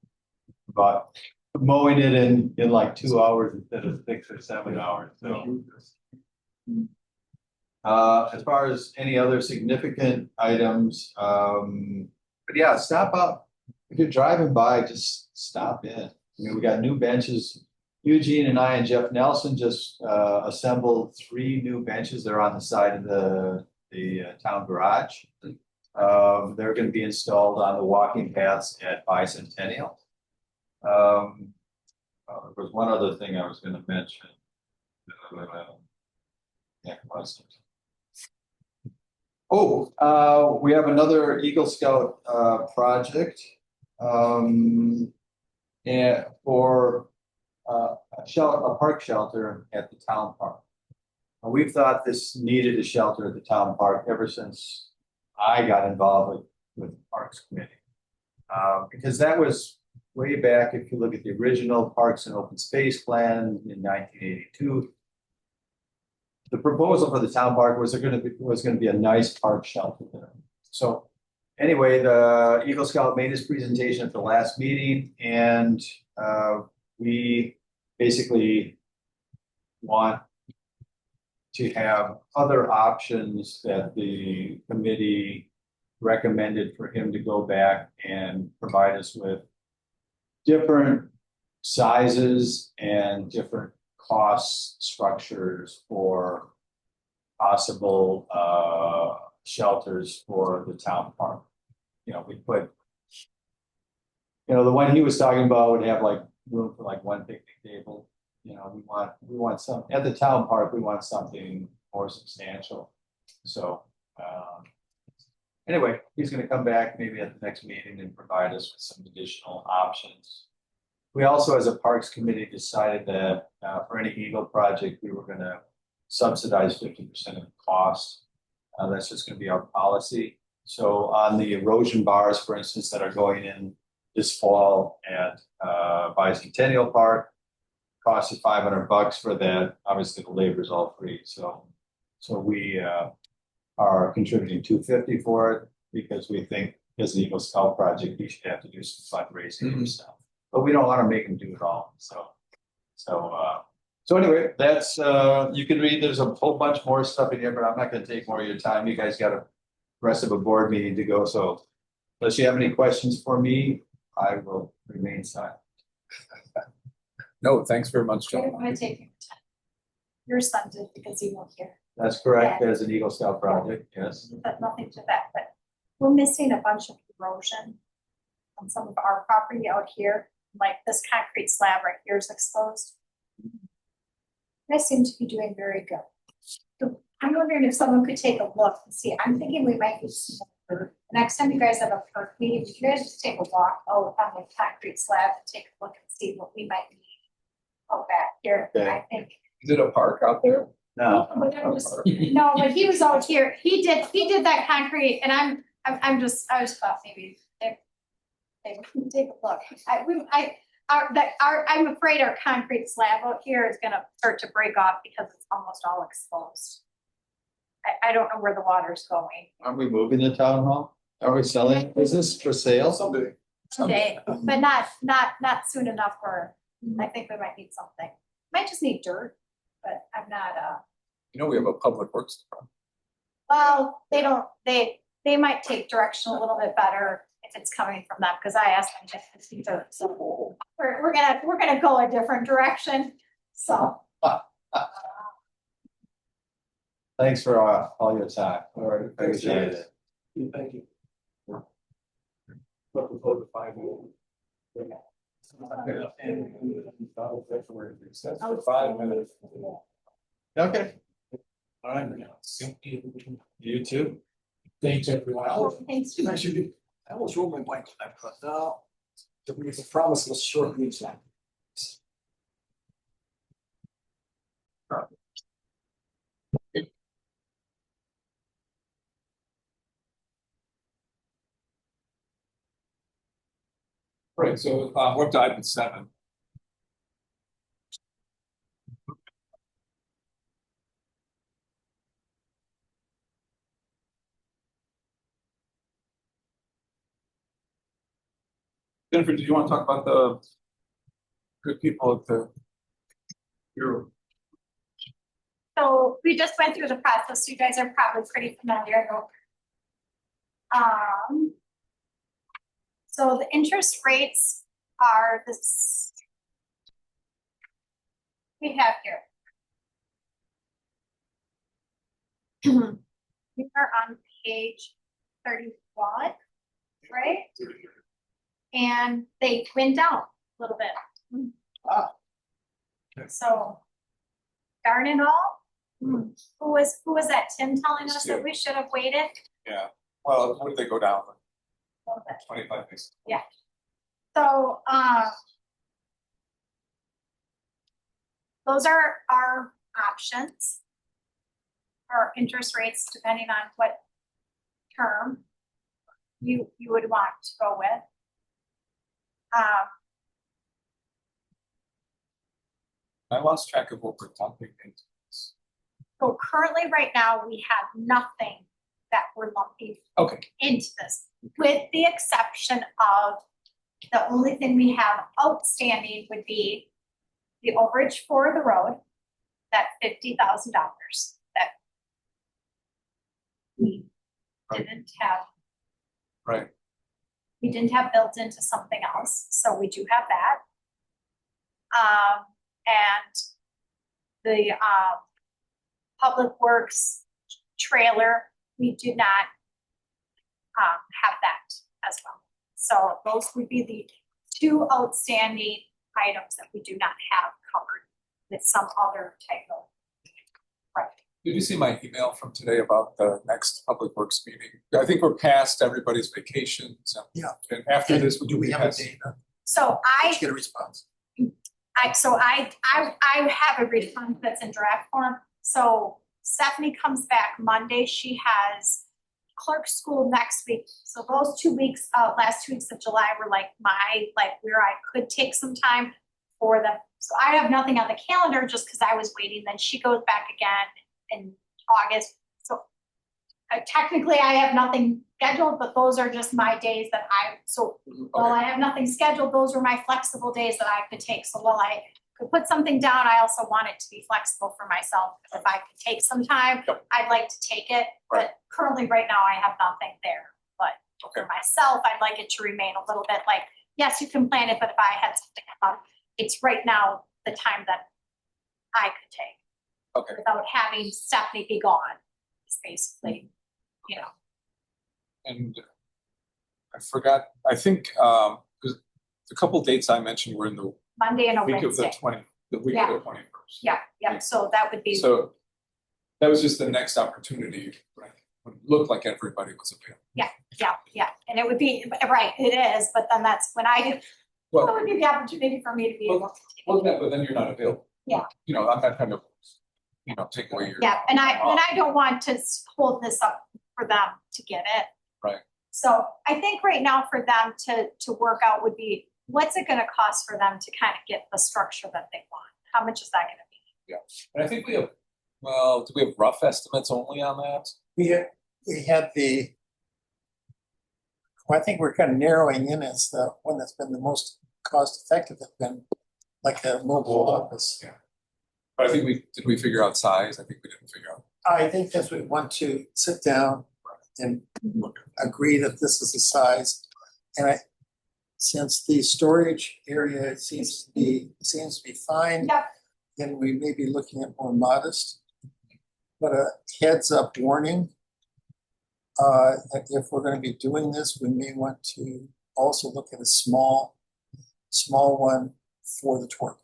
mowing it in like 2 hours instead of 6 or 7 hours. So as far as any other significant items, but yeah, stop out. If you're driving by, just stop in. I mean, we got new benches. Eugene and I and Jeff Nelson just assembled 3 new benches. They're on the side of the town garage. They're going to be installed on the walking paths at Bicentennial. There was one other thing I was going to mention. Yeah, we have another Eagle Scout project, and for a park shelter at the town park. We've thought this needed a shelter at the town park ever since I got involved with the Parks Committee, because that was way back. If you look at the original Parks and Open Space Plan in 1982. The proposal for the town park was going to be a nice park shelter there. So anyway, the Eagle Scout made his presentation at the last meeting, and we basically want to have other options that the committee recommended for him to go back and provide us with different sizes and different cost structures for possible shelters for the town park. You know, we put, you know, the one he was talking about would have like room for like one picnic table. You know, we want some at the town park. We want something more substantial. So anyway, he's going to come back maybe at the next meeting and provide us with some additional options. We also, as a Parks Committee, decided that for any Eagle project, we were going to subsidize 50% of the cost. That's just going to be our policy. So on the erosion bars, for instance, that are going in this fall at Bicentennial Park, cost you $500 for that. Obviously, the labor is all free. So we are contributing $250 for it because we think as an Eagle Scout project, we should have to do some fundraising and stuff. But we don't want to make them do it all. So anyway, that's you can read. There's a whole bunch more stuff in here, but I'm not going to take more of your time. You guys got a rest of a board meeting to go. So unless you have any questions for me, I will remain silent. No, thanks very much, I John. don't want to take your time. Your son did because he won't hear, That's correct. As an Eagle Scout project, yes. but nothing to that, but we're missing a bunch of erosion on some of our property out here, like this concrete slab right here is exposed. They seem to be doing very good. So I'm wondering if someone could take a look and see. I'm thinking we might be next time you guys have a park meeting, would you guys just take a walk out on the concrete slab and take a look and see what we might need out back here? Okay. I think. Is it a park out there? No. No, but he was out here. He did that concrete, and I just thought maybe they would take a look. I'm afraid our concrete slab out here is gonna start to break off because it's almost all exposed. I don't know where the water's going. Are we moving the town hall? Are we selling? Is this for sale? Someday. Someday, but not soon enough for, I think we might need something. Might just need dirt, but I'm not, You know, we have a public works department. well, they might take direction a little bit better. if it's coming from them, because I asked them to speak to, so we're gonna go a different direction, so. Thanks for all your time. All right. Appreciate it. Thank you. Looking forward to 5 minutes. That's for 5 minutes. Okay. All right. You too. Thanks, everyone. Thanks. I almost rolled my bike, I thought, no. It's a promise, was short leaves now. Right, so we're up to item 7. Jennifer, do you want to talk about the good people at the bureau? So we just went through the process, so you guys are probably pretty familiar. So the interest rates are this. We have here. We are on page 31, right? And they went down a little bit. Ah. So darn it all. Who was that, Tim, telling us that we should have waited? Yeah, well, what did they go down? A little bit. 25 basis. Yeah. So, those are our options. Our interest rates, depending on what term you would want to go with. I lost track of what we're talking into this. So currently, right now, we have nothing that we're lumping Okay, into this, with the exception of the only thing we have outstanding would be the overage for the road, that $50,000 that we didn't have. right. We didn't have built into something else, so we do have that. And the Public Works trailer, we do not have that as well. So those would be the 2 outstanding items that we do not have covered with some other type of. Right. Did you see my email from today about the next Public Works meeting? I think we're past everybody's vacations. Yeah. And after this, Do we have a date? So Let's get a response. I have a response that's in draft form. So Stephanie comes back Monday. She has clerk school next week. So those 2 weeks, last 2 weeks of July were like where I could take some time for them. So I have nothing on the calendar just because I was waiting. Then she goes back again in August. So technically I have nothing scheduled, but those are just my days that while I have nothing scheduled, those were my flexible days that I could take. So while I could put something down, I also want it to be flexible for myself. If I could take some time, I'd like to take it, but currently right now I have nothing there. But for myself, I'd like it to remain a little bit like, yes, you can plan it, but if I had something up, it's right now the time that I could take. Okay. Without having Stephanie be gone, it's basically, And I forgot, I think, because the couple dates I mentioned were in the Monday and a week of Wednesday. the week of the 21st. Yeah, so that would be. So that was just the next opportunity, right? When it looked like everybody was available. Yeah, and it would be, right, it is, but then that's when that would be the opportunity for me to be able to. Well, yeah, but then you're not available. Yeah. I'm not kind of, take away your. Yeah, and I don't want to hold this up for them to get it. Right. So I think right now for them to work out would be, what's it gonna cost for them to kind of get the structure that they want? How much is that gonna be? Yeah, and I think do we have rough estimates only on that? We had I think we're kind of narrowing in as the one that's been the most cost effective, have been like a mobile office. Yeah. But I think did we figure out size? I think we didn't figure out. I think that we want to sit down and agree that this is the size since the storage area seems to be fine, Yep. then we may be looking at more modest. But a heads up warning, that if we're gonna be doing this, we may want to also look at a small one for the torque.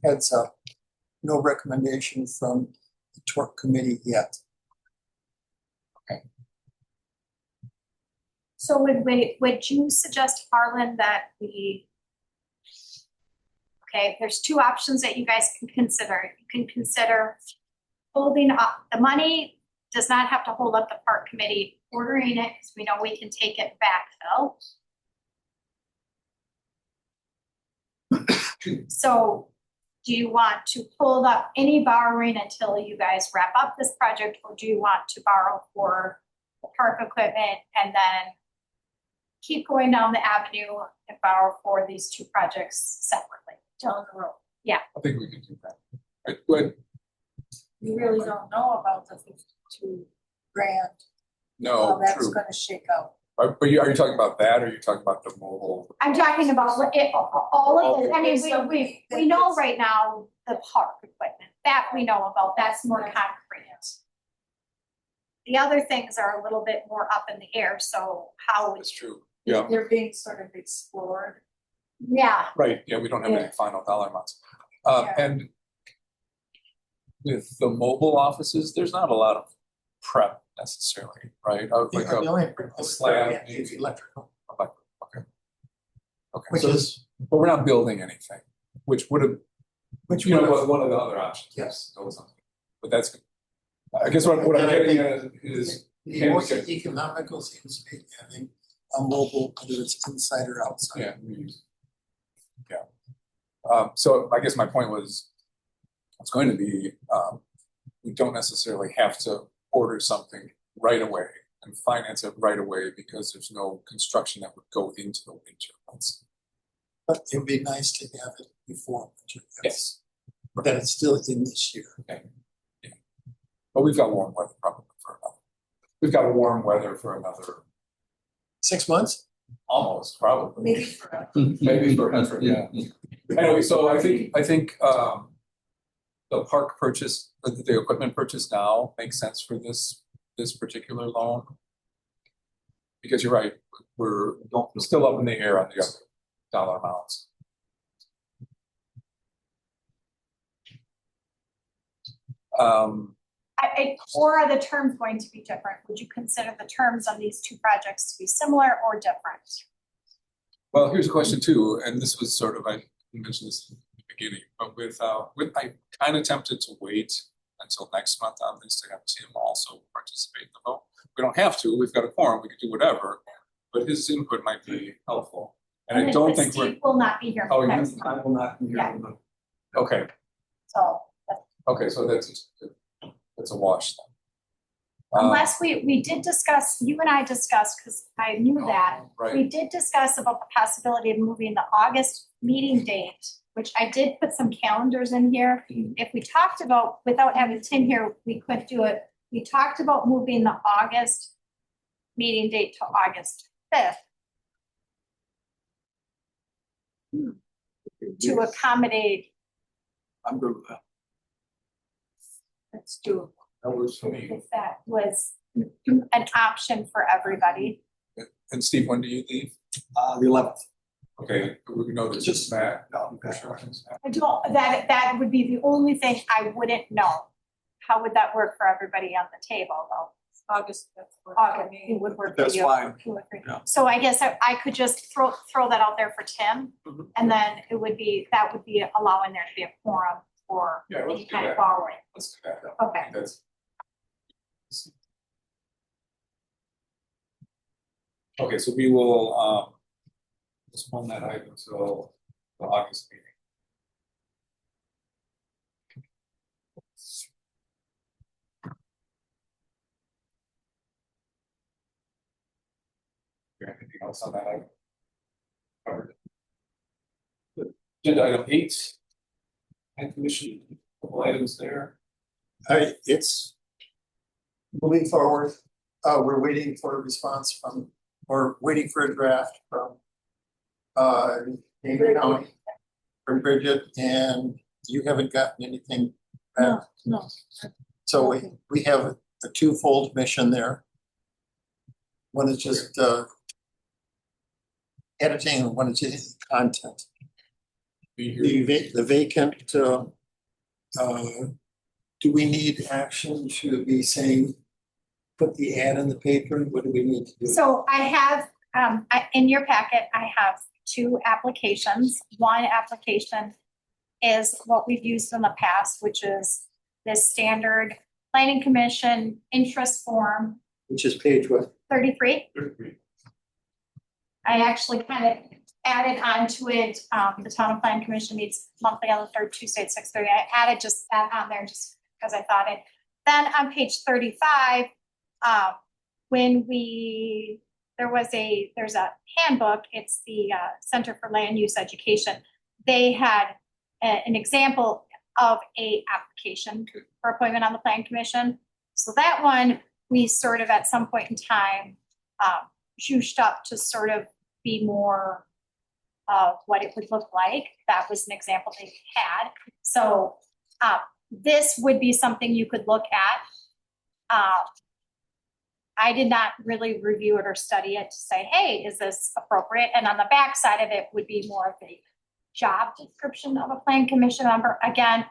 Heads up, no recommendation from the torque committee yet. So would you suggest, Harlan, that okay, there's two options that you guys can consider. You can consider holding up, the money does not have to hold up the park committee ordering it, because we know we can take it backfill. So do you want to hold up any borrowing until you guys wrap up this project, or do you want to borrow for the park equipment and then keep going down the avenue and borrow for these two projects separately down the road? I think we can do that. Right, but We really don't know about the 52 grand, no, how that's true. gonna shake out. But are you talking about that, or are you talking about the mobile? I'm talking about all of this. I mean, we know right now the park equipment, that we know about, that's more concrete. The other things are a little bit more up in the air, so how, That's true. Yeah, They're being sort of explored. yeah, right, yeah, we don't have any final dollar amounts. Yeah. And with the mobile offices, there's not a lot of prep necessarily, right? Like The only a slab, is maybe. electrical, Okay, which so is, but we're not building anything, which would have, which you know, would was have, one of the other options. Yes. That was something. But that's, I guess what I'm getting at is, the can we most get, economical seems to be having a mobile, whether it's inside or outside. yeah, so I guess my point was, it's going to be, we don't necessarily have to order something right away and finance it right away because there's no construction that would go into the winter months. But it'd be nice to have it before winter. Yes. That it's still in this year. Okay. Yeah. But we've got warm weather probably for another. We've got warm weather for another, 6 months? almost probably. Maybe for Maybe forever, yeah. Anyway, so I think the park purchase, the equipment purchase now makes sense for this particular loan. Because you're right, we're still up in the air on the other dollar amounts. or are the terms going to be different? Would you consider the terms on these two projects to be similar or different? Well, here's a question too, and this was sort of, I mentioned this in the beginning, but with I kind of tempted to wait until next month on this to have Tim also participate in the vote. We don't have to, we've got a quorum, we could do whatever, but his input might be helpful. And I don't think Steve will not be here Oh, next you, month, I will not be here. Yeah. Okay, so so that's a wash then. unless we did discuss, you and I discussed, because I knew that. Right, We did discuss about the possibility of moving the August meeting date, which I did put some calendars in here. If we talked about, without having Tim here, we could do it. We talked about moving the August meeting date to August 5th to accommodate, I'm good with that. let's do, that works for me. if that was an option for everybody. And Steve, when do you leave? The 11th. Okay, we know there's just that. I don't, that would be the only thing I wouldn't know. How would that work for everybody on the table though? August. August, it would work for That's you. fine. Two or three. Yeah. So I guess I could just throw that out there for Tim, Mhm. and then that would be allowing there to be a quorum for Yeah, let's any do kind that. of borrowing. Let's do that. Okay. That's. Okay, so we will, postpone that item until the August meeting. Anything else on that item? Covered. Good. Agenda item 8. And commission, couple items there. It's moving forward. we're waiting for a response from, or waiting for a draft from David County, from Bridget, and you haven't gotten anything back. No. So we have a twofold mission there. One is just editing, and one is just content. The vacant, do we need action to be saying, put the ad in the paper? What do we need to do? So I have, in your packet, I have 2 applications. One application is what we've used in the past, which is this standard planning commission interest form Which is page what? 33. I actually kind of added onto it, the town of planning commission meets monthly on the 3rd Tuesday at 6:30. I added just that on there just because I thought it. Then on page 35, when there's a handbook, it's the Center for Land Use Education. They had an example of a application for appointment on the planning commission. So that one, we sort of at some point in time, juiced up to sort of be more of what it would look like. That was an example they had. So this would be something you could look at. I did not really review it or study it to say, hey, is this appropriate? And on the back side of it would be more of a job description of a plan commission member. Again,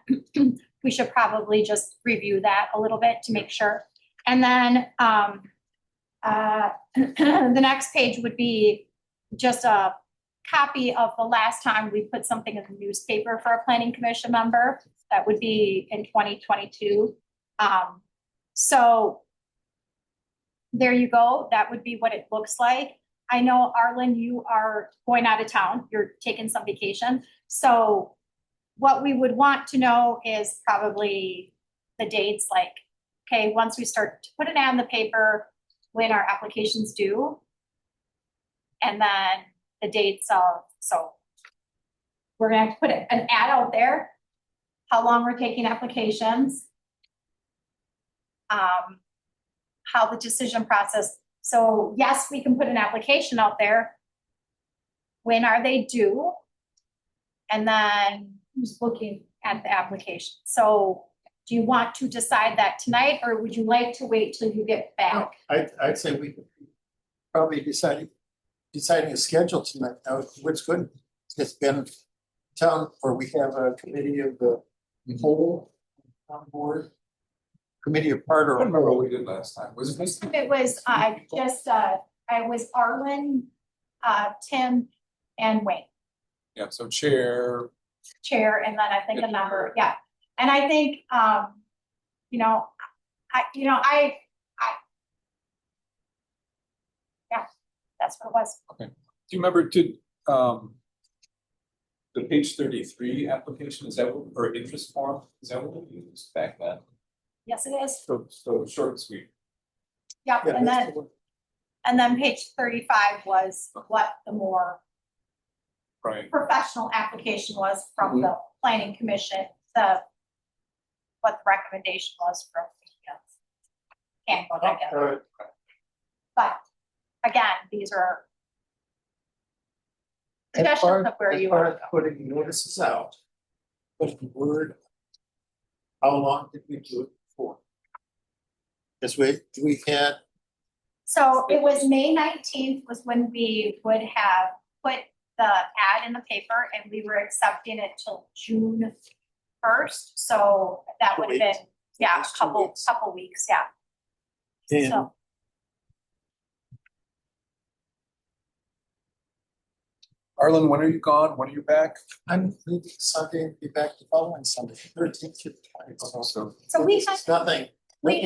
we should probably just review that a little bit to make sure. And then the next page would be just a copy of the last time we put something in the newspaper for a planning commission member. That would be in 2022. So there you go. That would be what it looks like. I know, Arlen, you are going out of town. You're taking some vacation. So what we would want to know is probably the dates, like, okay, once we start to put an ad in the paper, when our applications due, and then the dates of, so we're gonna have to put an ad out there, how long we're taking applications, how the decision process. So yes, we can put an application out there. When are they due? And then who's looking at the application? So do you want to decide that tonight, or would you like to wait till you get back? I'd say we could probably deciding a schedule tonight. Now, what's good, it's been town, or we have a committee of the whole town board, committee of part, I or don't remember what we did last time. Was it this? It was, I was Arlen, Tim, and Wayne, Yeah, so chair, chair, and then I think a member, yeah. And I think, yeah, that's what it was. do you remember, the page 33 application, is that, or interest form, is that what we used back then? Yes, it is. So short and sweet. Yep, Yeah, and then page 35 was what the more Right. professional application was from the planning commission, what the recommendation was from the handbook, I guess. But again, these are suggestions of where you are. want to go. Putting notices out, but the word, how long did we do it before? This way, we had, So it was May 19th was when we would have put the ad in the paper, and we were accepting it till June 1st. So that would have been, yeah, a Just 2 couple weeks. weeks, yeah. and So, Arlen, when are you gone? When are you back? I'm leaving Sunday and be back the following Sunday, 13th to the 20th. so we This have, is nothing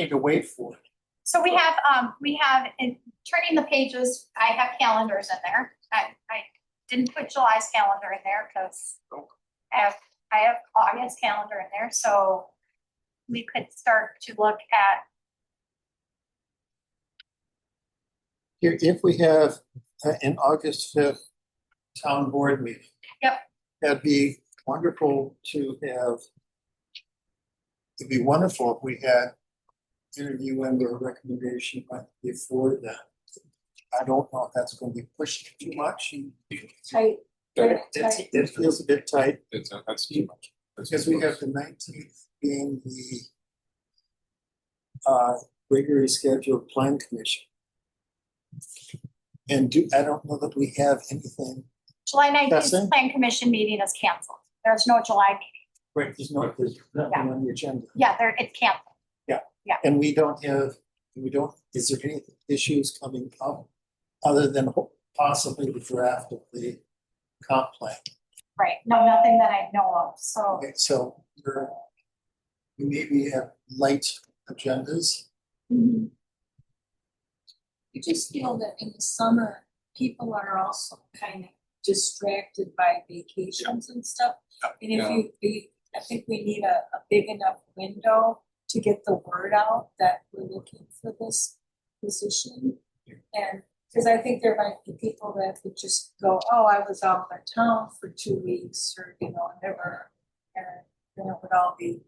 to wait for. so we have in turning the pages, I have calendars in there. I didn't put July's calendar in there because I have August calendar in there, so we could start to look at, Here, if we have an August 5th town board meeting. Yep. That'd be wonderful to have. It'd be wonderful if we had interview and or recommendation before then. I don't know if that's going to be pushed too much. Tight. It feels a bit tight That's too much. because we have the 19th being the regularly scheduled plan commission. And I don't know that we have anything. July 19th Justin? plan commission meeting is canceled. There's no July meeting. Right, there's nothing on the agenda. Yeah, it's canceled. And we don't, is there any issues coming up other than possibly the draft of the comp plan? Right. No, nothing that I know of. So Okay, so we maybe have light agendas. mhm. I just feel that in the summer, people are also kind of distracted by vacations and stuff. And if I think we need a big enough window to get the word out that we're looking for this position. And because I think there might be people that would just go, oh, I was out of town for 2 weeks, or never, and then it would all be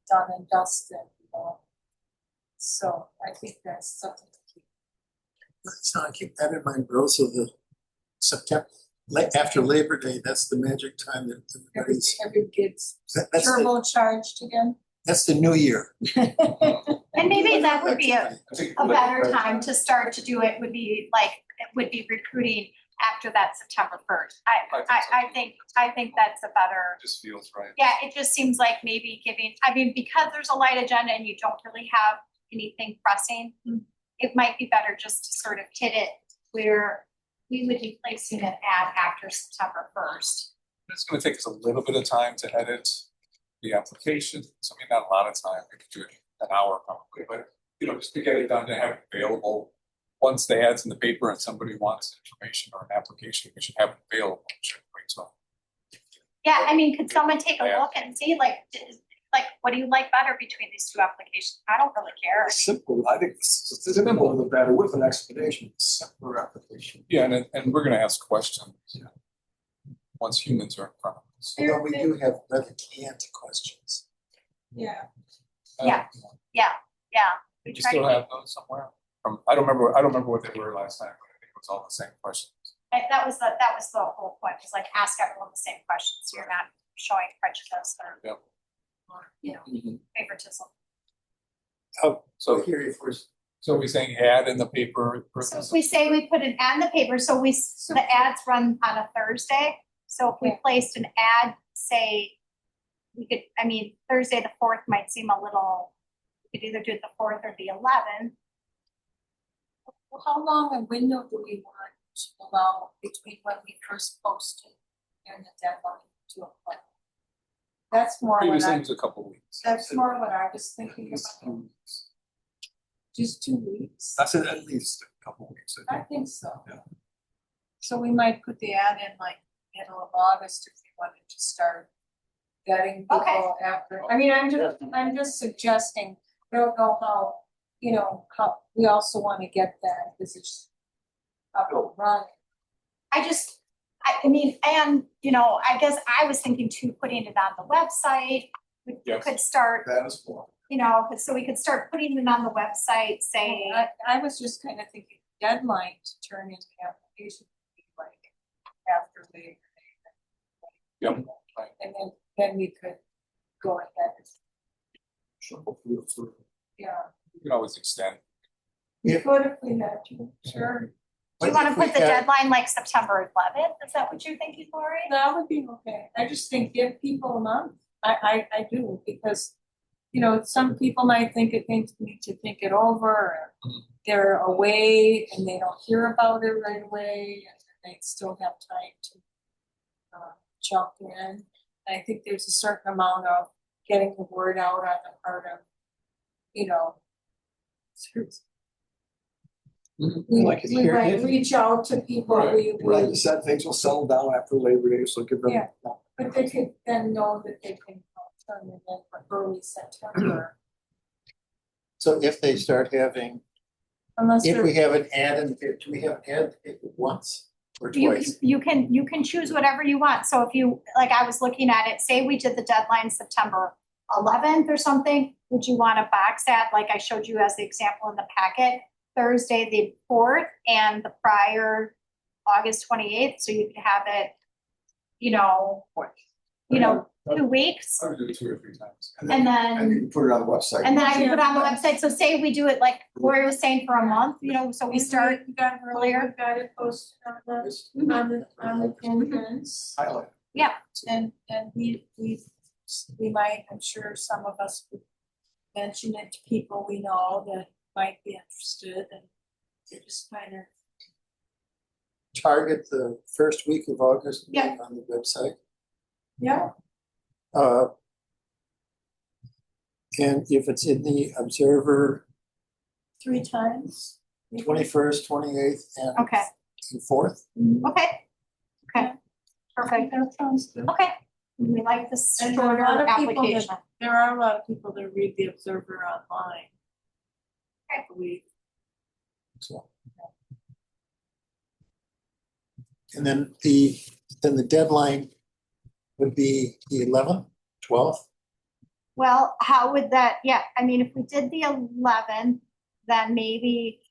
done and dusted. So I think that's something to keep. So I keep that in mind, but also the September, after Labor Day, that's the magic time that everybody's, Every gets that's turbocharged again. that's the new year. And maybe that would be a think better time to start to do it would be recruiting after that September 1st. I think that's a better, Just feels right. yeah, it just seems like maybe because there's a light agenda and you don't really have anything pressing, it might be better just to sort of hit it where we would be placing an ad after September 1st. It's gonna take us a little bit of time to edit the application, so I mean, not a lot of time, we could do it in an hour probably, but just to get it done, to have it available. Once the ad's in the paper and somebody wants information or an application, we should have it available, shouldn't wait till. Yeah, I mean, could someone take a look and see what do you like better between these two applications? I don't really care. Simple, I think simple is better with an explanation, simpler application. Yeah, and we're gonna ask questions, once humans are in front of us. Although we do have rather canned questions. Yeah. Yeah. We You try still to have those somewhere? I don't remember what they were last time, but I think it was all the same questions. that was the whole point, was like ask everyone the same questions, so you're not showing prejudice or Yep. favoritism. Oh, So, so here you first. so we're saying ad in the paper. So if we say we put an ad in the paper, so the ads run on a Thursday. So if we placed an ad, say, Thursday the 4th might seem a little, we could either do it the 4th or the 11th. Well, how long a window do we want to allow between when we first posted and the deadline to apply? That's more what Previously, I, it was a couple weeks. that's more what I was thinking about. Just 2 weeks? That's at least a couple weeks. I think so. Yeah. So we might put the ad in like middle of August if we wanted to start getting people Okay. after. I mean, I'm just suggesting, I don't know how we also want to get that position up and running. I guess I was thinking too, putting it on the website. We Yes. could start, That is one. so we could start putting it on the website, say, I was just kind of thinking deadline to turn in the application would be like after Labor Day. Yep. And then we could go ahead. Yeah. You can always extend. We could if we had to, sure. do you want to put the deadline like September 11th? Is that what you're thinking, Lori? That would be okay. I just think give people a month. I do, because, some people might think need to think it over, or they're away and they don't hear about it right away, and they still have time to jump in. I think there's a certain amount of getting the word out on the part of, we might reach out to people, Right. we Like would, you said, things will settle down after Labor Day, so give them. Yeah. but they could then know that they can turn it in for early September. So if they start having, Unless if they're, we have an ad, do we have an ad once or twice? You can choose whatever you want. So if you, like I was looking at it, say we did the deadline September 11th or something, would you want to box that, like I showed you as the example in the packet, Thursday, the 4th, and the prior August 28th, so you could have it, you know, 2 weeks, I would do it 2 or 3 times. and And then, you can put it on the website. and then I can put on the website, so say we do it like Lori was saying for a month, you know, so we start We got earlier. We got it posted on the, Mhm. on the conference. Highlight. And we might, I'm sure some of us would mention it to people we know that might be interested and just kind of. Target the first week of August Yeah. on the website. Yeah. And if it's in the Observer, 3 times. 21st, 28th, and Okay, the 4th. okay, perfect, That sounds good. okay. We like this And there are a shorter lot of people that- application. There are a lot of people that read the Observer online. Okay. We, So. And then the deadline would be the 11th, 12th. Well, how would that, yeah, I mean, if we did the 11th, then maybe,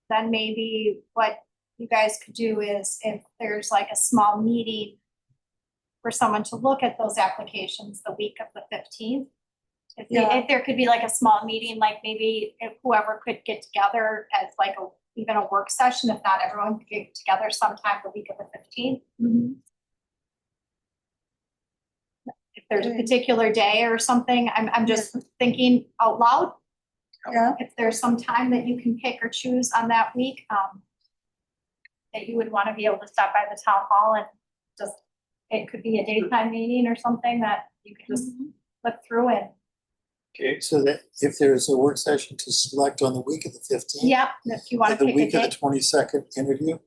then maybe what you guys could do is if there's like a small meeting for someone to look at those applications the week of the 15th. Yeah. If there could be like a small meeting, like maybe if whoever could get together as like even a work session, if not everyone could get together sometime the week of the 15th. If there's a particular day or something, I'm just thinking out loud. yeah, If there's some time that you can pick or choose on that week, that you would want to be able to stop by the town hall and just, it could be a daytime meeting or something that you could just look through and, So that if there's a work session to select on the week of the 15th. yeah, if you want And to the pick a week of the date. 22nd interview.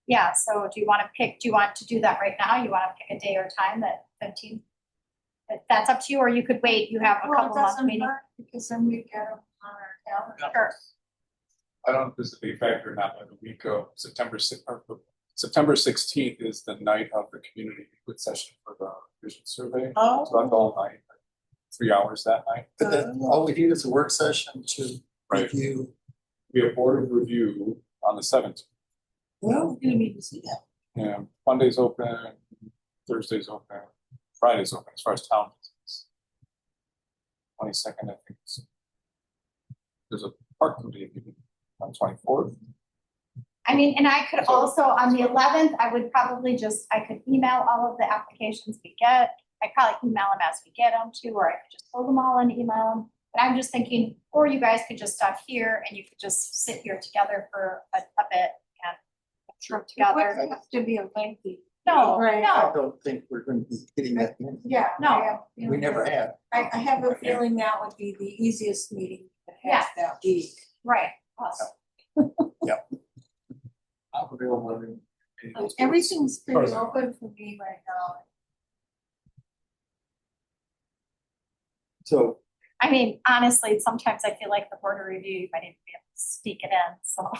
Yeah, so do you want to do that right now? You want to pick a day or time that 15th? That's up to you, or you could wait, you have a well, it couple months doesn't meeting. hurt because then we get them on our calendar. Sure. I don't know if this is a big factor or not, but the week of September 16th is the night of the community input session for the vision survey. Oh. So that's all night, 3 hours that night. But then all we need is a work session to Right. review. We have board of review on the 17th. Well, we're gonna need to see that. Yeah, Monday's open, Thursday's open, Friday's open as far as town business. 22nd, I think. There's a park committee meeting on 24th. I mean, and I could also, on the 11th, I would probably I could email all of the applications we get. I'd probably email them as we get them too, or I could just pull them all and email them. But I'm just thinking, or you guys could just stop here and you could just sit here together for a bit and work It together. wouldn't have to be a lengthy. No, Right. I no, don't think we're going to be hitting that. many. Yeah. No. I have a We feeling never that- have. I have a feeling that would be the easiest meeting to have that week. right. Awesome. I'm available. Everything's pretty Frozen. open for me right now. So I mean, honestly, sometimes I feel like the board of review, you might even be able to sneak it in, so.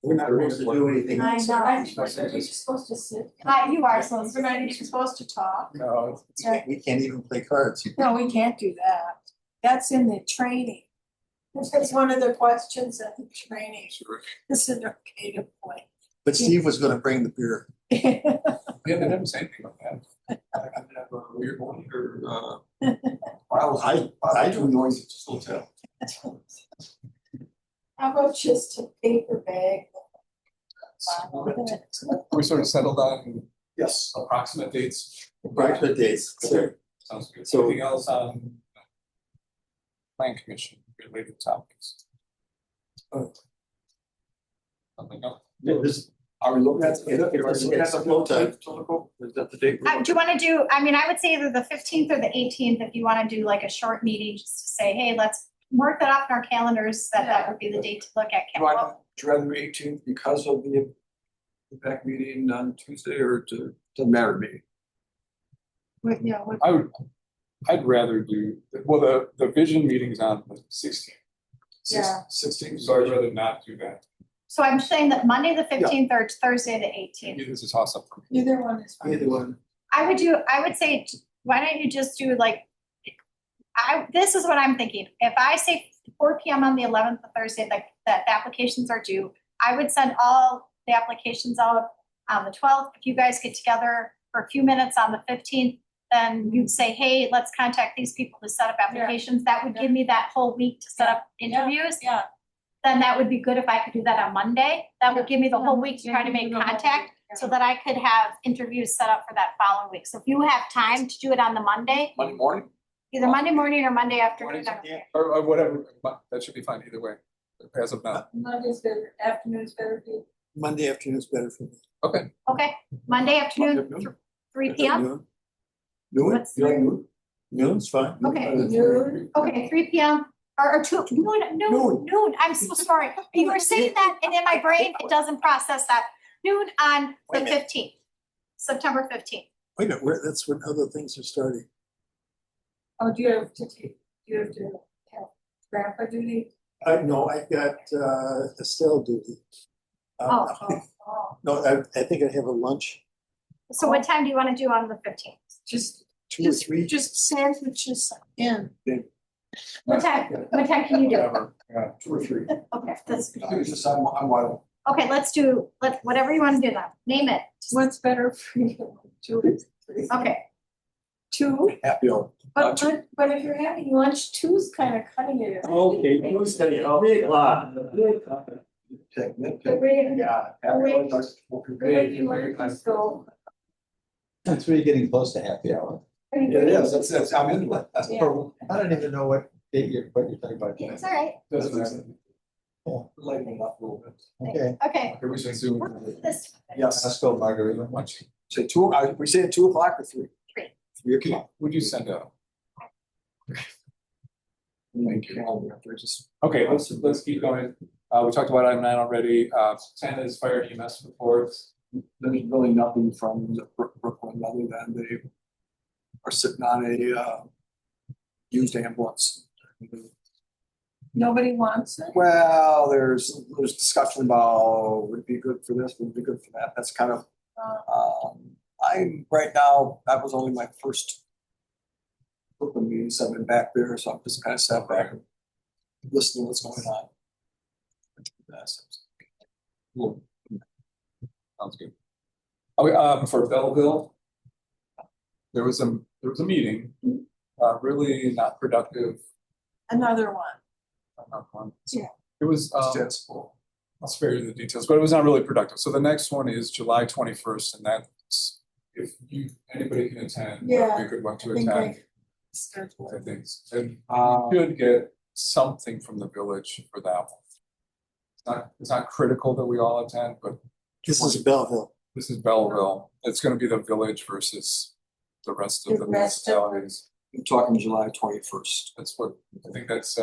we're not supposed to do anything. I know, I'm supposed to- we're just supposed to sit. You are supposed to. We're not even supposed to talk. No, We can't even play cards. No, we can't do that. That's in the training. That's one of the questions at the training. sure. Is it okay to play? But Steve was going to bring the beer. Yeah, they didn't say anything about that. I have a weird one or, I do noisy, just a little tell. How about just a paper bag? we sort of settled on Yes. approximate dates. Approximate dates. So Sounds good. So- Anything else on plan commission related topics? Something else? Are we looking at? It's a flow time. Is that the date? Do you wanna do, I mean, I would say either the 15th or the 18th, if you wanna do like a short meeting, just to say, hey, let's mark that off in our calendars, that would be the date to look at. Do I, do you rather the 18th because of the impact meeting on Tuesday or doesn't matter to me? I'd rather do, well, the vision meeting's on the 16th. Yeah. 16th. So I'd rather not do that. So I'm saying that Monday, the 15th or Thursday, the 18th. Maybe this is a toss up for me. Either one is fine. Either one. I would say, why don't you just do like, this is what I'm thinking. If I say 4 PM on the 11th, the Thursday, like that the applications are due, I would send all the applications out on the 12th. If you guys get together for a few minutes on the 15th, then you'd say, hey, let's contact these people to set up applications. That would give me that whole week to set up interviews. Yeah. Then that would be good if I could do that on Monday. That would give me the whole week to try to make contact so that I could have interviews set up for that following week. So if you have time to do it on the Monday, Monday morning either Monday morning or Monday afternoon. or whatever, that should be fine either way, as of now. Monday's better, afternoon's better for you. Monday afternoon is better for me. Okay, Okay, Monday afternoon, 3 PM. Noon? Noon? What's You like three? noon? Noon's fine. Okay. Noon. Okay, 3 PM or 2, noon. I'm so sorry. You were saying that and in my brain, it doesn't process that. Noon on Wait the a minute. 15th, September 15th. Wait a minute, that's when other things are starting. Oh, do you have to have grandpa duty? No, I got Estelle duty. Oh, No, I think I have a lunch, so what time do you want to do on the 15th? Just, 2 or 3. just sandwiches in. What time can you do? whatever. 2 or 3. Okay, that's, I think it's just, I'm wide open. okay, whatever you want to do then. Name it. What's better for you? 2 or 3? Okay, 2? Happy hour. But if you're having lunch, 2's kind of cutting it. Okay, who's gonna, 3 o'clock. Take it. The way, Yeah. The way- Happy the way you learn to go. That's really getting close to happy hour. It is, that's, I'm into it. That's Yeah. purple. I don't even know what you're talking about. it's all right. Doesn't matter. Lighten it up a little bit. Okay, Okay. Okay, we should zoom. This, Yes, let's go, Margarita. Much. say 2, we say 2 o'clock or 3? 3. 3 o'clock. Would you send a? Thank you. Just Okay, let's keep going. We talked about item 9 already. 10 is fire EMS reports. there's really nothing from the Brooklyn other than they are sitting on a used ambulance. Nobody wants it? Well, there's discussion about would it be good for this, would it be good for that. That's kind of I'm right now, that was only my first Brooklyn meeting, so I've been back there, so I'm just kind of sat back and listening to what's going on. Cool. Sounds good. Okay, for Belleville, there was a meeting, really not productive. Another one. Yeah. It was, I'll spare you the details, but it was not really productive. So the next one is July 21st, and that's, if anybody can attend, that'd be a good one to attend, I think. And you should get something from the village for that one. It's not critical that we all attend, but This is Belleville. this is Belleville. It's gonna be the village versus the rest of the The rest of it. municipalities. I'm talking July 21st. That's what, I think that's,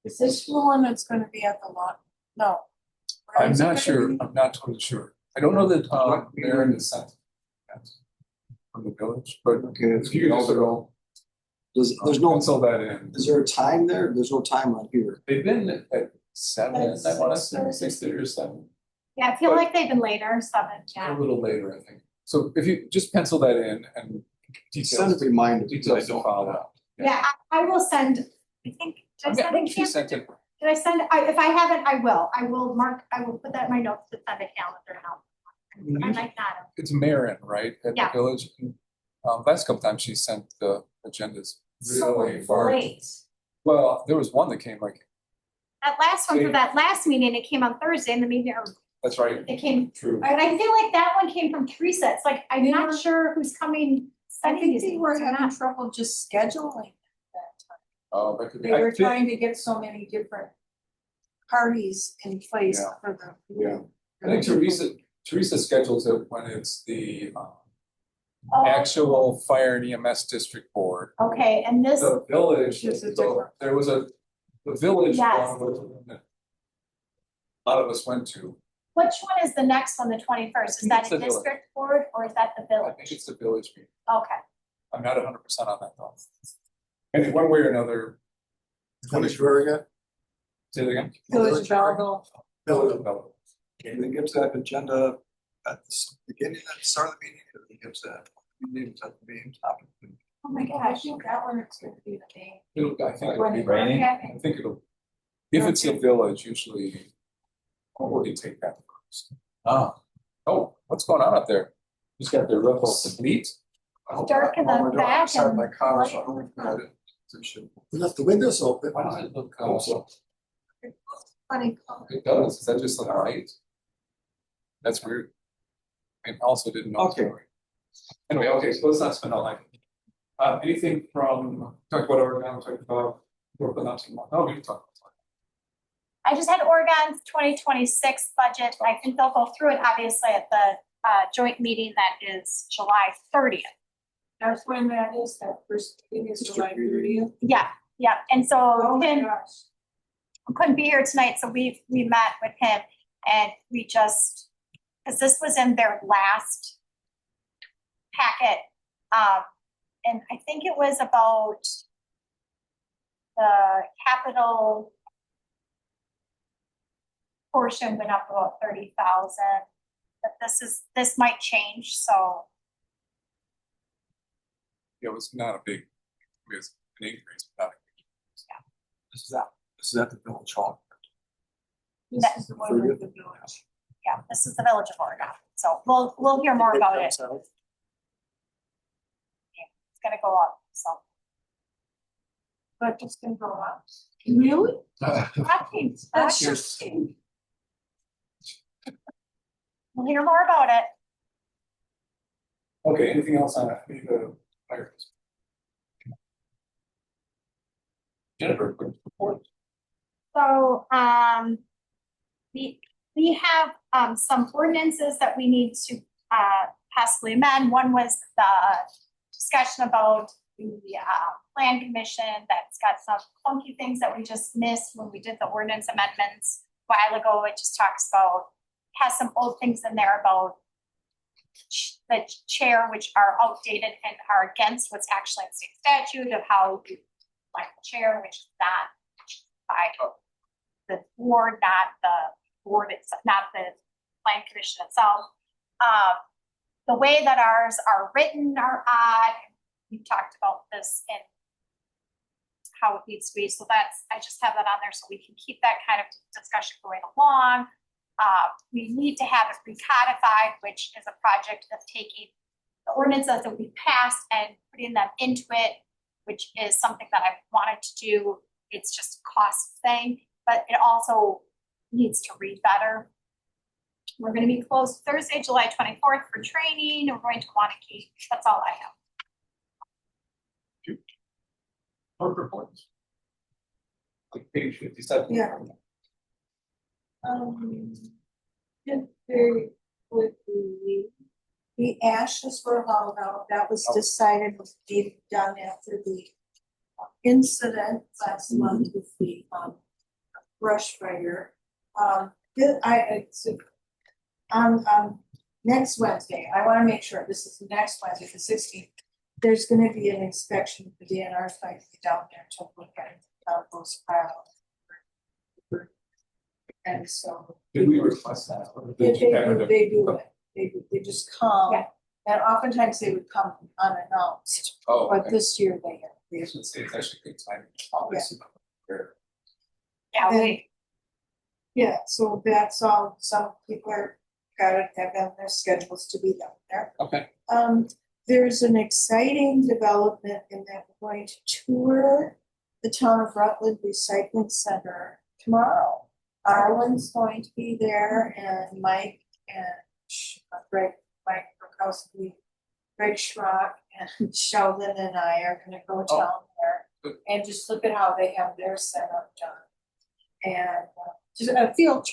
Is this the one that's gonna be at the lot? No. Where I'm is it not gonna sure, be? I'm not totally sure. I don't know that, Marin is sent from the village, but Okay, if you could also go, there's no, pencil that in. is there a time there? There's no time on here. They've been at 7, I wanna say, 6:30. 6:30 or 7, yeah, I feel like they've been later, 7, a yeah. little later, I think. So if you just pencil that in and Send a details, reminder. details to follow. Yeah, I will send, I think, did I I send think a she sent it, Did I send, if I haven't, I will put that in my notes to send a calendar out. I might not have. it's Marin, right, at the Yeah. village? Last couple times she sent the agendas So really far. late. Well, there was one that came like, That last one for that last meeting, it came on Thursday and the meeting, or that's right, it came, true. and I feel like that one came from Teresa. It's like, I'm not sure who's coming. I sending think these they were things or having not. trouble just scheduling that time. Oh, that could be. They I were think- trying to get so many different parties in place Yeah. for the. Yeah. I think Teresa schedules it when it's the Oh, actual fire and EMS district board. okay, and this, The village, Is it so different? there was the village Yes. one was the one that a lot of us went to. which one is the next one, the 21st? Is think that it's a the village. district board or is that the I village? think it's the village meeting. Okay, I'm not 100% on that though. And in one way or another, Village where again? say it again. Village of Belleville. Village of Belleville. Can they get to that agenda at the beginning, at the start of the meeting, or they get to that meeting at the main topic? Oh my gosh, I think that one is gonna be the thing. I think it'll be Raining? I think it'll, if it's a village, usually, or you take that first. Oh, Oh, what's going on up there? he's got the roof open. Sleet? Dark in the Oh, I don't- back outside my and car, so I light don't in think the that it should. We left the windows open. Why does it look, Funny color. it does, is that just the light? That's weird. I also didn't know. Okay. Anyway, okay, so let's not spend all night. Anything from, talk about Oregon, talk about, Brooklyn, not too much, oh, we can talk about. I just had Oregon's 2026 budget. I think they'll go through it obviously at the joint meeting that is July 30th. That's when that is, that first meeting is July 30th. Yeah, yeah. And so Oh my Tim gosh. couldn't be here tonight, so we met with him and we just, because this was in their last packet. And I think it was about the capital portion went up about 30,000. But this might change, so It was not a big, it was an increase, but not a This is at the village hall. This is the one with the village. yeah, this is the Village of Oregon. So we'll hear more about it. It's gonna go up, so. But it's gonna go up. Really? Nothing, That's nothing. just. We'll hear more about it. Okay, anything else on that? The fire. Jennifer, quick report. So, we have, some ordinances that we need to, possibly amend. One was the discussion about the, plan commission that's got some funky things that we just missed when we did the ordinance amendments a while ago. It just talks about, has some old things in there about the chair, which are outdated and are against what's actually in state statute of how you like the chair, which is not by the board, not the board, it's not the plan commission itself. The way that ours are written are odd. We've talked about this in how it needs to be. So that's, I just have that on there so we can keep that kind of discussion going along. We need to have it recodified, which is a project of taking the ordinances that we passed and putting them into it, which is something that I've wanted to do. It's just a cost thing, but it also needs to read better. We're going to be closed Thursday, July 24th for training. We're going to Wanakee. That's all I have. Clerk reports. Like page 57. Yeah. Just very quickly, the ashes were hauled out. That was decided was being done after the incident last month with the brush fire. On next Wednesday, I wanna make sure, this is next Wednesday, the 16th. There's gonna be an inspection for the DNR site to be down there to look at those files. And so. Did we request that? Or They did you have do, it? they do it, they just come, Yeah. and oftentimes they would come unannounced, Oh, but okay. this year they have. I should say it's actually good timing. Obviously, where- Yeah, we, Yeah, so that's all, some people are, gotta have on their schedules to be down there. Okay, There's an exciting development in that we're going to tour the town of Rutland Recycling Center tomorrow. Arlen's going to be there and Mike and Mike Rakowski, Greg Schrock and Sheldon and I are gonna go down there Good. and just look at how they have their setup done. And just a field,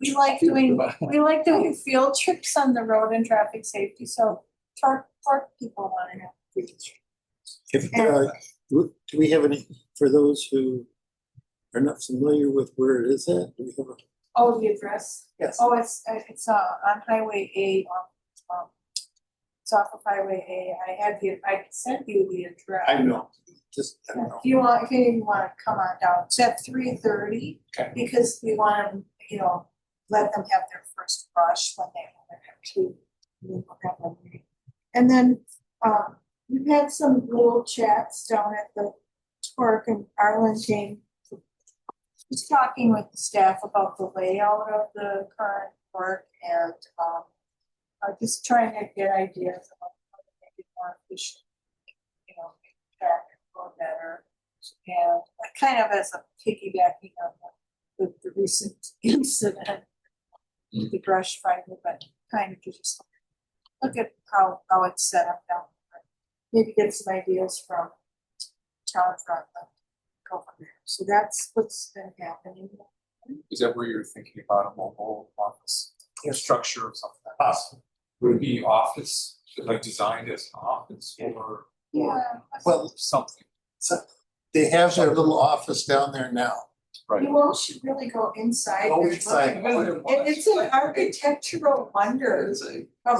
we like doing field trips on the road and traffic safety, so Torque people wanna have field trips. If, do we have any, for those who are not familiar with where it is at, do we have a? Oh, the address? Yes. Oh, it's on Highway A, it's off of Highway A. I sent you the address. I know, just, I don't know. If you even wanna come on down, it's at 3:30. Okay. Because we wanna, let them have their first brush when they actually have a meeting. And then, we've had some little chats down at the park, and Arlen came. He's talking with the staff about the layout of the current park, and just trying to get ideas about how to make it more efficient, you know, make traffic flow better. And kind of as a piggybacking on the recent incident with the brush fire, but kind of just look at how it's set up down there. Maybe get some ideas from town front and go from there. So that's what's been happening. Is that where you're thinking about a mobile office structure or something like that? Would it be office, like designed as an office or Yeah. Well, something? so they have their little office down there now. Right. You all should really go inside. Go there. inside. It's an architectural wonder of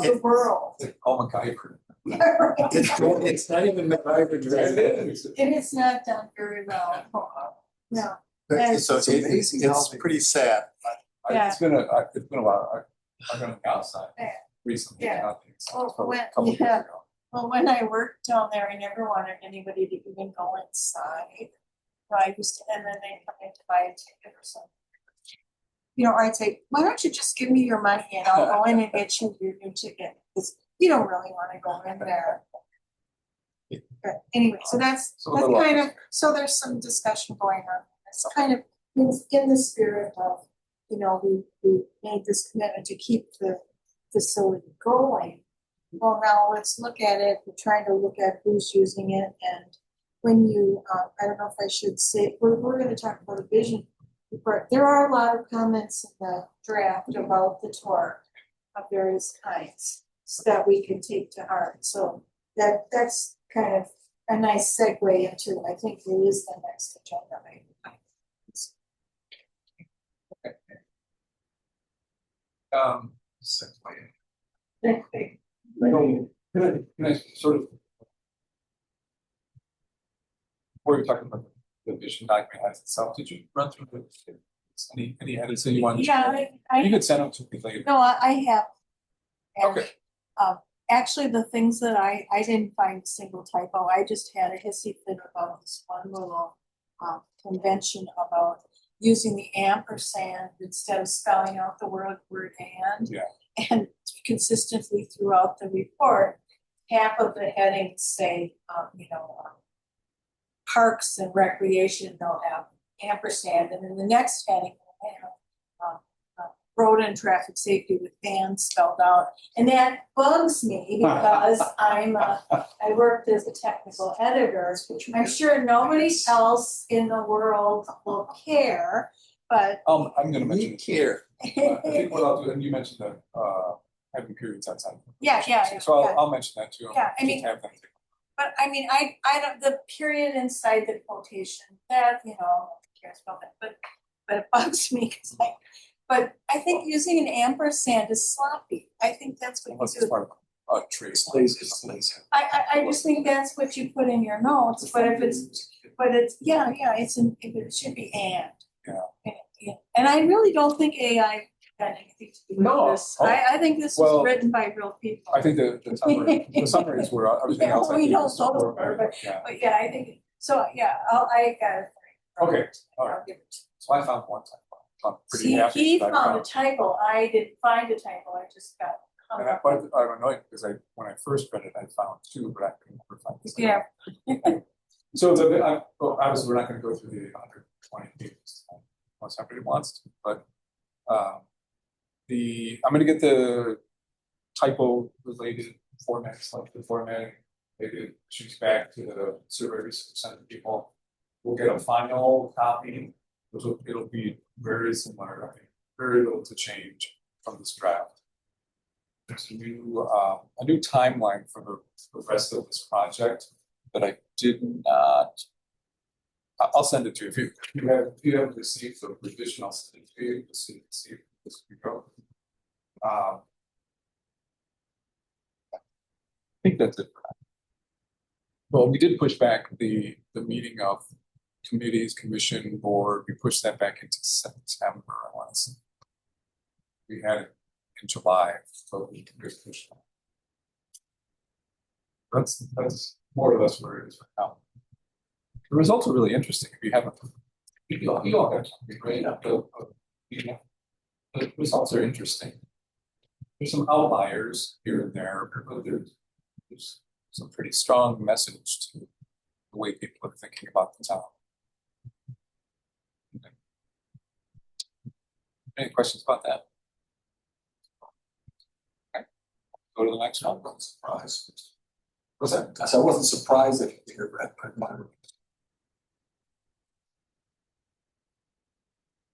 the world. Oh, MacGyver. It's not even MacGyver. It is not done very well. No. So It's amazing how it's they- pretty sad. It's been a while. I've been outside Yeah. recently. Yeah. not inside, Oh, probably a when- couple years yeah. ago. Well, when I worked down there, I never wanted anybody to even go inside. Right, and then they come in to buy a ticket or something. You know, or I'd say, why don't you just give me your money and I'll go in and get you your new ticket, because you don't really wanna go in there. But anyway, so that's So a little kind of, office. so there's some discussion going on. It's kind of in the spirit of, you know, we made this commitment to keep the facility going. Well, now let's look at it, we're trying to look at who's using it, and when you, I don't know if I should say, we're gonna talk about a vision report. There are a lot of comments in the draft about the tour of various kinds so that we can take to heart. So that's kind of a nice segue into, I think, it is the next agenda item. Segue. Can I sort of, before you're talking about the vision document as itself, did you run through any edits that you wanted? Yeah, You I, could send them to me later. no, I have. And, Okay. actually, the things that I didn't find a single typo, I just had a hissy fit about this one little convention about using the ampersand instead of spelling out the word and. Yeah. And consistently throughout the report, half of the headings say, parks and recreation, they'll have ampersand, and then the next heading will have road and traffic safety with and spelled out. And that bugs me because I worked as a technical editor. I'm sure nobody else in the world will care, but I'm gonna mention We it. care. I think what I'll do, and you mentioned the having periods outside. Yeah, yeah, So yeah. I'll mention that too. Yeah, I Just mean- have them. but I mean, I don't, the period inside the quotation, that, you know, nobody cares about that, but it bugs me, cause but I think using an ampersand is sloppy. I think that's what Unless you it's do. part of a trade. I just think that's what you put in your notes, but if it's, it should be and. Yeah. And I really don't think AI got anything to do with No. this. Oh. I think this was Well, written by real people. I think the summaries were, everything Yeah, else. I we think know was those were- were, Yeah, But yeah, I think, so, yeah, I got it. okay, all right. I'll give it to So I found one typo. I'm you. pretty See, happy. he that I found a typo, I didn't find a typo, I just got hung And up. I'm annoyed because when I first read it, I found two, but I couldn't never find the second. Yeah, So obviously, we're not gonna go through the 120 pages, unless somebody wants to, but I'm gonna get the typo related formats, like the formatting, maybe choose back to the surveys, send to people. We'll get a final copy, it'll be very similar, I mean, very little to change from this draft. There's a new timeline for the rest of this project that I did not. I'll send it to you. If you haven't received the revision, I'll send it to you to see if this can go. I think that's it. Well, we did push back the meeting of committees, commission, board. We pushed that back into September, I want to say. we had it in July, so we can just push it. That's more or less where it is right now. The results are really interesting. If you haven't, you all have to be great up to, the results are interesting. There's some outliers here and there, but there's some pretty strong message to the way people are thinking about the town. Any questions about that? Okay. Go to the next one. I'm surprised. Was that? I said I wasn't surprised that you heard that, but my.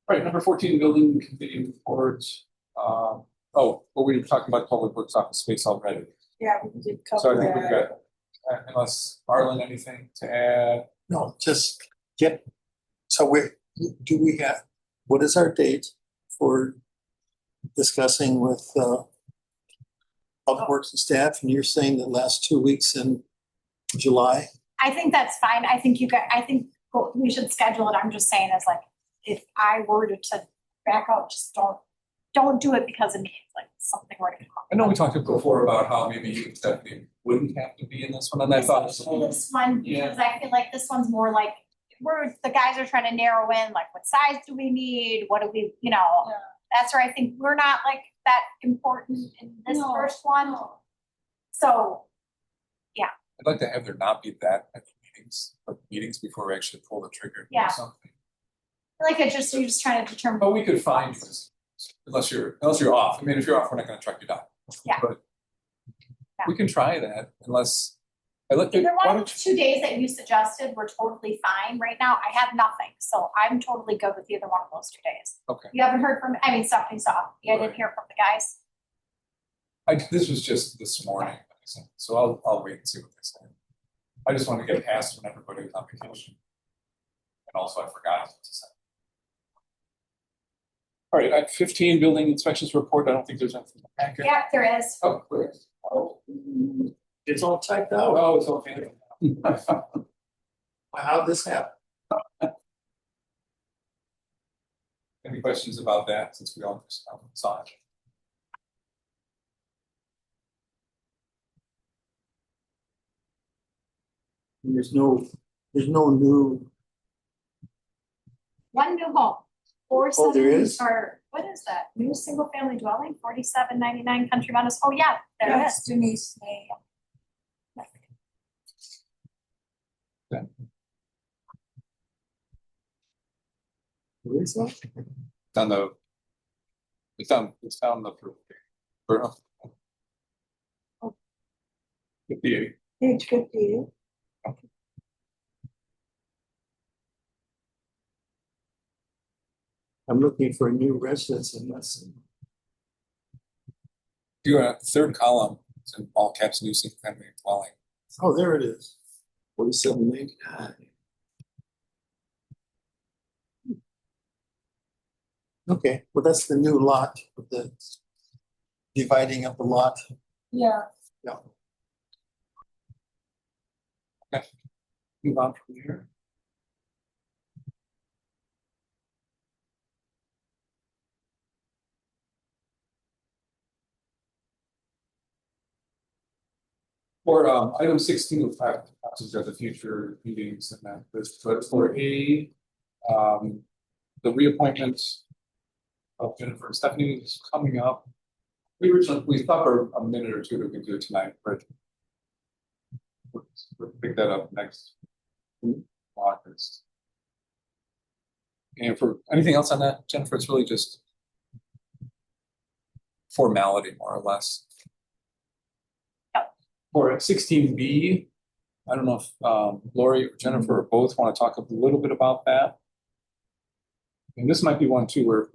All right, number 14, building committee reports. Well, we were talking about public works office space already. Yeah, we did So I cover think we've that. got, unless Arlen, anything to add? No, just get, so we have, what is our date for discussing with Public Works and staff? And you're saying the last 2 weeks in July? I think that's fine. I think we should schedule it. I'm just saying as like, if I were to back out, just don't do it because of me. It's like something we're gonna I know we talked before about how maybe you and Stephanie wouldn't have to be in this one, and I thought. this one, Yeah. because I feel like this one's more like, the guys are trying to narrow in, like, what size do we need? What do we, Yeah. that's where I think we're not like that important in this No, first one. no. So, I'd like to have there not be that many meetings, but meetings before we actually pull the trigger and Yeah. do something. I feel like you're just trying to determine. But we could find, unless you're off. I mean, if you're off, we're not gonna track you down. Yeah. But Yeah. we can try that unless, Either why one of don't the 2 days that you suggested were totally fine. Right now, I have nothing, so I'm totally good with either one of those 2 days. okay. You haven't heard from, Stephanie's off. I didn't hear from the guys. This was just this morning, so I'll wait and see what they say. I just want to get past when everybody was on vacation. And also I forgot to say. All right, at 15, building inspections report, I don't think there's anything. Yeah, there is. Oh, great. It's all typed out. Oh, it's okay. How'd this happen? Any questions about that, since we all just saw it? There's no new, One new home. Oh, there is? Or what is that? New single family dwelling, 4799 Country Meadows. Oh, yeah, there is. That's Denise name. where is that? It's down the for 58. Page 58. I'm looking for a new residence in this. You got third column, it's in all caps, new single family dwelling. Oh, there it is. 4799. Okay, well, that's the new lot with the dividing up the lot. Yeah. Yeah. Move on from here. For item 16 of fact, are the future meetings and that, but for A, the reappointment of Jennifer and Stephanie is coming up. We thought for a minute or two that we could do it tonight, but we'll pick that up next August. And for anything else on that, Jennifer, it's really just formality, more or less. For 16B, I don't know if Lori or Jennifer both want to talk a little bit about that. And this might be one too where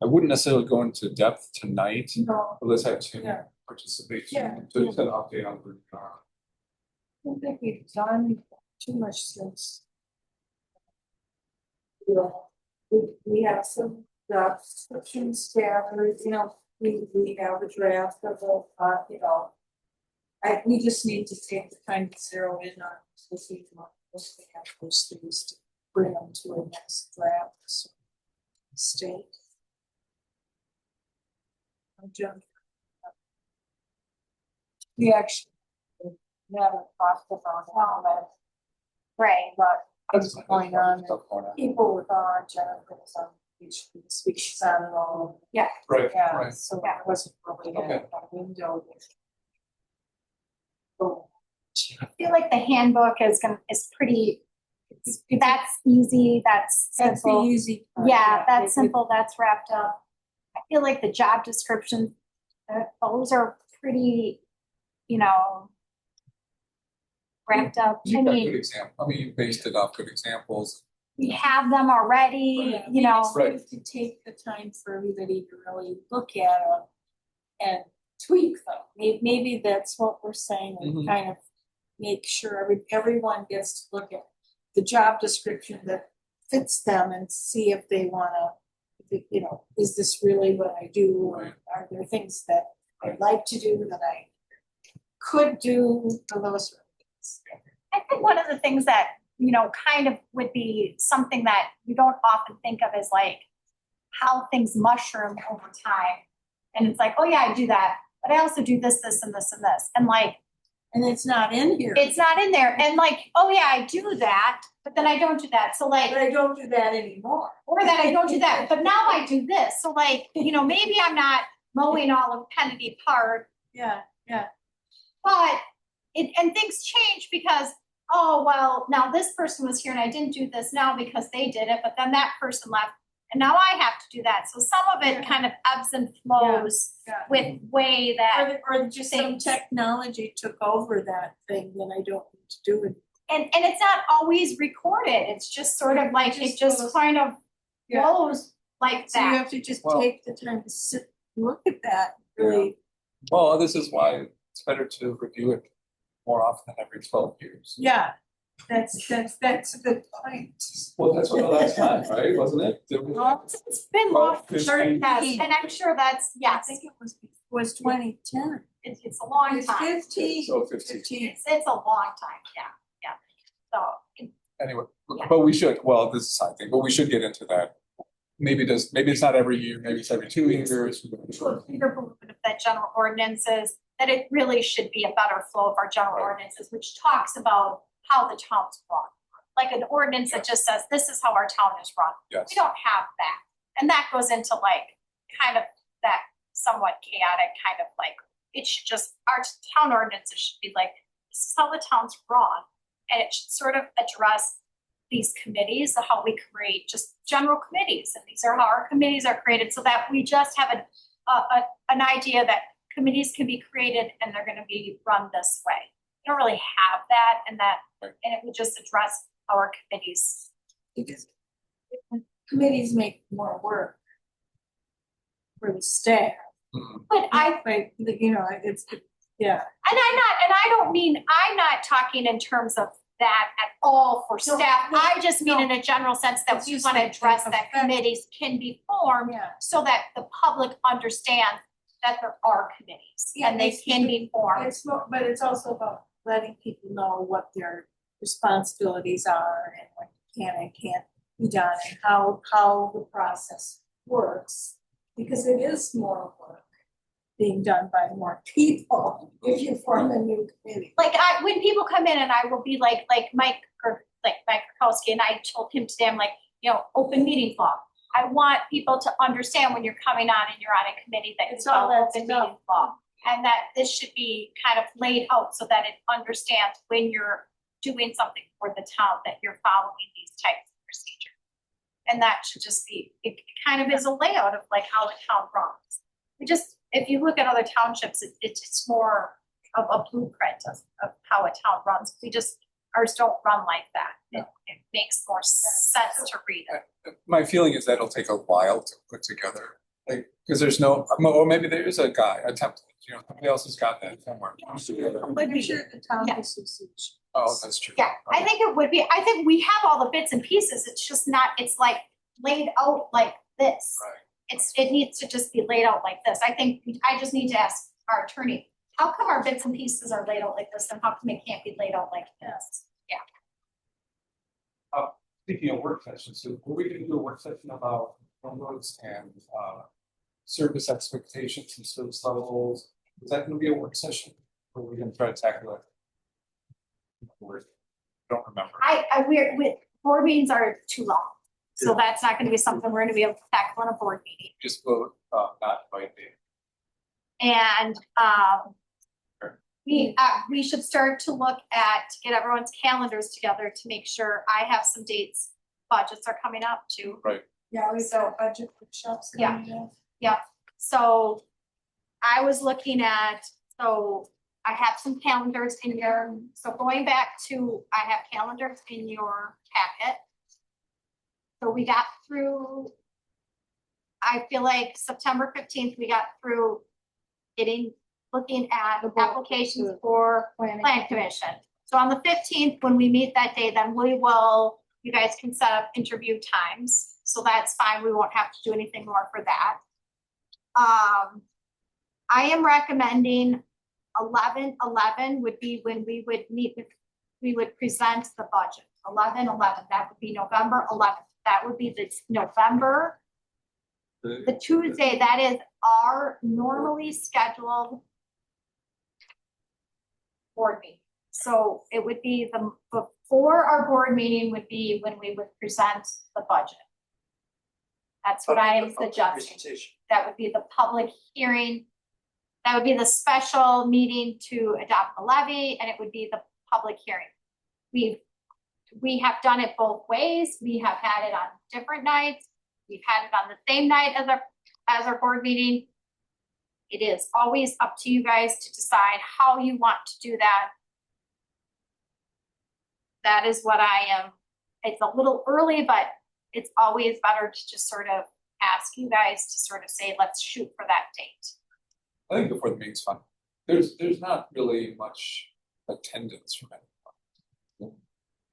I wouldn't necessarily go into depth tonight, No, but let's have Tim Yeah. participate. Yeah. So just an update on where we are. I don't think we've done too much since. Yeah, we have some job description standards, we have a draft of the, we just need to take the time to zero in on this each month, once we have those things to bring them to a next draft. So, state. agenda. We actually never talked about how that, Right. but what's That's going on, and Stuff going on. people with our agenda, was on each speech on it all. Right, Yeah, right. so it wasn't really Okay. a window. Oh, I feel like the handbook is pretty, that's easy, that's that's the simple. easy part. Yeah, that's It- simple, that's wrapped up. I feel like the job descriptions, those are pretty, you know, wrapped up. I You got good mean, example, I mean, you based it off good examples. we have them already, Yeah, you know. we just need to take the time for everybody to really look at them and tweak them. Maybe that's what we're saying, and Mhm. kind of make sure everyone gets to look at the job description that fits them and see if they wanna, you know, is this really what I do? Or Right. are there things that I'd Right. like to do that I could do, or those sort of things. I think one of the things that, you know, kind of would be something that you don't often think of is like how things mushroom over time. And it's like, oh yeah, I do that, but I also do this, this, and this, and this. And like, And it's not in here. it's not in there. And like, oh yeah, I do that, but then I don't do that. So like, But I don't do that anymore. or that I don't do that, but now I do this. So like, you know, maybe I'm not mowing all of Kennedy Park, Yeah, but and things change because, oh, well, now this person was here and I didn't do this now because they did it, but then that person left and now I have to do that. So some of it Yeah. kind of ebbs and flows yeah. with way that, Or just some things. technology took over that thing that I don't need to do it. and it's not always recorded. It's just sort of like, it just goes- kind of Yeah. flows like So you that. have to just Well- take the time to sit, and look at that, really. Well, this is why it's better to review it more often than every 12 years. Yeah, that's a good point. Well, that's what the last time, right, wasn't it? Did we- Well, it's been Well, long, it's sure, been- yes, and I'm sure that's, I yes, think it was 2010. it's a long It's time. 15. So 15. It's a long time, yeah. So, Anyway, Yeah. but we should, well, this is a side thing, but we should get into that. Maybe it's not every year, maybe it's every 2 years. to a bigger belief of that general ordinances, that it really should be a better flow of our general Right. ordinances, which talks about how the town's run. Like an ordinance that just says, this is how our town is run. Yes. We don't have that. And that goes into like, kind of that somewhat chaotic kind of like, it should just, our town ordinances should be like, this is how the town's run. And it should sort of address these committees, how we create just general committees. And these are how our committees are created, so that we just have an idea that committees can be created and they're gonna be run this way. We don't really have that, and it would just address our committees. Because committees make more work for the staff. Mhm. But You know, yeah. And I don't mean, I'm not talking in terms of that at all for No, staff. no, I just mean in a general sense that It's we just wanna like address the that effect. committees can be formed Yeah. so that the public understands that there are committees Yeah, and they it's- can be formed. It's more, but it's also about letting people know what their responsibilities are and what can and can't be done, and how the process works. Because it is more work being done by more people if you form a new committee. Like when people come in and I will be like Mike Kirkowski, and I told him today, I'm like, you know, open meeting law. I want people to understand when you're coming on and you're on a committee that It's it's all all that open stuff. meeting law. And that this should be kind of laid out so that it understands when you're doing something for the town, that you're following these types of procedures. And that should just be, it kind of is a layout of like how the town runs. If you look at other townships, it's more of a blueprint of how a town runs. Ours don't run like that. It makes more sense to read it. My feeling is that it'll take a while to put together, like, because there's no, or maybe there is a template, you know, somebody else has got that somewhere. But you sure the town Yeah. association. Oh, that's true. Yeah, I think it would be, I think we have all the bits and pieces. It's just not, it's like laid out like this. Right. It needs to just be laid out like this. I just need to ask our attorney, how come our bits and pieces are laid out like this, and how come it can't be laid out like this? Speaking of work sessions, so were we gonna do a work session about roads and service expectations and service levels, is that gonna be a work session? Or are we gonna try to tackle it? Don't remember. We're, board meetings are too long. So that's not gonna be something we're gonna be able to tackle in a board meeting. Just vote, not invite me. And, Sure. we should start to look at, get everyone's calendars together to make sure I have some dates. Budgets are coming up too. Yeah, we've So- got budget workshops. Yeah. coming up. So I was looking at, so I have some calendars in your, so going back to, I have calendars in your packet. So we got through, I feel like September 15th, we got through looking at applications for plan commission. So on the 15th, when we meet that day, then you guys can set up interview times. So that's fine. We won't have to do anything more for that. I am recommending 11/11 would be when we would we would present the budget. 11/11, that would be November 11th. That would be the November, the Tuesday, that is our normally scheduled board meeting. So it would be before our board meeting would be when we would present the budget. That's what I am suggesting. That would be the public hearing. That would be the special meeting to adopt the levy, and it would be the public hearing. We have done it both ways. We have had it on different nights. We've had it on the same night as our board meeting. It is always up to you guys to decide how you want to do that. That is what I am. It's a little early, but it's always better to just sort of ask you guys to sort of say, let's shoot for that date. I think before the meeting's fun. There's not really much attendance from anyone.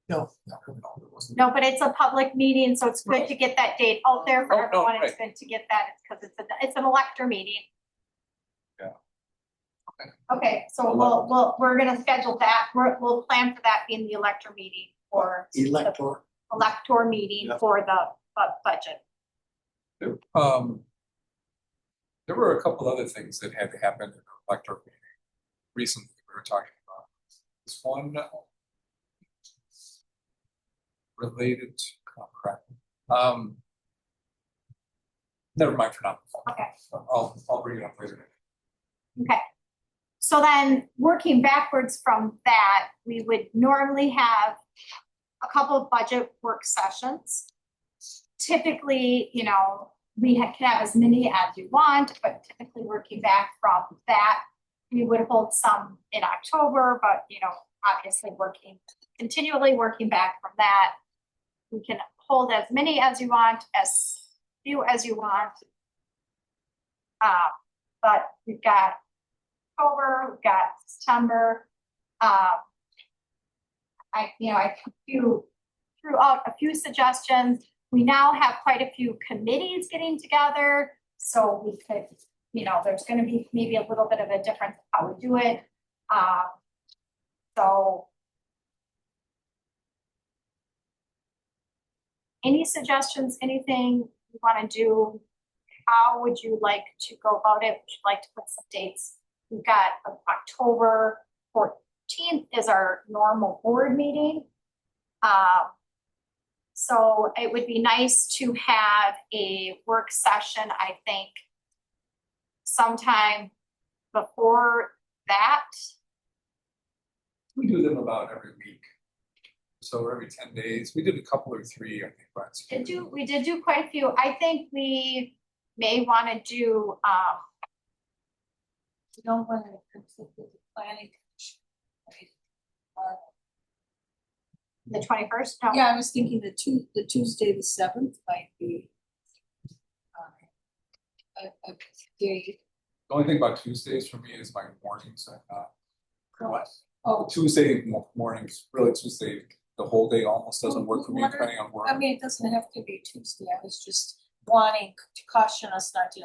No. There wasn't. No, but it's a public meeting, so it's good to get that date out there for Oh, no, everyone. It's good to get that, because it's an elector meeting. Yeah. Okay, so we're gonna schedule that. We'll plan for that being the elector meeting for the elector meeting Yeah. for the budget. There were a couple other things that had to happen in the electoral meeting recently we were talking about. This one related to, crap. Never mind for now. Okay. I'll bring it up later. Okay. So then, working backwards from that, we would normally have a couple of budget work sessions. Typically, we can have as many as you want, but typically working back from that, we would hold some in October, but obviously continually working back from that. We can hold as many as you want, as few as you want. But we've got October, we've got September. I threw out a few suggestions. We now have quite a few committees getting together, so we could, there's going to be maybe a little bit of a difference in how we do it. So any suggestions, anything you want to do? How would you like to go about it? Would you like to put some dates? We've got October 14th is our normal board meeting. So it would be nice to have a work session, I think, sometime before that. We do them about every week. So every 10 days. We did a couple or three, I think, last year. We did do quite a few. I think we may want to do You don't want to conflict with the planning commission, right? the 21st. No. Yeah, I was thinking the Tuesday, the 7th might be a day. The only thing about Tuesdays for me is my mornings. Oh, Tuesday mornings, really Tuesday, the whole day almost doesn't work for me depending on work. I mean, it doesn't have to be Tuesday. I was just wanting to caution us not to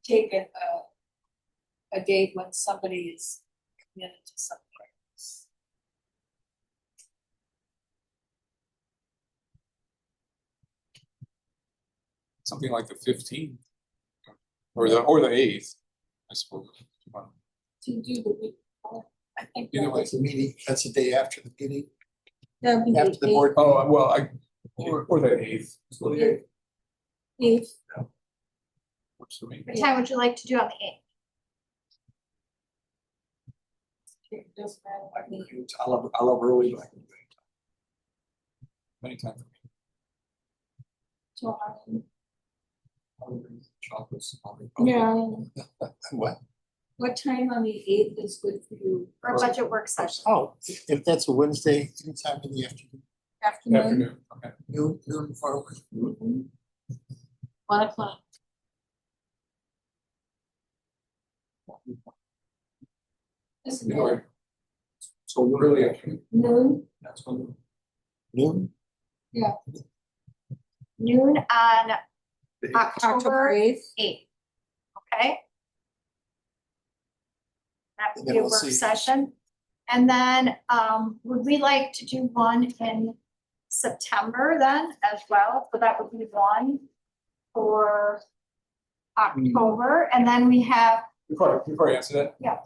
take a date when somebody is committed to something. Something like the 15th. or the eighth, I suppose. if you want. To do the week before. I think Either way. That's a meeting, that's the day after the meeting, that'd be after the the board. Oh, well, or the eighth. So the eighth eighth. works for me. What time would you like to do on the eighth? It doesn't matter. I love early, but I can do it. Anytime. So, Chocolates. yeah, What? what time on the eighth is good for you? Or budget work session? Oh, if that's a Wednesday, anytime in the afternoon, Afternoon? Afternoon, okay. noon forward. Mhm. 1:00. Doesn't Either way. matter. So really afternoon, Noon, that's when. Noon, Noon on October October eighth. eighth. Okay? That would And be then a we'll work see. session. And then, would we like to do one in September then as well? So that would be one for October, and then we have, Before I answer that. Yeah.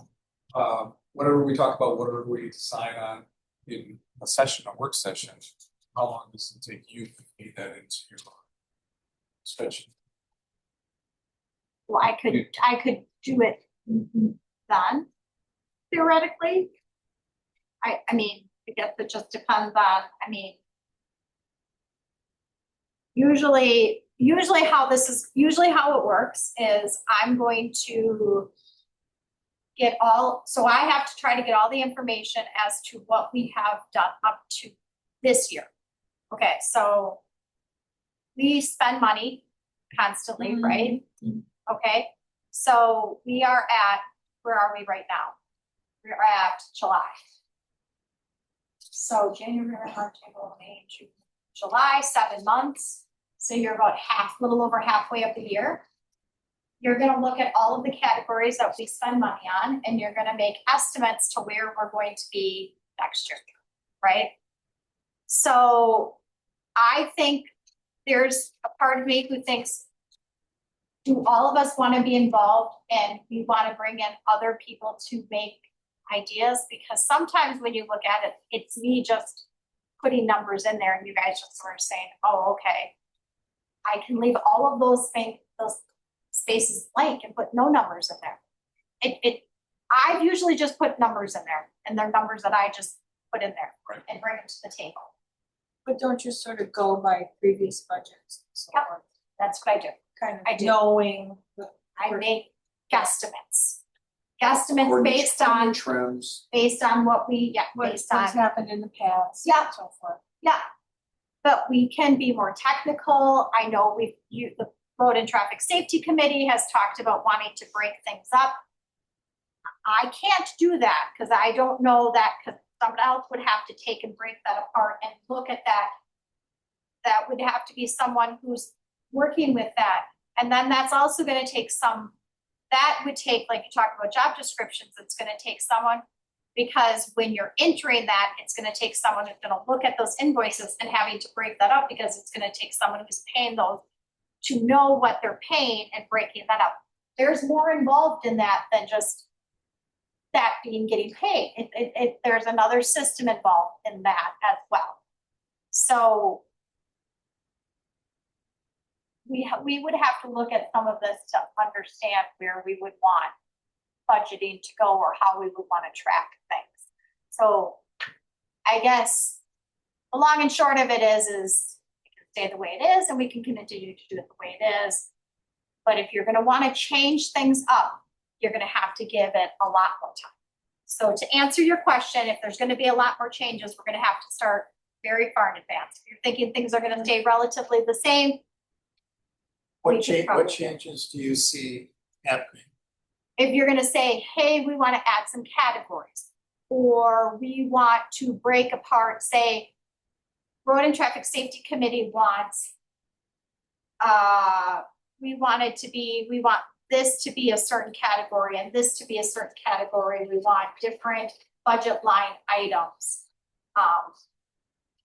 Whenever we talk about whatever we decide on in a session, a work session, how long does it take you to feed that into your session? well, I could do it then, theoretically. I mean, I guess it just depends on, I mean, usually how it works is I'm going to so I have to try to get all the information as to what we have done up to this year. Okay, so we spend money constantly, Mhm. right? Okay, so where are we right now? We're at July. So January, March, April, May, June, July, 7 months. So you're about little over halfway of the year. You're gonna look at all of the categories that we spend money on, and you're gonna make estimates to where we're going to be next year, right? So I think there's a part of me who thinks, do all of us wanna be involved and we wanna bring in other people to make ideas? Because sometimes when you look at it, it's me just putting numbers in there and you guys just sort of saying, oh, okay. I can leave all of those spaces blank and put no numbers in there. I've usually just put numbers in there, and they're numbers that I just put in there Right. and bring them to the table. But don't you sort of go by previous budgets and so Yep. forth? That's what I do. Kind I of do. knowing the I make guesstimates. Guesstimates According to based on what we, based what's on, happened in the past. Yeah. And so forth. yeah. But we can be more technical. I know the Road and Traffic Safety Committee has talked about wanting to break things up. I can't do that because I don't know that, because someone else would have to take and break that apart and look at that. That would have to be someone who's working with that. And then that's also gonna take that would take, like you talked about job descriptions, it's gonna take someone, because when you're entering that, it's gonna take someone who's gonna look at those invoices and having to break that up, because it's gonna take someone who's paying those to know what they're paying and breaking that up. There's more involved in that than just that getting paid. There's another system involved in that as well. So we would have to look at some of this to understand where we would want budgeting to go or how we would want to track things. So I guess the long and short of it is it can stay the way it is and we can continue to do it the way it is. But if you're going to want to change things up, you're going to have to give it a lot more time. So to answer your question, if there's going to be a lot more changes, we're going to have to start very far in advance. If you're thinking things are going to stay relatively the same, What changes do you see happening? if you're going to say, hey, we want to add some categories, or we want to break apart, say, Road and Traffic Safety Committee wants, we want this to be a certain category and this to be a certain category. We want different budget line items. I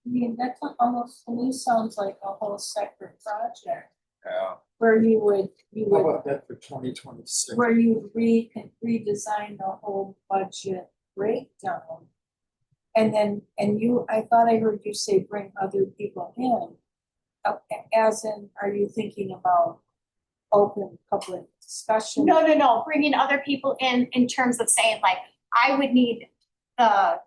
mean, that almost, to me, sounds like a whole separate project. Yeah. where you How would, about that for 2026? where you redesign the whole budget breakdown. And then, I thought I heard you say bring other people in. As in, are you thinking about open public discussion? No, bringing other people in terms of saying like, I would need the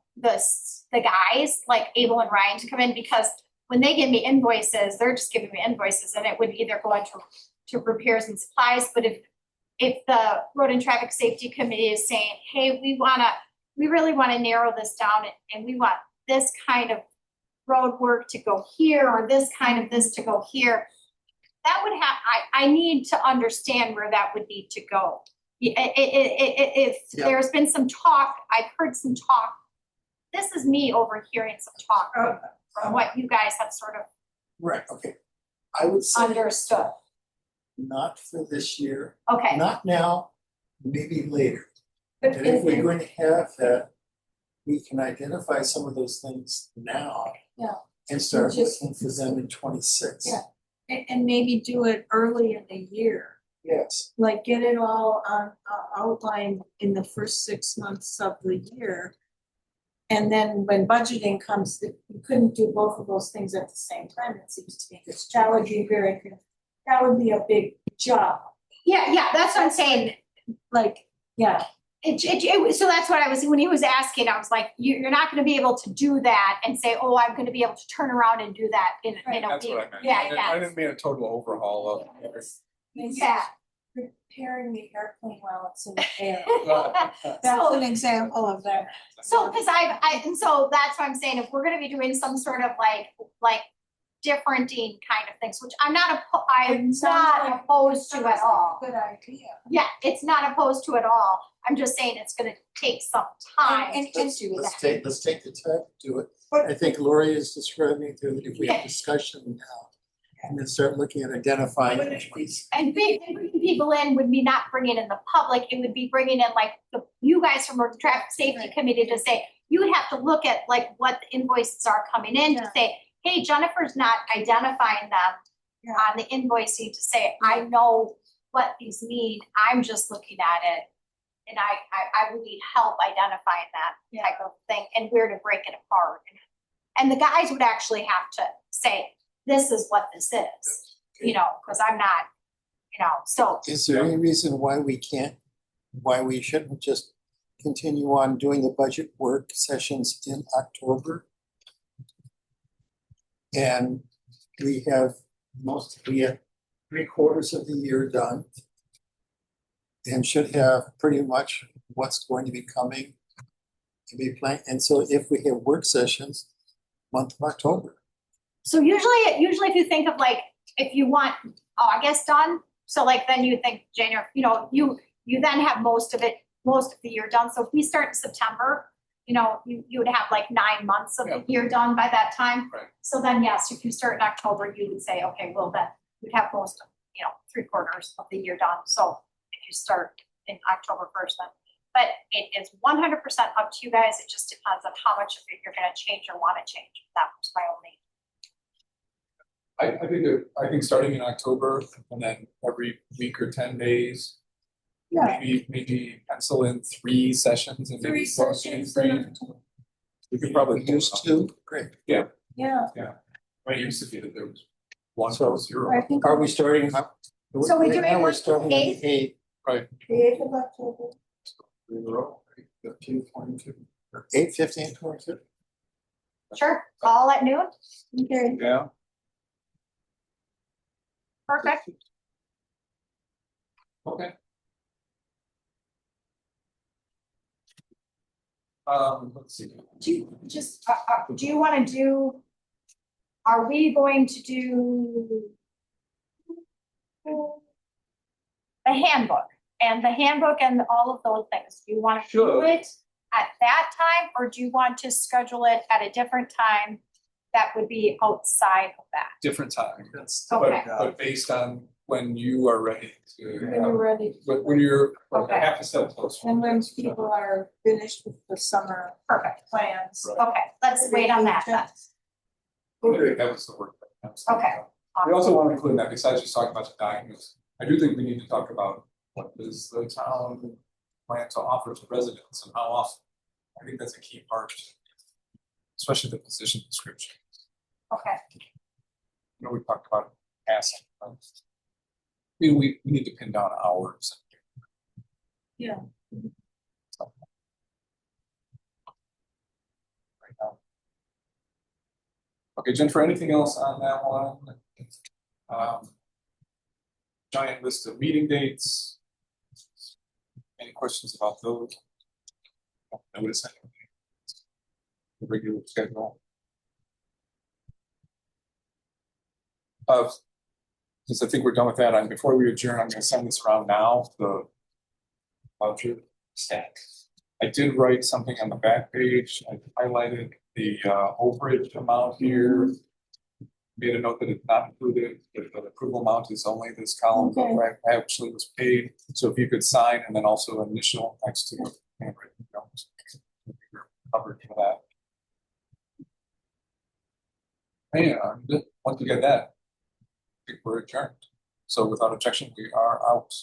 guys, like Abel and Ryan to come in, because when they give me invoices, they're just giving me invoices, and it would either go into repairs and supplies, but if the Road and Traffic Safety Committee is saying, hey, we really wanna narrow this down, and we want this kind of road work to go here, or this kind of this to go here, that would have, I need to understand where that would need to go. If Yeah. there's been some talk, I've heard some talk, this is me overhearing some talk from what you guys have sort of Right, okay. I would say understood. not for this year, Okay, not now, maybe later. But And if we're is going to have that, we can identify some of those things now. Yeah. And start Just- looking for them in 26. Yeah. and maybe do it early in the year, Yes, like get it all on, outlined in the first 6 months of the year. And then when budgeting comes, you couldn't do both of those things at the same time, it seems to me, because that would be a big job, yeah, that's what I'm saying. like, yeah. So that's what I was, when he was asking, I was like, you're not gonna be able to do that and say, oh, I'm gonna be able to turn around and do that in a That's week. what I meant. Yeah, I didn't mean a total overhaul of. Yeah. Preparing the airplane while it's in the air. That's So- an example of that. So, cause and so that's what I'm saying, if we're gonna be doing some sort of like differenting kind of things, which I'm not opposed to at all. Good idea. Yeah, it's not opposed to at all, I'm just saying it's gonna take some time And- to do let's that. let's take the time to do it. I think Lori is describing that if we have discussion now, and then start looking at identifying each piece. And bringing people in would be not bringing in the public, it would be bringing in like you guys from the traffic safety committee to say, you would have to look at like what the invoices are coming in to say, hey, Jennifer's not identifying them on the invoicing to say, I know what these mean, I'm just looking at it. And I would need help identifying that type of thing and where to break it apart. And the guys would actually have to say, this is what this is, because I'm not, so. Is there any reason why we shouldn't just continue on doing the budget work sessions in October? And we have 3/4 of the year done. And should have pretty much what's going to be coming to be planned. And so if we have work sessions, month of October. So usually if you think of like, if you want August done, so like then you think January, you then have most of the year done. So if we start in September, you would have like 9 months of the year done by that time. Right. So then, yes, if you start in October, you would say, okay, well then you'd have most of, 3/4 of the year done. So if you start in October 1st, then, but it is 100% up to you guys. It just depends on how much of it you're gonna change or wanna change. That was my only. I think starting in October and then every week or 10 days. Yeah. Maybe pencil in 3 sessions and maybe 3 sessions. We could probably do Used to, great. Yeah, Right, used to be that there was 1 So- or 0. I think. Are we starting up? So we Right do now it we're on starting the on the 8th. Right. The 8th of October. 3 in a row, 15, 22. 8, 15, 22. Sure, all at noon, Okay. Yeah. perfect. Okay. Let's see. Do you wanna do, are we going to do the handbook and all of those things? Do you wanna do Sure. it at that time, or do you want to schedule it at a different time that would be outside of that? Different time. Okay. But based on when you are ready to When you're have, ready. when you're like Okay. half a step closer. And when people are finished with the summer Perfect, plans. Right. okay, let's wait on that then. Okay, that was the word. Okay. We also want to include in that, besides just talking about the documents, I do think we need to talk about what does the town plan to offer to residents and how often. I think that's a key part, especially the position description. Okay, You know, we talked about asking. We need to pin down hours. Yeah. So. Right now. Okay, Jennifer, anything else on that one? Giant list of meeting dates. Any questions about those? Notice anything? The regular schedule. Since I think we're done with that, and before we adjourn, I'm gonna send this around now, the voucher stack. I did write something on the back page. I highlighted the overage amount here. Made a note that it's not included, if the approval amount is only this column, but Okay. I actually was paid. So if you could sign and then also initial next to the handwritten notes. You're covered for that. And once we get that, I think we're adjourned. So without objection, we are out.